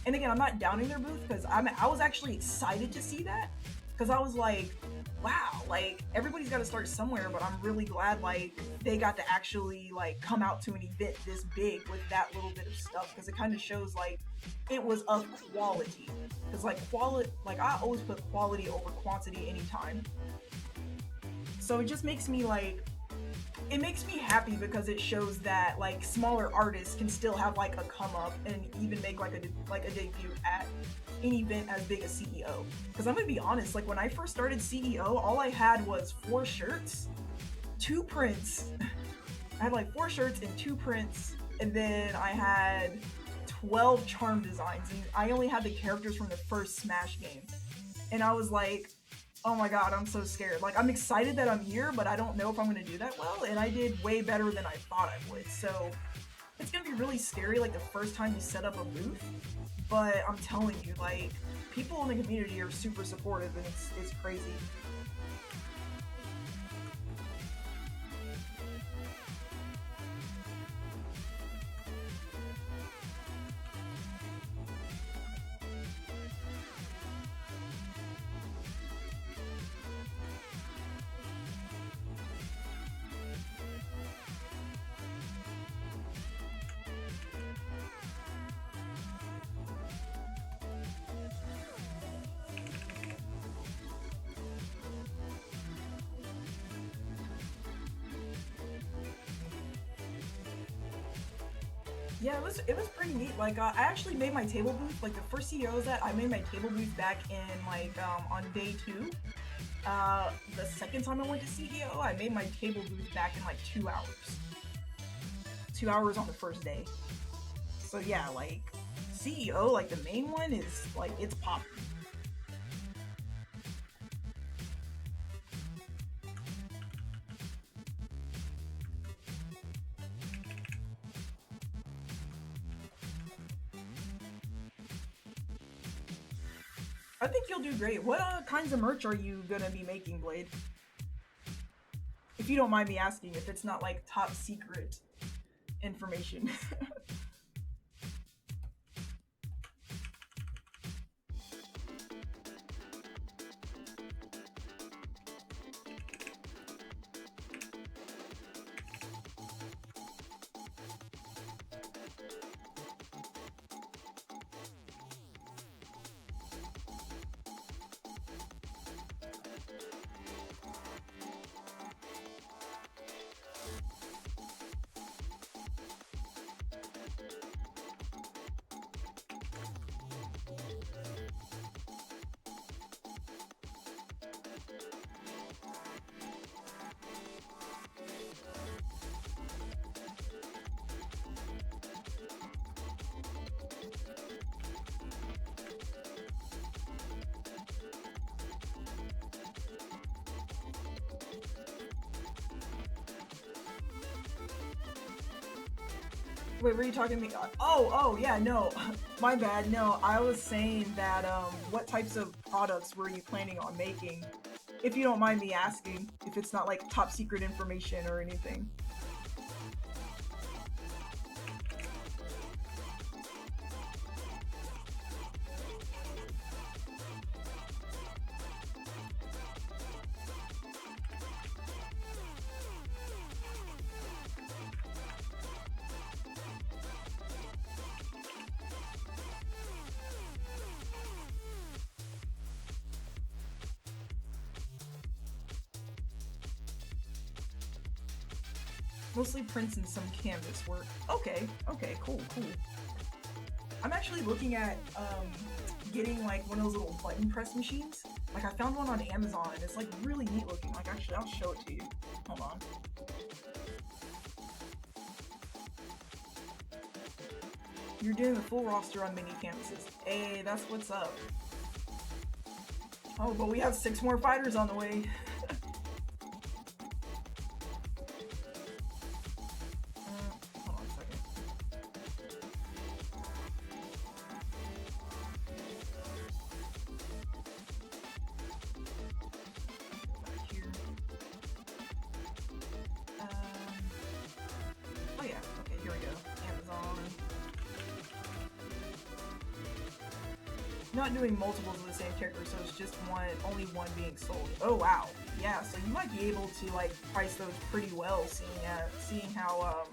And again, I'm not downing their booth because I was actually excited to see that because I was like, wow, like everybody's got to start somewhere, but I'm really glad like they got to actually like come out to an event this big with that little bit of stuff because it kind of shows like it was of quality. Because like quality, like I always put quality over quantity anytime. So it just makes me like, it makes me happy because it shows that like smaller artists can still have like a come up and even make like a debut at an event as big as CEO. Because I'm gonna be honest, like when I first started CEO, all I had was 4 shirts, 2 prints. I had like 4 shirts and 2 prints, and then I had 12 charm designs, and I only had the characters from the first Smash game. And I was like, oh my god, I'm so scared. Like, I'm excited that I'm here, but I don't know if I'm gonna do that well, and I did way better than I thought I would. So, it's gonna be really scary, like, the first time you set up a booth, but I'm telling you, like, people in the community are super supportive, and it's crazy. Yeah, it was pretty neat. Like I actually made my table booth. Like the first CEO I was at, I made my table booth back in like on day 2. The second time I went to CEO, I made my table booth back in like 2 hours. 2 hours on the first day. So yeah, like CEO, like the main one is like it's popping. I think you'll do great. What kinds of merch are you gonna be making, Blade? If you don't mind me asking, if it's not like top secret information. Wait, were you talking to me? Oh, yeah, no. My bad. No, I was saying that, what types of products were you planning on making? If you don't mind me asking, if it's not like top secret information or anything. Mostly prints and some canvas work. Okay, cool. I'm actually looking at getting like one of those little button press machines Like, I found one on Amazon, and it's, like, really neat looking. Like, actually, I'll show it to you. Hold on. You're doing a full roster on mini canvases. Hey, that's what's up. Oh, but we have 6 more fighters on the way. Hold on a second. Back here. Oh yeah, okay, here we go. Amazon. Not doing multiples of the same character, so it's just only one being sold. Oh wow, yeah. So you might be able to like price those pretty well, seeing how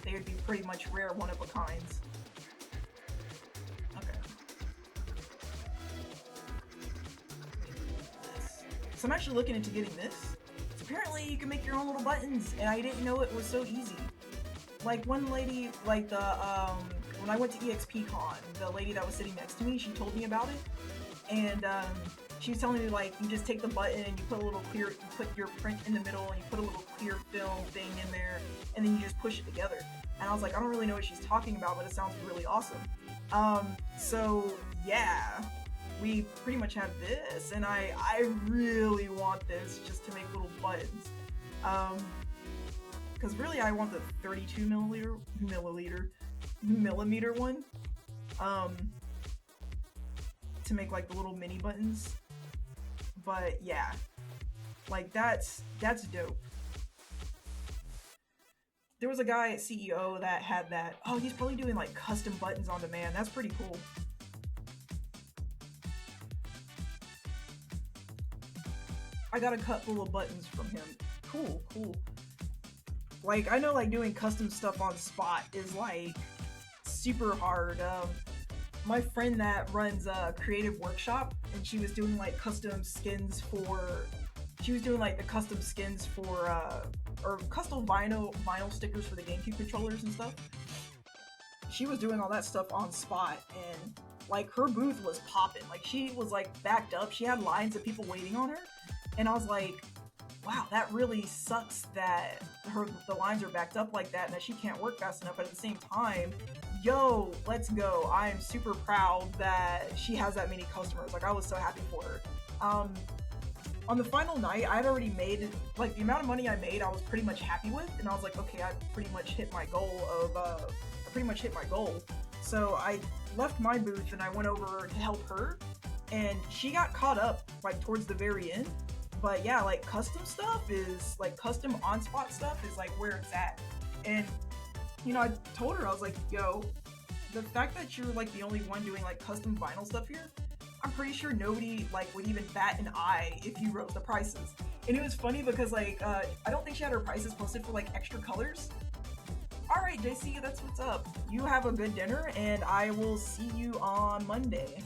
they would be pretty much rare, one of a kinds. Okay. So I'm actually looking into getting this. So apparently you can make your own little buttons, and I didn't know it was so easy. Like one lady, like the when I went to EXPCon, the lady that was sitting next to me, she told me about it, and she was telling me like you just take the button and you put a little clear, you put your print in the middle and you put a little clear film thing in there, and then you just push it together. And I was like, I don't really know what she's talking about, but it sounds really awesome. So yeah, we pretty much have this, and I really want this just to make little buttons. Because really I want the 32 millimeter one, to make like the little mini buttons. But yeah, like that's dope. There was a guy at CEO that had that. Oh, he's probably doing like custom buttons on demand. That's pretty cool. I got a couple of buttons from him. Cool, cool. Like, I know like doing custom stuff on spot is like super hard. My friend that runs a creative workshop, and she was doing like custom skins for, or custom vinyl stickers for the GameCube controllers and stuff. She was doing all that stuff on spot, and like her booth was popping. Like she was like backed up. She had lines of people waiting on her, and I was like, wow, that really sucks that the lines are backed up like that and that she can't work fast enough. But at the same time, yo, let's go. I am super proud that she has that many customers. Like, I was so happy for her. On the final night, I had already made, like, the amount of money I made, I was pretty much happy with. And I was like, okay, I pretty much hit my goal. So I left my booth and I went over to help her. And she got caught up, like, towards the very end. But yeah, like custom stuff is like custom on-spot stuff is like where it's at. And you know, I told her, I was like, yo, the fact that you're like the only one doing like custom vinyl stuff here, I'm pretty sure nobody like would even bat an eye if you rose the prices. And it was funny because like I don't think she had her prices posted for like extra colors. All right, JC, that's what's up. You have a good dinner, and I will see you on Monday.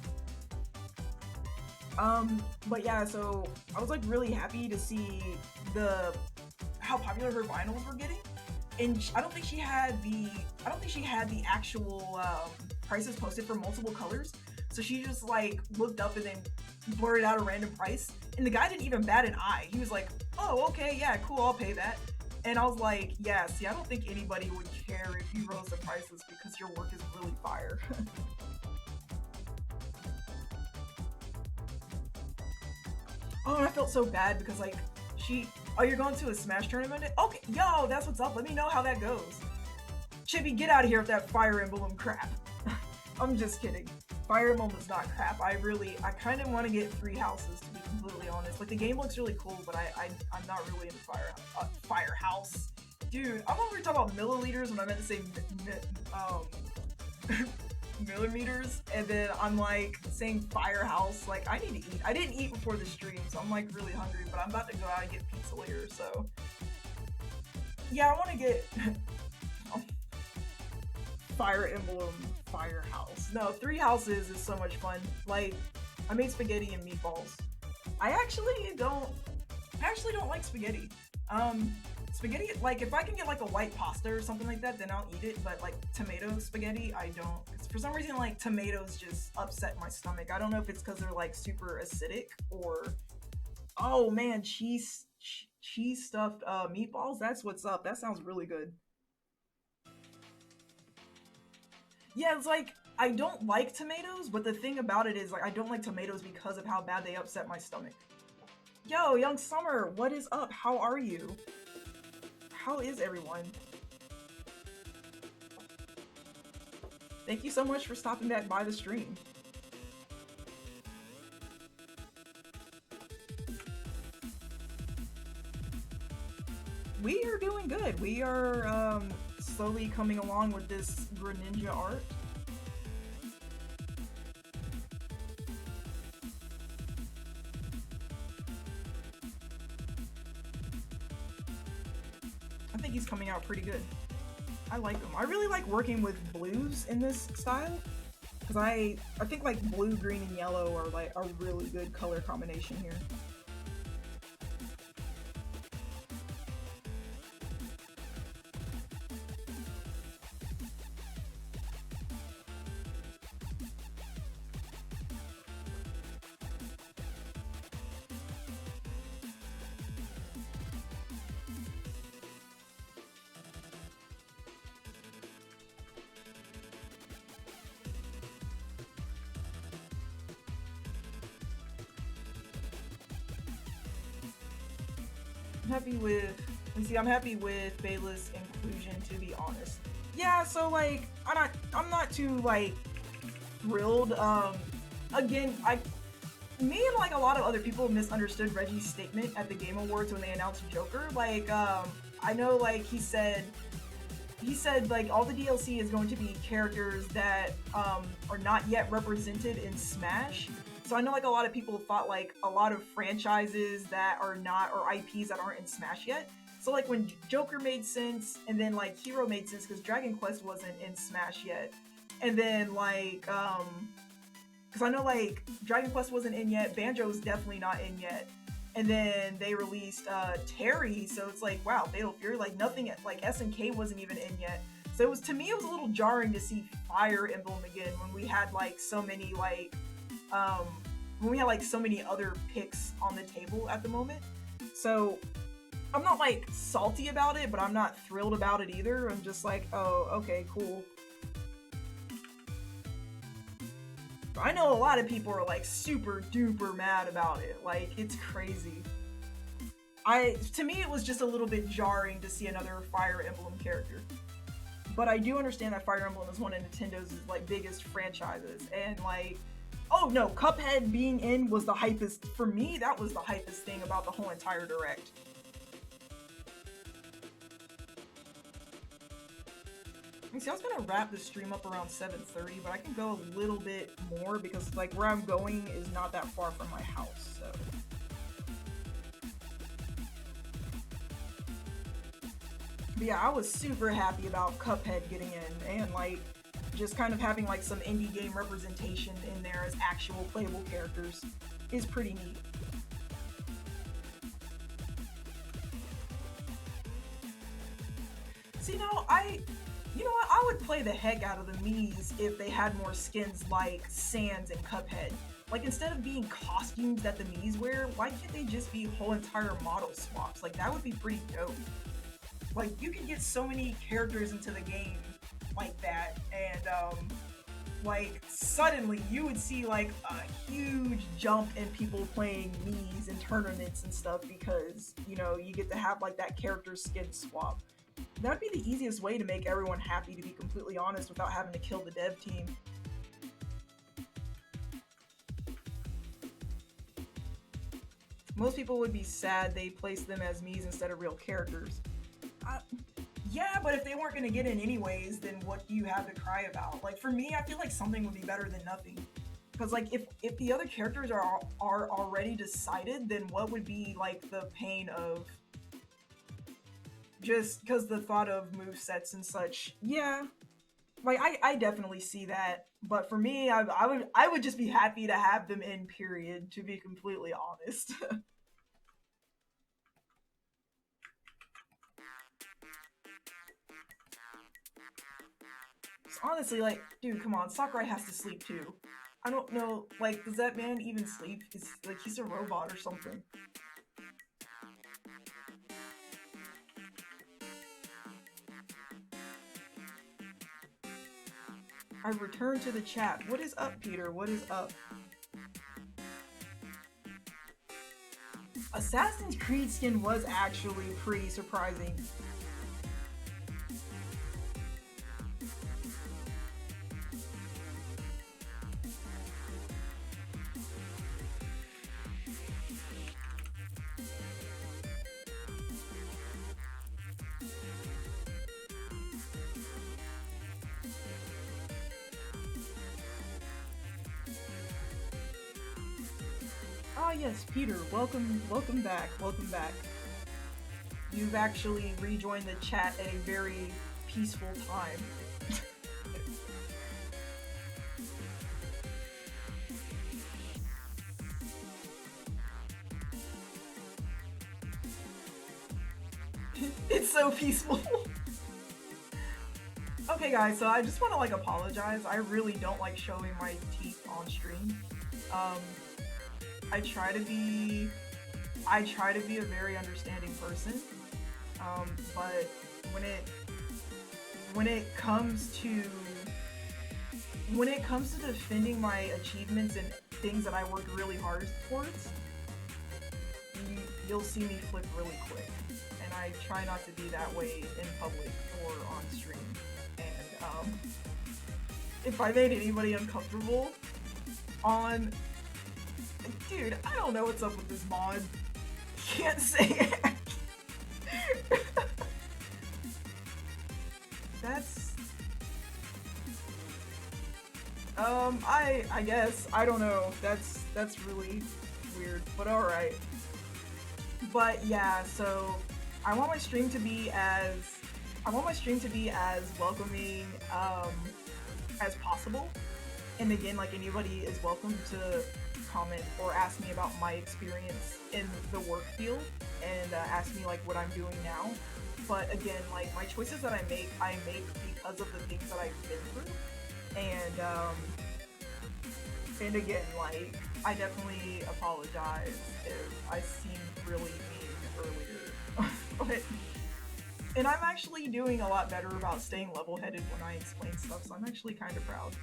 But yeah, so I was like really happy to see how popular her vinyls were getting, and I don't think she had the actual prices posted for multiple colors. So she just like looked up and then blurted out a random price, and the guy didn't even bat an eye. He was like, "Oh, okay, yeah, cool, I'll pay that." And I was like, "Yeah, see, I don't think anybody would care if you rose the prices because your work is really fire." Oh, and I felt so bad because like oh, you're going to a Smash tournament? Okay, yo, that's what's up. Let me know how that goes. Chippy, get out of here with that Fire Emblem crap. I'm just kidding. Fire Emblem is not crap. I kind of want to get 3 houses, to be completely honest. Like, the game looks really cool, but I'm not really into Firehouse. Dude, I'm over here talking about milliliters when I meant to say millimeters, and then I'm like saying Firehouse. Like, I need to eat. I didn't eat before the stream, so I'm like really hungry, but I'm about to go out and get pizza later, so yeah, I want to get Fire Emblem Firehouse. No, 3 houses is so much fun. Like, I made spaghetti and meatballs. I actually don't like spaghetti. Spaghetti, like if I can get like a white pasta or something like that, then I'll eat it. But like tomato spaghetti, I don't. 'Cause for some reason, like tomatoes just upset my stomach. I don't know if it's because they're like super acidic or oh man, cheese stuffed meatballs. That's what's up. That sounds really good. Yeah, it's like I don't like tomatoes, but the thing about it is like I don't like tomatoes because of how bad they upset my stomach. Yo, young Summer, what is up? How are you? How is everyone? Thank you so much for stopping back by the stream. We are doing good. We are slowly coming along with this Greninja art. I think he's coming out pretty good. I like him. I really like working with blues in this style because I think like blue, green, and yellow are like a really good color combination here. I'm happy with, and see, I'm happy with Bayla's inclusion. To be honest, yeah. So like, I'm not too like thrilled. Again, me and like a lot of other people misunderstood Reggie's statement at the Game Awards when they announced Joker. Like, I know like he said like all the DLC is going to be characters that are not yet represented in Smash. So I know like a lot of people thought like a lot of franchises that are not or IPs that aren't in Smash yet. So like when Joker made sense, and then like Hero made sense because Dragon Quest wasn't in Smash yet, and then like because I know like Dragon Quest wasn't in yet, Banjo's definitely not in yet, and then they released Terry, so it's like wow, Fatal Fury, like nothing, like SNK wasn't even in yet. So it was, to me it was a little jarring to see Fire Emblem again when we had like so many like um when we had like so many other picks on the table at the moment. So I'm not like salty about it, but I'm not thrilled about it either. I'm just like, oh, okay, cool. I know a lot of people are like super duper mad about it. Like it's crazy. To me it was just a little bit jarring to see another Fire Emblem character. But I do understand that Fire Emblem is one of Nintendo's like biggest franchises, and like oh no, Cuphead being in was the hypest for me. That was the hypest thing about the whole entire direct. See, I was gonna wrap the stream up around 7:30, but I can go a little bit more because like where I'm going is not that far from my house. So, but yeah, I was super happy about Cuphead getting in and like just kind of having like some indie game representation in there as actual playable characters is pretty neat. See, no, you know what? I would play the heck out of the Mii's if they had more skins like Sans and Cuphead. Like, instead of being costumes that the Mii's wear, why can't they just be whole entire model swaps? Like, that would be pretty dope. Like, you can get so many characters into the game like that, and, like, suddenly you would see, like, a huge jump in people playing Mii's in tournaments and stuff because, you know, you get to have, like, that character skin swap. That'd be the easiest way to make everyone happy, to be completely honest, without having to kill the dev team. Most people would be sad they placed them as Mii's instead of real characters. Uh, yeah, but if they weren't going to get in anyways, then what do you have to cry about? Like, for me, I feel like something would be better than nothing. Because, like, if the other characters are already decided, then what would be, like, the pain of just because the thought of move sets and such, yeah, like I definitely see that. But for me, I would just be happy to have them in. Period. To be completely honest. Honestly, like, dude, come on, Sakurai has to sleep too. I don't know, like, does that man even sleep? It's like he's a robot or something. I've returned to the chat. What is up, Peter? What is up? Assassin's Creed skin was actually pretty surprising. Ah yes, Peter, welcome back, welcome back. You've actually rejoined the chat at a very peaceful time. It's so peaceful. Okay guys, so I just want to like apologize. I really don't like showing my teeth on stream. I try to be a very understanding person. But when it comes to defending my achievements and things that I worked really hard towards, you'll see me flip really quick. And I try not to be that way in public or on stream. And if I made anybody uncomfortable on... Dude, I don't know what's up with this mod. Can't say it. That's... I guess. I don't know. That's really weird, but alright. But yeah, so I want my stream to be as welcoming as possible. And again, like, anybody is welcome to comment or ask me about my experience in the work field and ask me like what I'm doing now. But again, like, my choices that I make because of the things that I've been through. And again, like, I definitely apologize if I seemed really mean earlier. But, and I'm actually doing a lot better about staying level-headed when I explain stuff, so I'm actually kind of proud.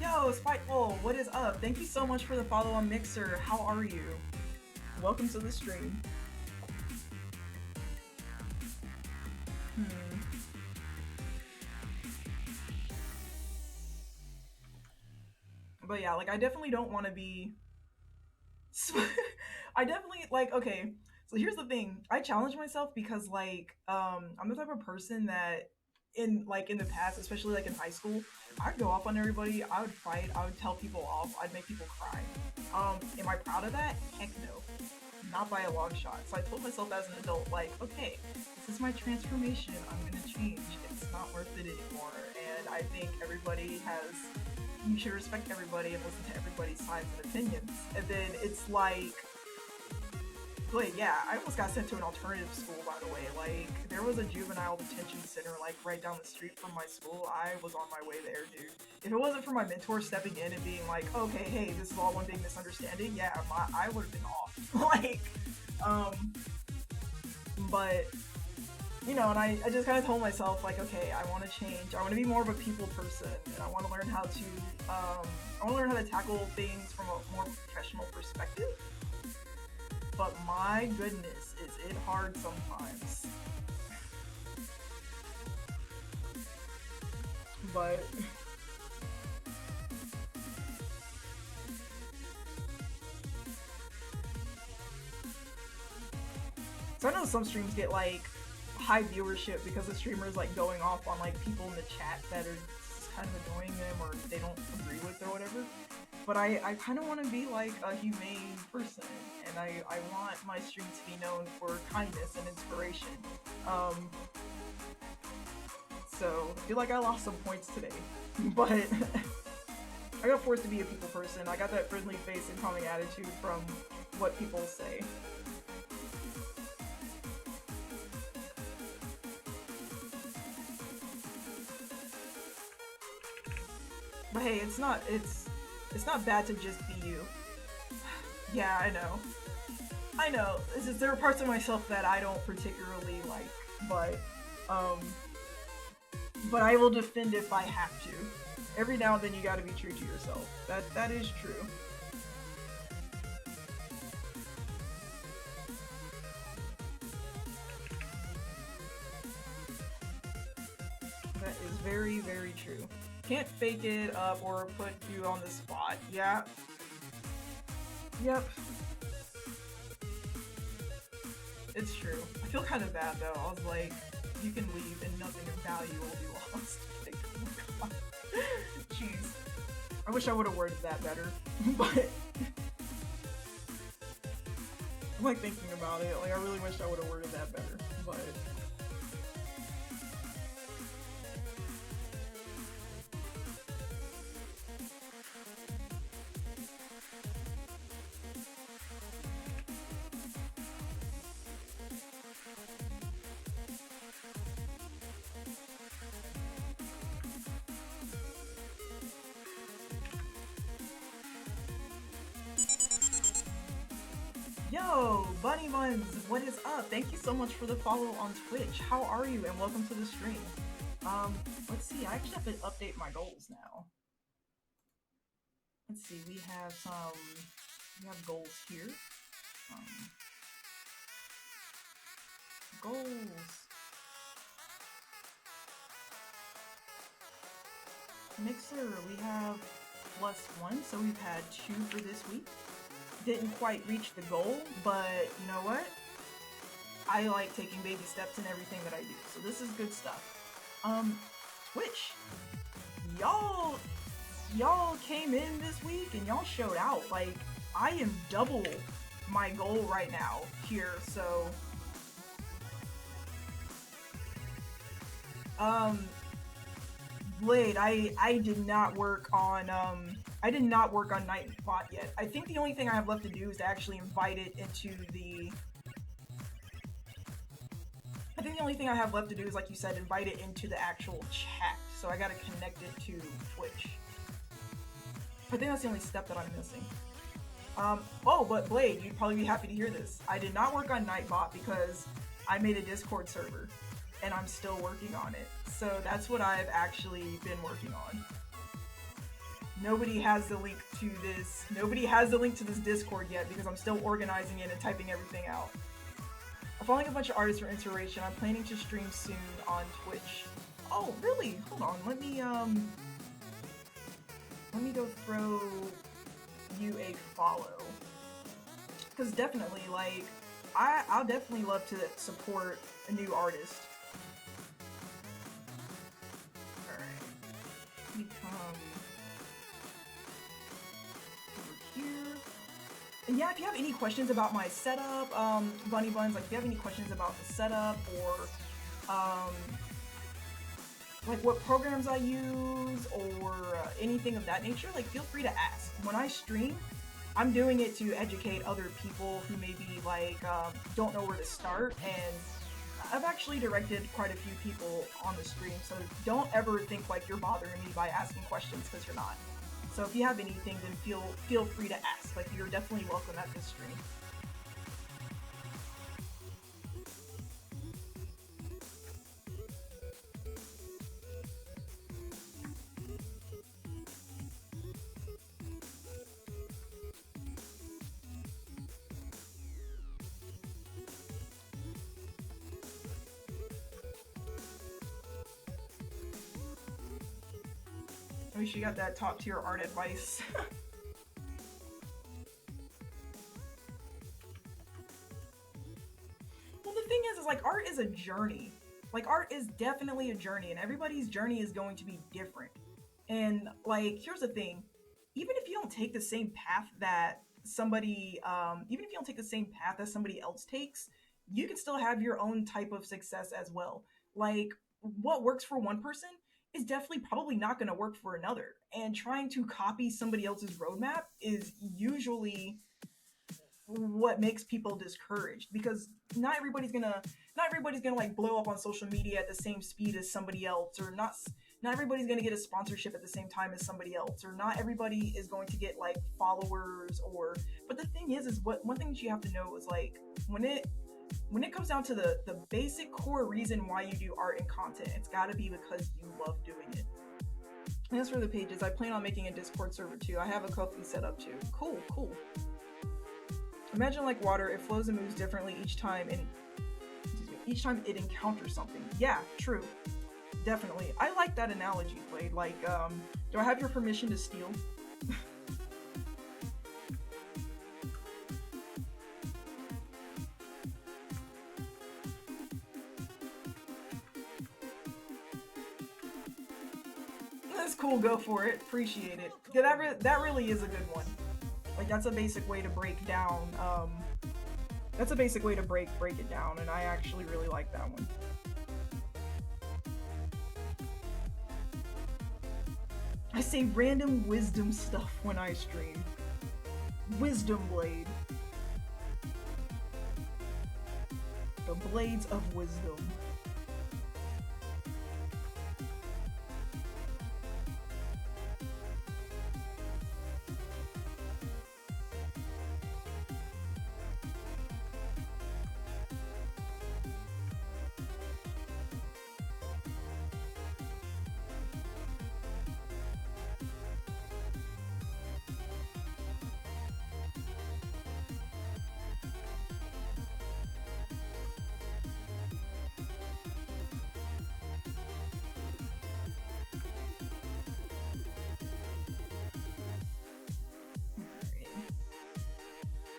Yo, Spiteful, what is up? Thank you so much for the follow on Mixer. How are you? Welcome to the stream. But yeah, like, I definitely don't want to be... I definitely, like, okay, so here's the thing. I challenge myself because, like, I'm the type of person that in the past, especially like in high school, I'd go off on everybody, I would fight, I would tell people off, I'd make people cry. Am I proud of that? Heck no. Not by a long shot. So I told myself as an adult, like, okay, this is my transformation, I'm gonna change. It's not worth it anymore. And I think you should respect everybody and listen to everybody's sides and opinions. And then it's like, yeah, I almost got sent to an alternative school, by the way. Like, there was a juvenile detention center, like, right down the street from my school. I was on my way there, dude. If it wasn't for my mentor stepping in and being like, okay, hey, this is all one big misunderstanding, yeah, I would have been off. Like, but, you know, and I just kind of told myself, like, okay, I want to change. I want to be more of a people person, and I want to learn how to tackle things from a more professional perspective. But my goodness, is it hard sometimes. But... So I know some streams get, like, high viewership because the streamer is, like, going off on, like, people in the chat that are just kind of annoying them or they don't agree with or whatever. But I kind of want to be, like, a humane person, and I want my stream to be known for kindness and inspiration. So, I feel like I lost some points today, but I got forced to be a people person. I got that friendly face and calming attitude from what people say. But hey, it's not bad to just be you. Yeah, I know. I know. It's just, there are parts of myself that I don't particularly like, but um, but I will defend if I have to. Every now and then, you got to be true to yourself. That is true. That is very, very true. Can't fake it up or put you on the spot. Yeah. Yep. It's true. I feel kind of bad though. I was like, you can leave and nothing of value will be lost. Like, oh my god. Jeez. I wish I would have worded that better. But I'm like thinking about it. Like I really wish I would have worded that better. But yo, Bunny Buns, what is up? Thank you so much for the follow on Twitch. How are you? And welcome to the stream. Let's see. I actually have to update my goals now. Let's see. We have goals here. Goals. Mixer, we have +1, so we've had 2 for this week. Didn't quite reach the goal, but you know what? I like taking baby steps in everything that I do, so this is good stuff. Twitch, y'all came in this week and y'all showed out. Like, I am double my goal right now here, so Blade, I did not work on Nightbot yet. I think the only thing I have left to do is to actually invite it into the I think the only thing I have left to do is, like you said, invite it into the actual chat. So I gotta connect it to Twitch. I think that's the only step that I'm missing. Oh, but Blade, you'd probably be happy to hear this. I did not work on Nightbot because I made a Discord server, and I'm still working on it. So that's what I've actually been working on. Nobody has the link to this. Nobody has the link to this Discord yet because I'm still organizing it and typing everything out. I'm following a bunch of artists for inspiration. I'm planning to stream soon on Twitch. Oh, really? Hold on. Let me go throw you a follow. Because definitely, like, I'll definitely love to support a new artist. Alright. Let me come over here. And yeah, if you have any questions about my setup, Bunny Buns, like if you have any questions about the setup or like what programs I use or anything of that nature, like feel free to ask. When I stream, I'm doing it to educate other people who maybe like don't know where to start, and I've actually directed quite a few people on the stream, so don't ever think like you're bothering me by asking questions, because you're not. So if you have anything, then feel free to ask. Like, you're definitely welcome at this stream. At least you got that top tier art advice. Well, the thing is like art is a journey. Like art is definitely a journey, and everybody's journey is going to be different. And like, here's the thing: even if you don't take the same path that even if you don't take the same path that somebody else takes, you can still have your own type of success as well. Like, what works for one person is definitely probably not going to work for another. And trying to copy somebody else's roadmap is usually what makes people discouraged, because not everybody's gonna like blow up on social media at the same speed as somebody else, or not everybody's gonna get a sponsorship at the same time as somebody else, or not everybody is going to get like followers. Or but the thing is what one thing that you have to know is like when it comes down to the basic core reason why you do art and content, it's got to be because you love doing it. And as for the pages, I plan on making a Discord server too. I have a Ko-fi set up too. Cool. Imagine like water, it flows and moves differently each time each time it encounters something. Yeah, true. Definitely. I like that analogy, Blade. Like, do I have your permission to steal? That's cool, go for it. Appreciate it. Yeah, that really is a good one. Like, that's a basic way to break down, that's a basic way to break it down, and I actually really like that one. I say random wisdom stuff when I stream. Wisdom Blade. The Blades of Wisdom.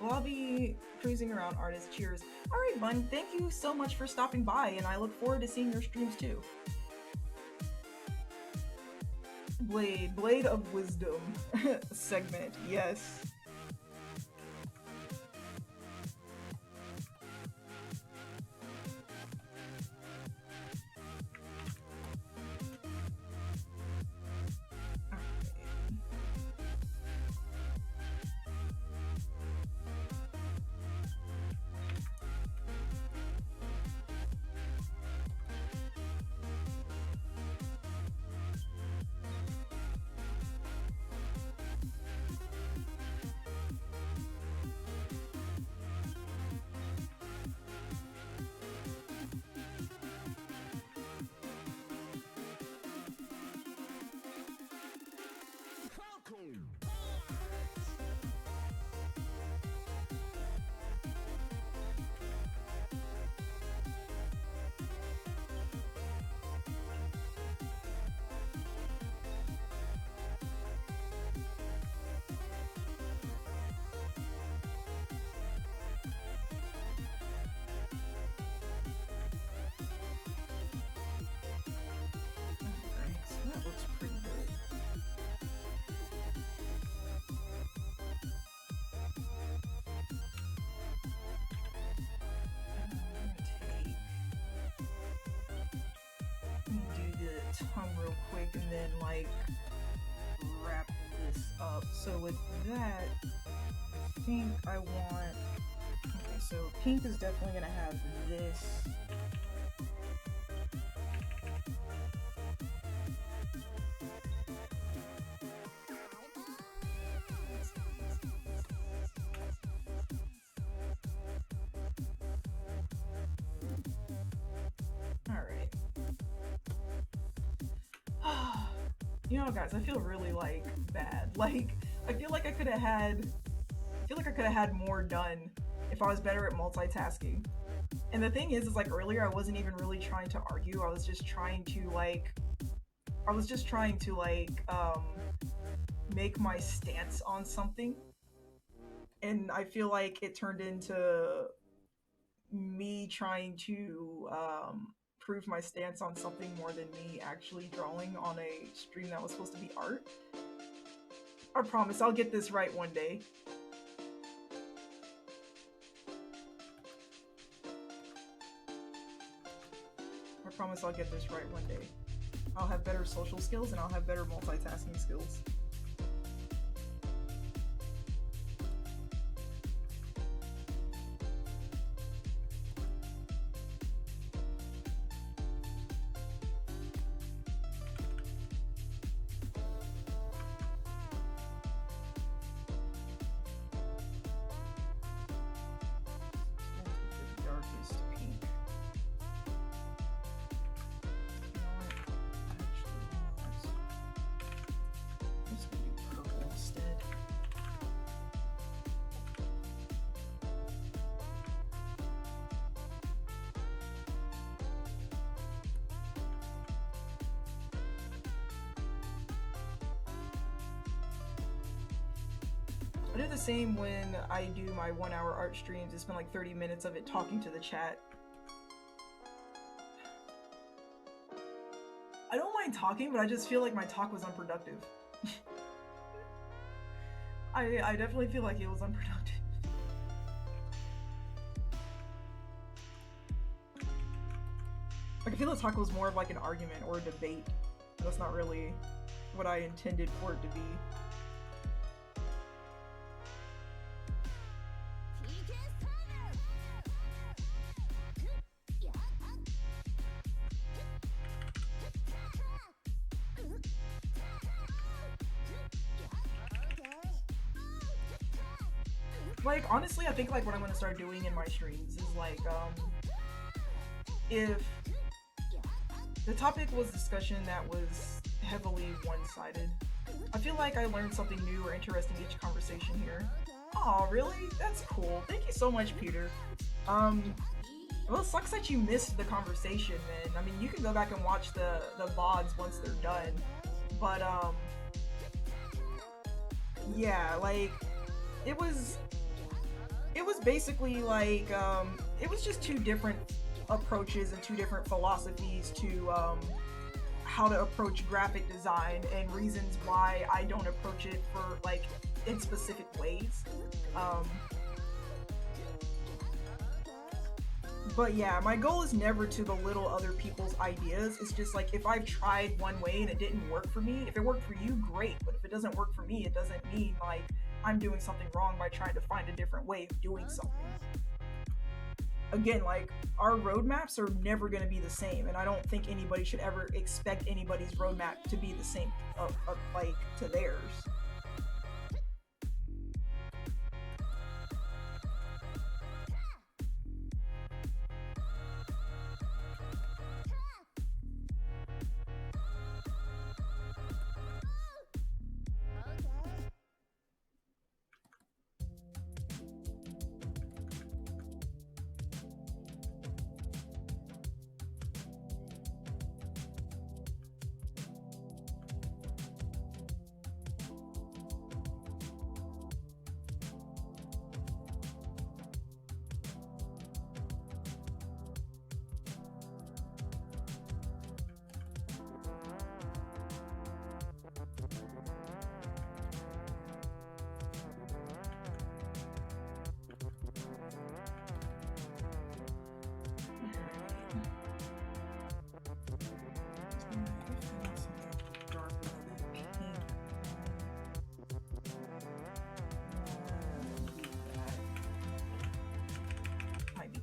Well, I'll be cruising around artists. Cheers. Alright, Bun, thank you so much for stopping by, and I look forward to seeing your streams too. Blade of Wisdom segment, yes. Tongue real quick and then like wrap this up. So with that, I think I want, okay, so pink is definitely gonna have this. You know, guys, I feel really like bad. Like, I feel like I could have had more done if I was better at multitasking. And the thing is like earlier I wasn't even really trying to argue. I was just trying to make my stance on something. And I feel like it turned into me trying to prove my stance on something more than me actually drawing on a stream that was supposed to be art. I promise I'll get this right one day. I promise I'll get this right one day. I'll have better social skills and I'll have better multitasking skills. I do the same when I do my 1-hour art streams. I spend like 30 minutes of it talking to the chat. I don't mind talking, but I just feel like my talk was unproductive. I definitely feel like it was unproductive. Like, I feel the talk was more of like an argument or a debate. That's not really what I intended for it to be. Like, honestly, I think like what I'm gonna start doing in my streams is like, if the topic was discussion that was heavily one-sided, I feel like I learned something new or interesting each conversation here. Oh, really? That's cool. Thank you so much, Peter. Well, it sucks that you missed the conversation, man. I mean, you can go back and watch the VODs once they're done, but yeah, like, it was basically like, it was just two different approaches and two different philosophies to how to approach graphic design and reasons why I don't approach it for like in specific ways. But yeah, my goal is never to belittle other people's ideas. It's just like, if I've tried one way and it didn't work for me, if it worked for you, great. But if it doesn't work for me, it doesn't mean like I'm doing something wrong by trying to find a different way of doing something. Again, like, our roadmaps are never going to be the same, and I don't think anybody should ever expect anybody's roadmap to be the same, like, to theirs.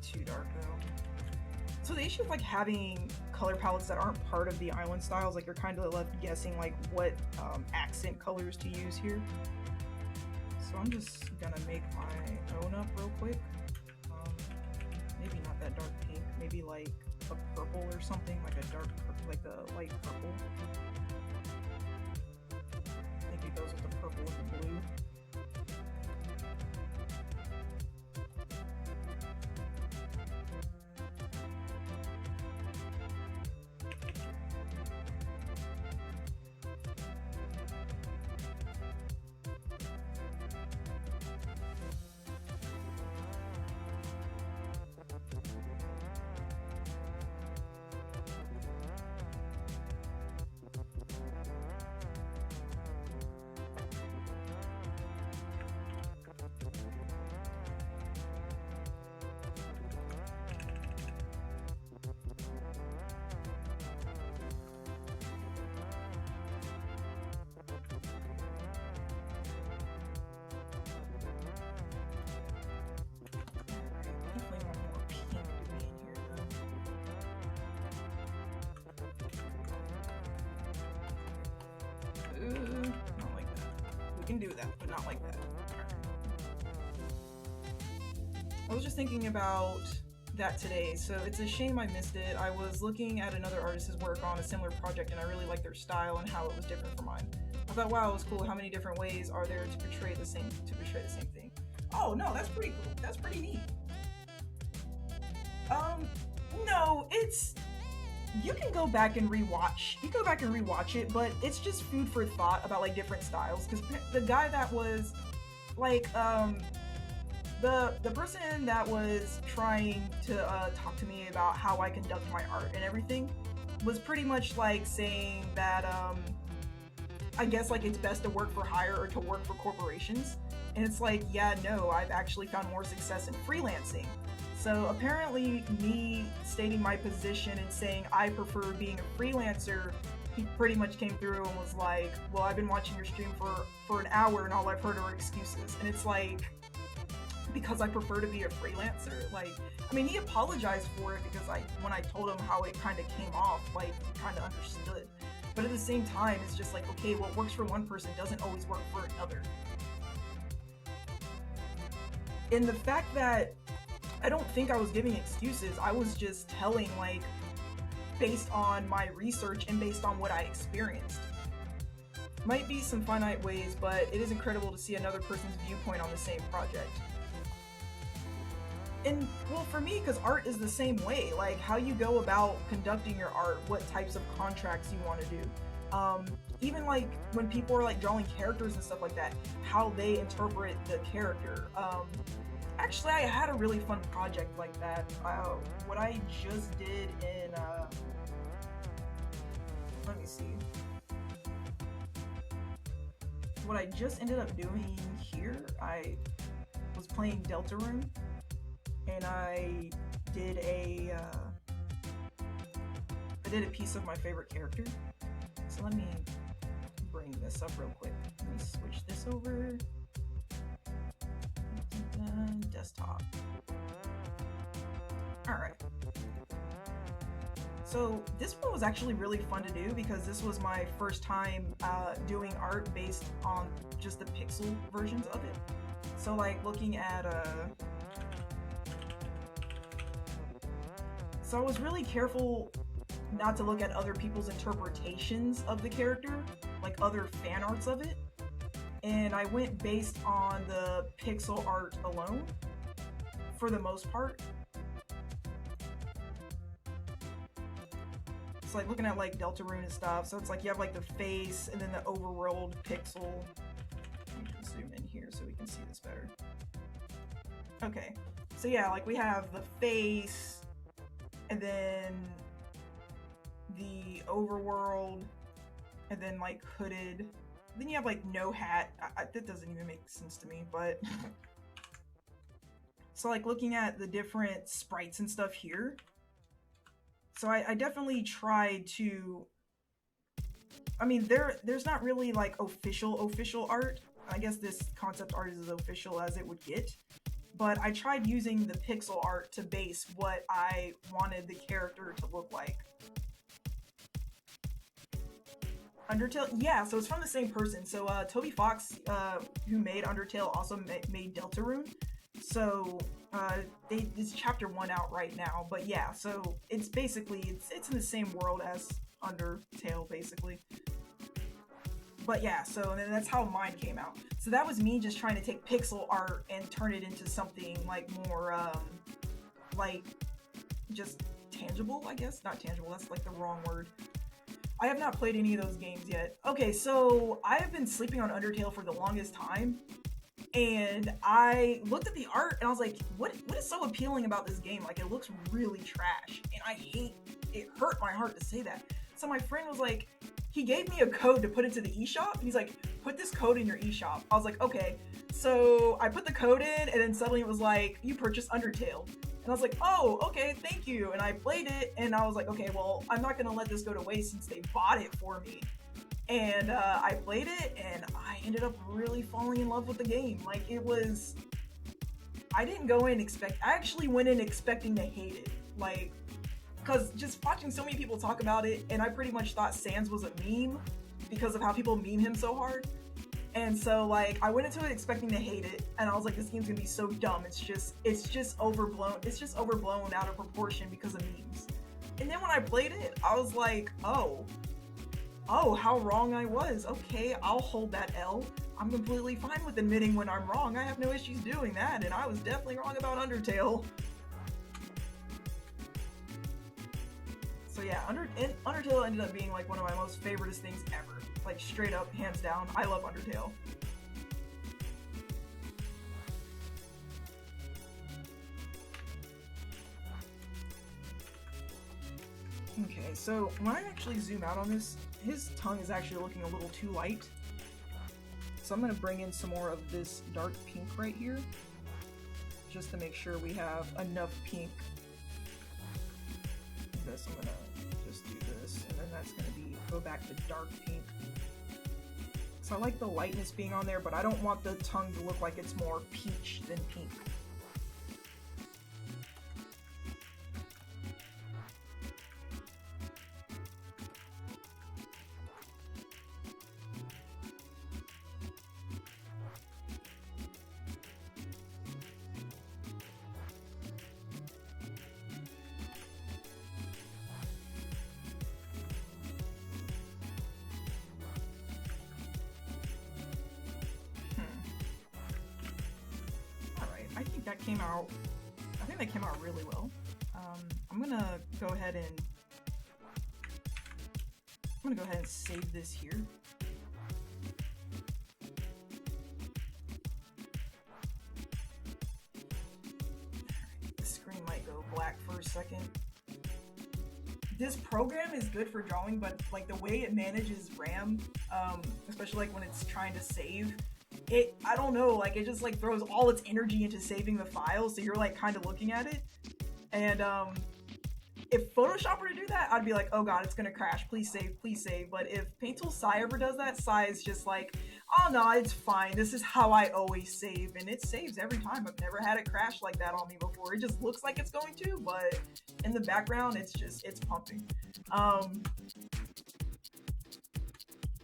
Too dark though. So the issue of like having color palettes that aren't part of the island styles, like you're kind of left guessing like what accent colors to use here. So I'm just gonna make my own up real quick. Maybe not that dark pink, maybe like a purple or something, like a dark, like a light purple. I think it goes with the purple with the blue. Not like that. We can do that, but not like that. I was just thinking about that today, so it's a shame I missed it. I was looking at another artist's work on a similar project, and I really liked their style and how it was different from mine. I thought, wow, it was cool. How many different ways are there to portray the same thing? Oh no, that's pretty cool. That's pretty neat. No, it's, you can go back and rewatch. You go back and rewatch it, but it's just food for thought about like different styles. Because the guy that was like, the person that was trying to talk to me about how I conduct my art and everything was pretty much like saying that I guess like it's best to work for hire or to work for corporations. And it's like, yeah, no, I've actually found more success in freelancing. So apparently me stating my position and saying I prefer being a freelancer, he pretty much came through and was like, well, I've been watching your stream for an hour and all I've heard are excuses. And it's like, because I prefer to be a freelancer, like, I mean, he apologized for it because when I told him how it kind of came off, like, he kind of understood. But at the same time, it's just like, okay, what works for one person doesn't always work for another. And the fact that I don't think I was giving excuses, I was just telling, like, based on my research and based on what I experienced. Might be some finite ways, but it is incredible to see another person's viewpoint on the same project. And, well, for me, because art is the same way, like, how you go about conducting your art, what types of contracts you want to do. Even, like, when people are, like, drawing characters and stuff like that, how they interpret the character. Actually, I had a really fun project like that. What I just did in, let me see. What I just ended up doing here, I was playing Deltarune, and I did a piece of my favorite character. So let me bring this up real quick. Let me switch this over. Desktop. Alright. So this one was actually really fun to do because this was my first time doing art based on just the pixel versions of it. So like looking at so I was really careful not to look at other people's interpretations of the character, like other fan arts of it. And I went based on the pixel art alone, for the most part. It's like looking at like Deltarune and stuff, so it's like you have like the face and then the overworld pixel. Let me zoom in here so we can see this better. Okay, so yeah, like we have the face, and then the overworld, and then like hooded. Then you have like no hat. That doesn't even make sense to me, but so like looking at the different sprites and stuff here. So I definitely tried to, I mean, there's not really like official art. I guess this concept art is as official as it would get. But I tried using the pixel art to base what I wanted the character to look like. Undertale, yeah, so it's from the same person. So Toby Fox, who made Undertale, also made Deltarune. So it's chapter 1 out right now. But yeah, so it's basically it's in the same world as Undertale, basically. But yeah, so and then that's how mine came out. So that was me just trying to take pixel art and turn it into something like more like just tangible, I guess. Not tangible, that's like the wrong word. I have not played any of those games yet. Okay, so I have been sleeping on Undertale for the longest time, and I looked at the art and I was like, what is so appealing about this game? Like, it looks really trash, and I hate it. Hurt my heart to say that. So my friend was like, he gave me a code to put into the eShop. He's like, put this code in your eShop. I was like, okay. So I put the code in, and then suddenly it was like, you purchased Undertale. And I was like, oh, okay, thank you. And I played it, and I was like, okay, well, I'm not gonna let this go to waste since they bought it for me. And I played it, and I ended up really falling in love with the game. Like, it was, I didn't go in I actually went in expecting to hate it. Like, because just watching so many people talk about it, and I pretty much thought Sans was a meme because of how people meme him so hard. And so, like, I went into it expecting to hate it, and I was like, this game's gonna be so dumb. It's just overblown. It's just overblown out of proportion because of memes. And then when I played it, I was like, oh, how wrong I was. Okay, I'll hold that L. I'm completely fine with admitting when I'm wrong. I have no issues doing that, and I was definitely wrong about Undertale. So yeah, Undertale ended up being like one of my most favoriteest things ever. Like, straight up, hands down, I love Undertale. Okay, so when I actually zoom out on this, his tongue is actually looking a little too light. So I'm going to bring in some more of this dark pink right here, just to make sure we have enough pink. This, I'm going to just do this, and then that's going to be, go back to dark pink. So I like the lightness being on there, but I don't want the tongue to look like it's more peach than pink. I think that came out, really well. I'm gonna go ahead and save this here. The screen might go black for a second. This program is good for drawing, but like the way it manages RAM, especially like when it's trying to save, I don't know, like it just like throws all its energy into saving the file, so you're like kind of looking at it. And if Photoshop were to do that, I'd be like, oh god, it's gonna crash, please save, please save. But if Painttool Sai ever does that, Sai is just like, oh no, it's fine, this is how I always save, and it saves every time. I've never had it crash like that on me before. It just looks like it's going to, but in the background, it's pumping.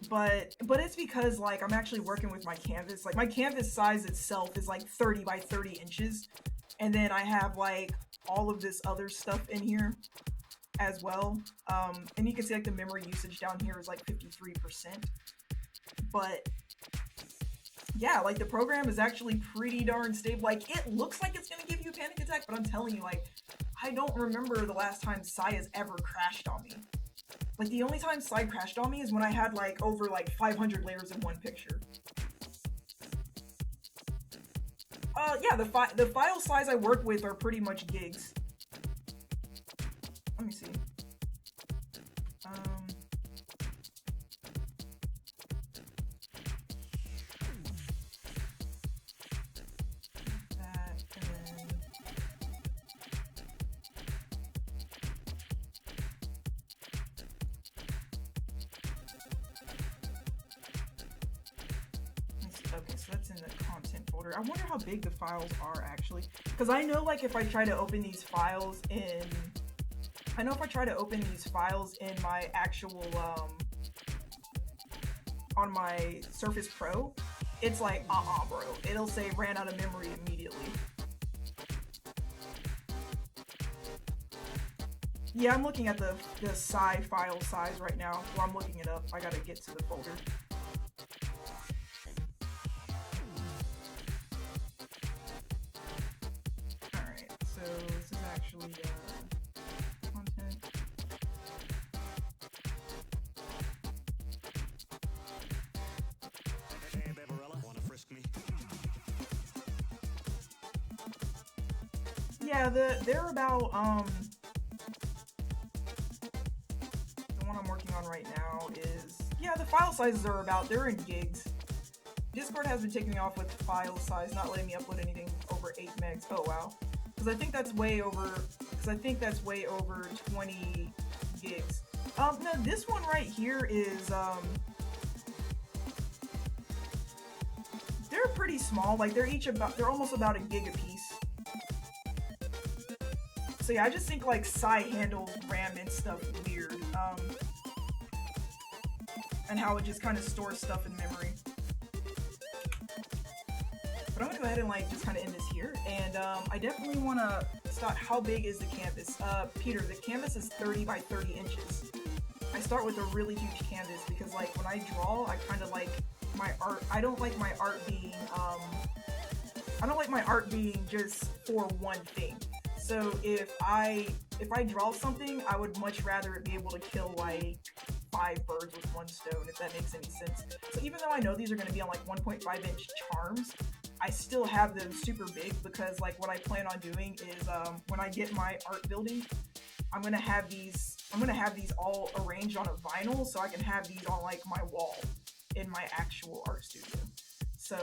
But it's because like I'm actually working with my canvas. Like my canvas size itself is like 30 by 30 inches. And then I have like all of this other stuff in here as well. And you can see like the memory usage down here is like 53%. But yeah, like the program is actually pretty darn stable. Like it looks like it's gonna give you a panic attack, but I'm telling you, like, I don't remember the last time Sai has ever crashed on me. Like, the only time Sai crashed on me is when I had, like, over, like, 500 layers in one picture. Yeah, the file size I work with are pretty much gigs. Let me see. That, and then... Okay, so that's in the content folder. I wonder how big the files are actually, because I know like if I try to open these files in, my actual on my Surface Pro, it's like bro, it'll say ran out of memory immediately. Yeah, I'm looking at the Sai file size right now. Well, I'm looking it up. I gotta get to the folder. So this is actually content. Hey, Barbarella, wanna frisk me? Yeah, they're about the one I'm working on right now is, yeah, the file sizes are about, they're in gigs. Discord has been taking me off with file size, not letting me upload anything over 8 megs. Oh wow. Because I think that's way over 20 gigs. No, this one right here is they're pretty small. Like they're almost about a gig apiece. So yeah, I just think like Sai handles RAM and stuff weird, and how it just kind of stores stuff in memory. But I'm gonna go ahead and like just kind of end this here, and I definitely want to start. How big is the canvas? Peter, the canvas is 30 by 30 inches. I start with a really huge canvas because like when I draw, I kind of like my art. I don't like my art being just for one thing. So if I draw something, I would much rather it be able to kill like 5 birds with one stone, if that makes any sense. So even though I know these are going to be on like 1.5-inch charms, I still have them super big because like what I plan on doing is when I get my art building, I'm gonna have these all arranged on a vinyl so I can have these on like my wall in my actual art studio. So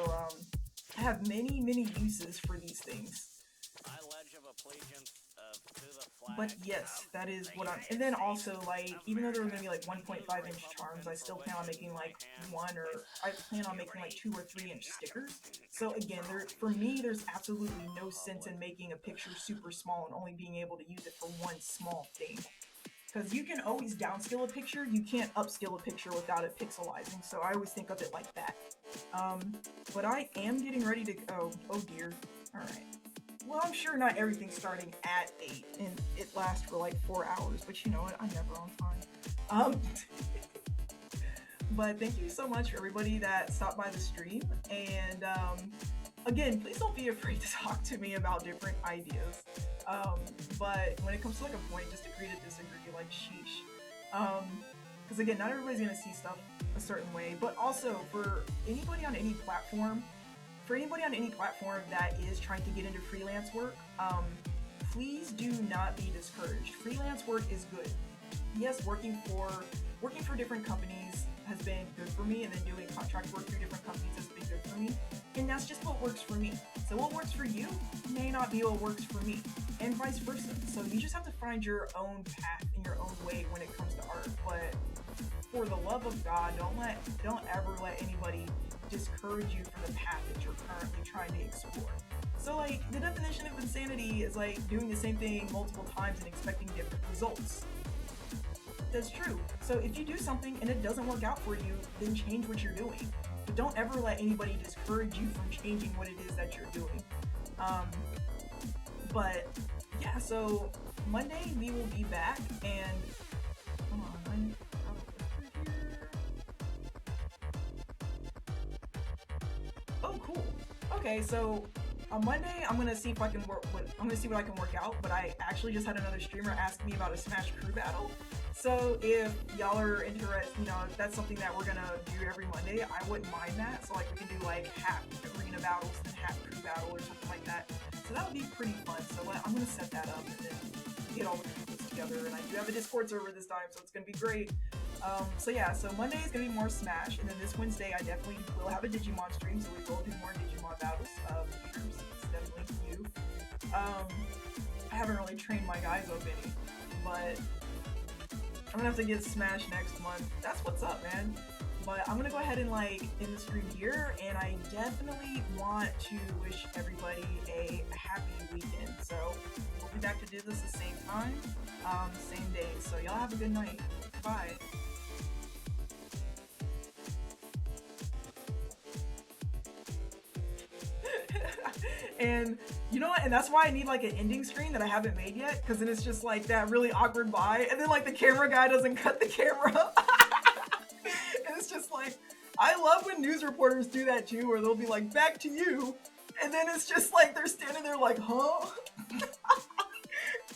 I have many uses for these things. But yes, that is what I'm. And then also, like, even though there are gonna be like 1.5-inch charms, I still plan on making like I plan on making like 2 or 3-inch stickers. So again, for me, there's absolutely no sense in making a picture super small and only being able to use it for one small thing. Because you can always downscale a picture, you can't upscale a picture without it pixelizing. So I always think of it like that. But I am getting ready to. Oh dear. All right. Well, I'm sure not everything's starting at 8 and it lasts for like 4 hours, but you know what? I'm never on time. But thank you so much for everybody that stopped by the stream. And again, please don't be afraid to talk to me about different ideas. But when it comes to like a point, just agree to disagree, like sheesh. Because again, not everybody's gonna see stuff a certain way, but also for anybody on any platform, that is trying to get into freelance work, please do not be discouraged. Freelance work is good. Yes, working for different companies has been good for me, and then doing contract work through different companies has been good for me. And that's just what works for me. So what works for you may not be what works for me, and vice versa. So you just have to find your own path in your own way when it comes to art. But for the love of God, don't ever let anybody discourage you from the path that you're currently trying to explore. So like, the definition of insanity is like doing the same thing multiple times and expecting different results. That's true. So if you do something and it doesn't work out for you, then change what you're doing. But don't ever let anybody discourage you from changing what it is that you're doing. But yeah, so Monday we will be back, and come on, oh, cool. Okay, so on Monday, I'm gonna see if I can work. I'm gonna see what I can work out. But I actually just had another streamer ask me about a Smash crew battle. So if y'all are interested, if that's something that we're gonna do every Monday, I wouldn't mind that. So like we can do like half arena battles and half crew battle or something like that. So that would be pretty fun. So I'm gonna set that up and then get all the people together. And I do have a Discord server this time, so it's gonna be great. So yeah, so Monday is gonna be more Smash, and then this Wednesday I definitely will have a Digimon stream, so we will do more Digimon battles. It's definitely you. I haven't really trained my guys up any, but I'm gonna have to get Smash next month. That's what's up, man. But I'm gonna go ahead and end the stream here, and I definitely want to wish everybody a happy weekend. So we'll be back to do this the same time, same day. So y'all have a good night. Bye. And you know what? And that's why I need like an ending screen that I haven't made yet, because then it's just like that really awkward bye, and then like the camera guy doesn't cut the camera. And it's just like, I love when news reporters do that too, where they'll be like, back to you, and then it's just like they're standing there like, huh?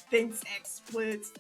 Thanks, XSplits.